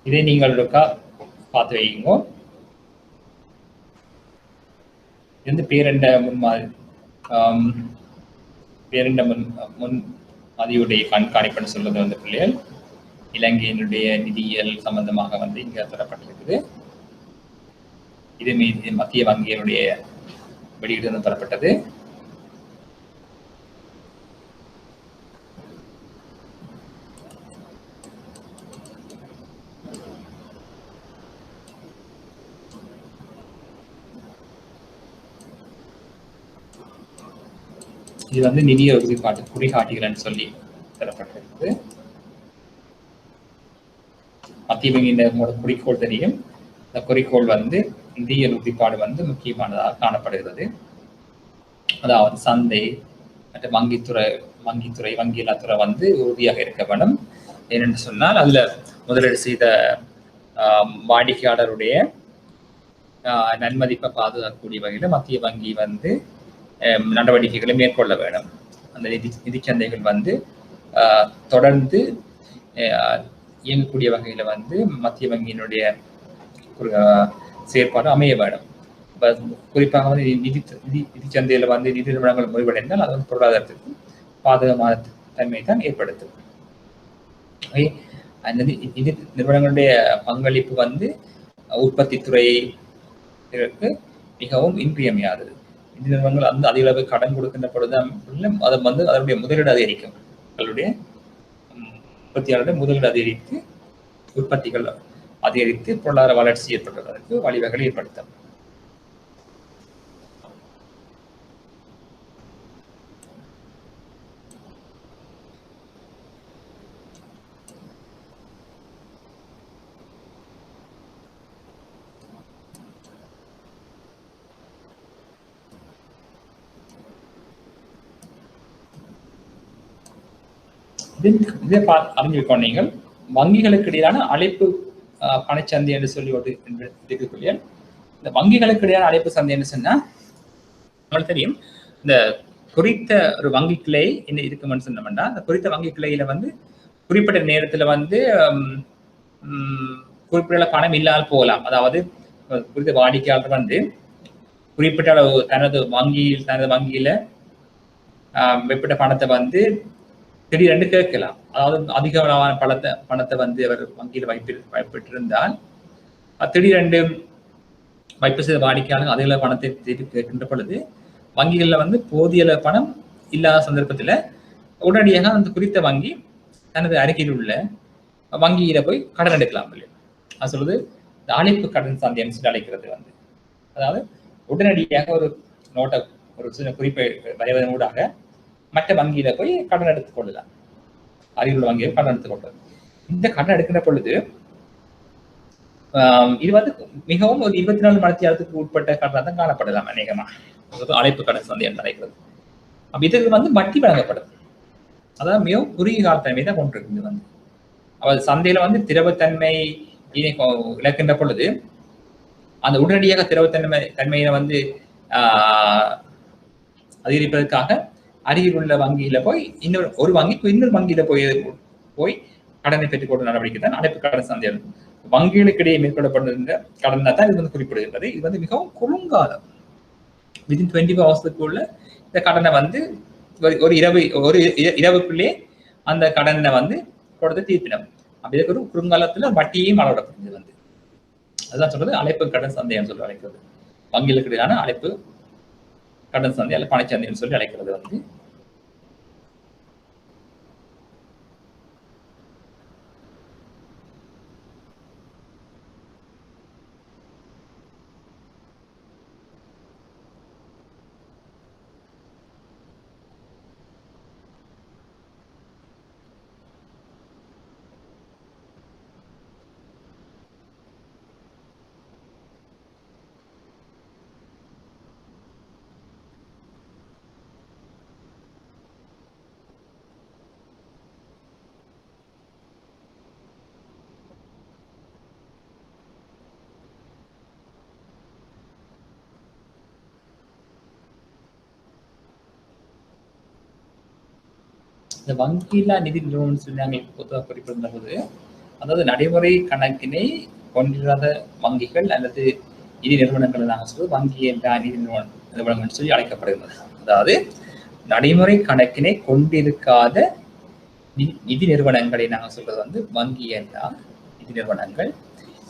இதை நீங்கள் பார்த்து வைங்க. இது வந்து பேரண்ட முன்மதியுடைய கண்காணிப்புன்னு சொல்றது வந்து பிள்ளைகள் இலங்கையினுடைய நிதியியல் சம்பந்தமாக வந்து இங்க தரப்பட்டிருக்குது. இது மீது மத்திய வங்கியினுடைய வெளியீடு பெறப்பட்டது. இது வந்து நிதிய உறுதிப்பாட்டு குறிகாட்டிகள் சொல்லி தரப்பட்டிருக்கு. மத்திய வங்கியின் குறிக்கோள் தெரியும். இந்த குறிக்கோள் வந்து நிதிய உறுதிப்பாடு வந்து முக்கியமானதாக காணப்படுகிறது. அதாவது சந்தை மற்றும் வங்கியில்லாத்துறை வந்து உறுதியாக இருக்க வேண்டும். ஏனென்று சொன்னால் அதுல முதலீடு செய்த வாடிக்கையாளருடைய நன்மதிப்பை பாதுகாக்கக்கூடிய வகையில் மத்திய வங்கி வந்து நடவடிக்கைகளை மேற்கொள்ள வேண்டும். அந்த நிதி சந்தைகள் வந்து தொடர்ந்து இயங்கக்கூடிய வகையில வந்து மத்திய வங்கியினுடைய செயற்பாடு அமைய வேண்டும். குறிப்பாக வந்து நிதி சந்தையில வந்து நிதி நிறுவனங்கள் முடிவடைந்தால் அது வந்து பொருளாதாரத்துக்கு பாதகமான தன்மை தான் ஏற்படுத்தும். அந்த நிதி நிறுவனங்களுடைய பங்களிப்பு வந்து உற்பத்தி துறைக்கு மிகவும் இன்றியமையாதது. நிதி நிறுவனங்கள் வந்து அதிக அளவு கடன் கொடுக்கின்ற பொழுது அதை வந்து அதனுடைய முதலீடு அதிகரிக்கும். உற்பத்தியாளருடைய முதலீடு அதிகரித்து உற்பத்திகள் அதிகரித்து பொருளாதார வளர்ச்சி ஏற்படுவதற்கு வழிவகை ஏற்படுத்தும். இதை அறிஞ்சிருக்கோம். நீங்கள் வங்கிகளுக்கு இடையிலான அழைப்பு பணச்சந்தை என்று சொல்லி இருக்கக்கூடிய இந்த வங்கிகளுக்கு இடையான அழைப்பு சந்தை என்று சொன்னா உங்களுக்கு தெரியும். இந்த குறித்த ஒரு வங்கி கிளை என்ன இருக்குமென்னு சொன்னோம்னா, அந்த குறித்த வங்கி கிளையில வந்து குறிப்பிட்ட நேரத்துல வந்து குறிப்பிட்ட பணம் இல்லாமல் போகலாம். அதாவது குறித்த வாடிக்கையாளர் வந்து குறிப்பிட்ட அளவு தனது வங்கியில வெப்பிட்ட பணத்தை வந்து திடீரென்று கேட்கலாம். அதாவது அதிக அளவான பணத்தை வந்து அவர் வங்கியில் வைப்பிட்டிருந்தால் திடீரென்று வைப்பு செய்த வாடிக்கையாளர் அதிக பணத்தை திருப்பி கேட்கின்ற பொழுது வங்கிகளில் வந்து போதிய பணம் இல்லாத சந்தர்ப்பத்தில் உடனடியாக அந்த குறித்த வங்கி தனது அருகில் உள்ள வங்கியில போய் கடன் எடுக்கலாம். அது சொல்றது இந்த அழைப்பு கடன் சந்தைன்னு சொல்லி அழைக்கிறது வந்து, அதாவது உடனடியாக ஒரு நோட்டை ஒரு சின்ன குறிப்பை வரைவதன் ஊடாக மற்ற வங்கியில போய் கடன் எடுத்துக் கொள்ளலாம். அருகில் வங்கியில் கடன் எடுத்துக் கொள்றது. இந்த கடன் எடுக்கின்ற பொழுது இது வந்து மிகவும் ஒரு 24 மணி நேரத்துக்கு உட்பட்ட கடனாக தான் காணப்படலாம். அநேகமா அழைப்பு கடன் சந்தை என்று அழைக்கிறது. அப்ப இதுக்கு வந்து வட்டி வழங்கப்படுது. அதாவது மிகவும் குறுகிய காலத்தன்மை தான் கொண்டிருக்கு. வந்து அவர் சந்தையில வந்து திரவத்தன்மை இழக்கின்ற பொழுது அந்த உடனடியாக திரவத்தன்மையை வந்து அதிகரிப்பதற்காக அருகில் உள்ள வங்கியில போய் ஒரு வங்கிக்கு இன்னொரு வங்கியில போய் கடனை பெற்றுக்கொள்ள நடவடிக்கை தான் அழைப்பு கடன் சந்தை. வங்கிகளுக்கு இடையே மேற்கொள்ளப்படுகின்ற கடனை தான் இது வந்து குறிப்பிடுகின்றது. இது வந்து மிகவும் குறுங்காலம், வித்தின் 24 ஹவர்ஸுக்குள்ள இந்த கடனை வந்து ஒரு இரவுக்குள்ளே அந்த கடனை வந்து கொடுத்து தீர்ப்பினம். அப்படி இருக்கிற ஒரு குறுங்காலத்துல வட்டியையும் அளவிடப்படுகிறது. வந்து அதுதான் சொல்றது அழைப்பு கடன் சந்தைன்னு சொல்லி அழைக்கிறது. வங்கிகளுக்கு இடையிலான அழைப்பு கடன் சந்தை அல்ல பணச்சந்தைன்னு சொல்லி அழைக்கிறது. வந்து இந்த வங்கியில்லா நிதி நிறுவனம் சொல்லி நாங்கள் பொதுவாக குறிப்பிடுகின்ற போது, அதாவது நடைமுறை கணக்கினை கொண்டிராத வங்கிகள் அல்லது நிதி நிறுவனங்கள் நாங்கள் சொல்வது வங்கியில்லா நிதி நிறுவனங்கள் சொல்லி அழைக்கப்படுகிறது. அதாவது நடைமுறை கணக்கினை கொண்டிருக்காத நிதி நிறுவனங்களை நாங்கள் சொல்றது வந்து வங்கியில்லா நிதி நிறுவனங்கள்.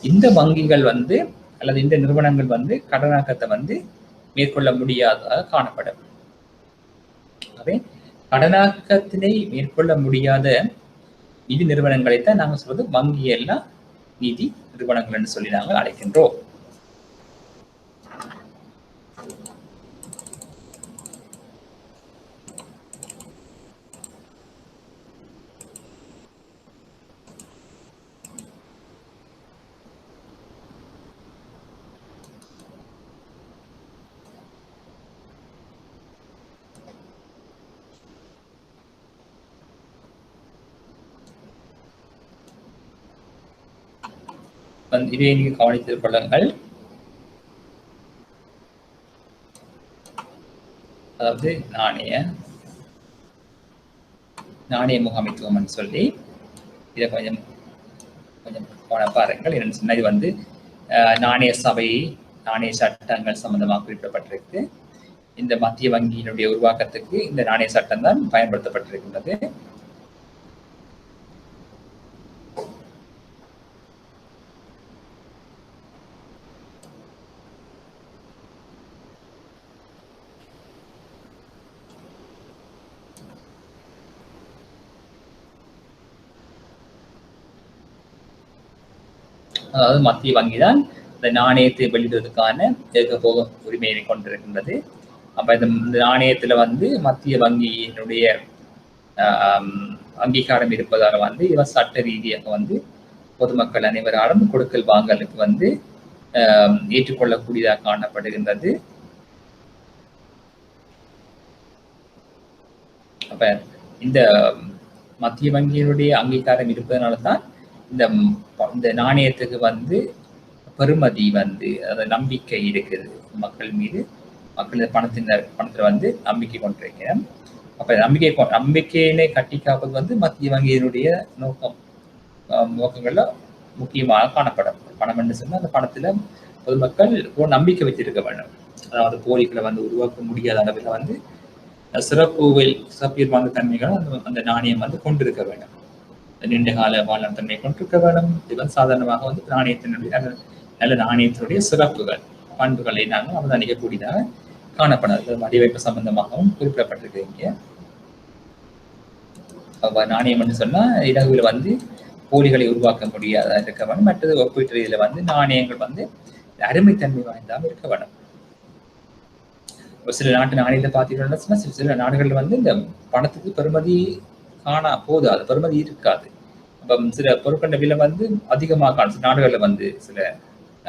இந்த வங்கிகள் வந்து அல்லது இந்த நிறுவனங்கள் வந்து கடனாக்கத்தை வந்து மேற்கொள்ள முடியாததாக காணப்படும். அவை கடனாக்கத்தினை மேற்கொள்ள முடியாத நிதி நிறுவனங்களைத்தான் நாங்கள் சொல்வது வங்கியில்லா நிதி நிறுவனங்கள் என்று சொல்லி நாங்கள் அழைக்கின்றோம். இதை நீங்கள் கவனித்துக் கொள்ளுங்கள். அதாவது நாணய முகாமைத்துவம் சொல்லி இதை கொஞ்சம் பாருங்கள். என்னன்னு சொன்னா, இது வந்து நாணய சபை நாணய சட்டங்கள் சம்பந்தமாக குறிப்பிடப்பட்டிருக்கு. இந்த மத்திய வங்கியினுடைய உருவாக்கத்துக்கு இந்த நாணய சட்டம் தான் பயன்படுத்தப்பட்டிருக்கின்றது. அதாவது மத்திய வங்கி தான் இந்த நாணயத்தை வெளியிடுவதற்கான ஏகபோக உரிமையை கொண்டிருக்கின்றது. அப்ப இந்த நாணயத்துல வந்து மத்திய வங்கியினுடைய அங்கீகாரம் இருப்பதால் வந்து இவர் சட்ட ரீதியாக வந்து பொதுமக்கள் அனைவராலும் கொடுக்கல் வாங்கலுக்கு வந்து ஏற்றுக்கொள்ளக்கூடியதாக காணப்படுகின்றது. அப்ப இந்த மத்திய வங்கியினுடைய அங்கீகாரம் இருப்பதனால தான் இந்த நாணயத்துக்கு வந்து பெறுமதி வந்து அந்த நம்பிக்கை இருக்குது மக்கள் மீது. மக்கள் பணத்துல வந்து நம்பிக்கை கொண்டிருக்கிறோம். அப்ப நம்பிக்கையினை கட்டி காப்பது வந்து மத்திய வங்கியினுடைய நோக்கங்கள்ல முக்கியமாக காணப்படும். பணம் என்று சொன்னா அந்த பணத்துல பொதுமக்கள் ஒரு நம்பிக்கை வச்சிருக்க வேண்டும். அதாவது போலிகளை வந்து உருவாக்க முடியாத அளவில் வந்து சிறப்பியல்பான தன்மைகள் அந்த நாணயம் வந்து கொண்டிருக்க வேண்டும். நீண்ட கால வாழ்நாள் தன்மையை கொண்டிருக்க வேண்டும். இது வந்து சாதாரணமாக வந்து நாணயத்தினுடைய நல்ல நாணயத்தினுடைய சிறப்புகள் பண்புகளை நாங்கள் அவதானிக்கக்கூடியதாக காணப்படாது. வடிவமைப்பு சம்பந்தமாகவும் குறிப்பிடப்பட்டிருக்கிறீங்க. நாணயம் என்று சொன்னா இலகுவில் வந்து போலிகளை உருவாக்க முடியாத இருக்க வேண்டும். மற்றது ஒப்பீட்டு ரீதியில வந்து நாணயங்கள் வந்து அருமைத்தன்மை வாய்ந்தாமல் இருக்க வேண்டும். சில நாட்டு நாணயத்தை பார்த்தீங்கன்னா சில நாடுகள்ல வந்து இந்த பணத்துக்கு பெறுமதி போதாது, பெறுமதி இருக்காது. அப்ப சில பொருட்கள விலை வந்து அதிகமாக காணும். சில நாடுகள்ல வந்து சில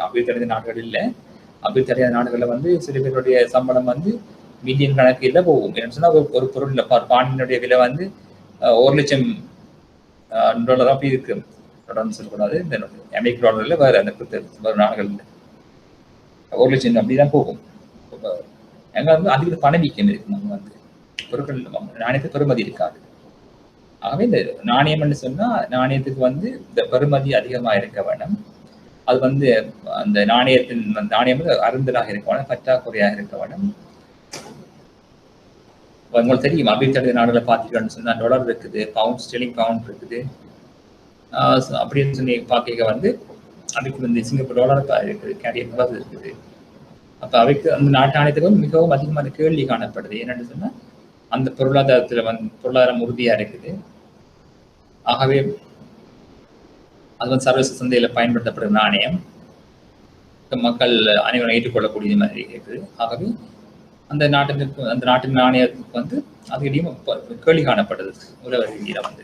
அபிவிருத்தி நாடுகள் இல்லை, அபிவிருத்தி நாடுகள்ல வந்து சில பேருடைய சம்பளம் வந்து மில்லியன் கணக்கில் போகும். என்னன்னு சொன்னா ஒரு பொருள் பாண்டினுடைய விலை வந்து $1,00,000 அப்படி இருக்கு. சொல்லக்கூடாது, இந்த அமெரிக்க டாலர்ல வேற அந்த வேறு நாடுகள்ல $1,00,000 அப்படிதான் போகும். எங்க வந்து அதிக பணவீக்கம் இருக்கு. நம்ம வந்து பொருட்கள் நாணயத்துக்கு பெறுமதி இருக்காது. ஆகவே இந்த நாணயம் சொன்னா நாணயத்துக்கு வந்து இந்த பெறுமதி அதிகமா இருக்க வேண்டும். அது வந்து அந்த நாணயம் அருந்தலாக இருக்க வேண்டும், பற்றாக்குறையாக இருக்க வேண்டும். உங்களுக்கு தெரியும், அபிவிருத்தி நாடுகளை பார்த்தீங்கன்னு சொன்னா டாலர் இருக்குது, பவுண்ட் ஸ்டெர்லிங் பவுண்ட் இருக்குது. அப்படின்னு சொல்லி பார்க்க வந்து அதுக்கு வந்து சிங்கப்பூர் டாலர் இருக்குது, கேரியர் டாலர் இருக்குது. அப்ப அவைக்கு அந்த நாட்டு நாணயத்துக்கு மிகவும் அதிகமான கேள்வி காணப்படுது. என்னன்னு சொன்னா அந்த பொருளாதாரத்துல வந்து பொருளாதாரம் உறுதியா இருக்குது. ஆகவே அது வந்து சர்வதேச சந்தையில பயன்படுத்தப்படும் நாணயம் மக்கள் அனைவரும் ஏற்றுக்கொள்ளக்கூடிய மாதிரி இருக்குது. ஆகவே அந்த நாட்டின் நாணயத்துக்கு வந்து அதிகம் கேள்வி காணப்படுது உலக ரீதியில வந்து.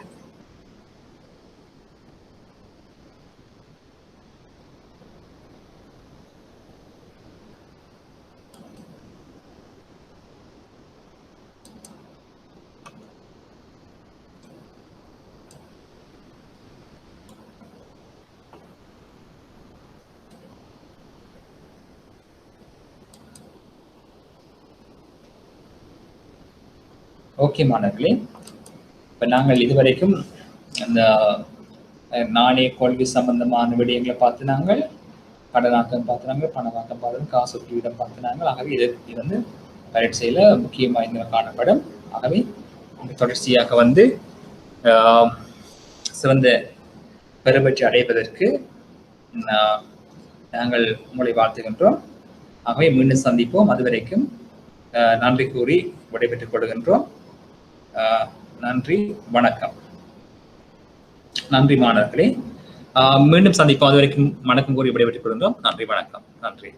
ஓகே மாணவர்களே, இப்போ நாங்கள் இதுவரைக்கும் அந்த நாணய கொள்கை சம்பந்தமான விடயங்களை பார்த்து நாங்கள் கடனாக்கம் பார்த்துனாங்க, பணவாக்கம் பார்த்து, காசு வீதம் பார்த்துனாங்க. ஆகவே இது வந்து பரீட்சையில் முக்கியமாக காணப்படும். ஆகவே இந்த தொடர்ச்சியாக வந்து சிறந்த பெருமற்றி அடைவதற்கு நாங்கள் உங்களை வாழ்த்துகின்றோம். ஆகவே மீண்டும் சந்திப்போம். அதுவரைக்கும் நன்றி கூறி விடைபெற்றுக் கொள்கின்றோம். நன்றி, வணக்கம். நன்றி மாணவர்களே, மீண்டும் சந்திப்போம். அது வரைக்கும் வணக்கம் கூறி விடைபெற்றுக் கொள்கின்றோம். நன்றி, வணக்கம். நன்றி.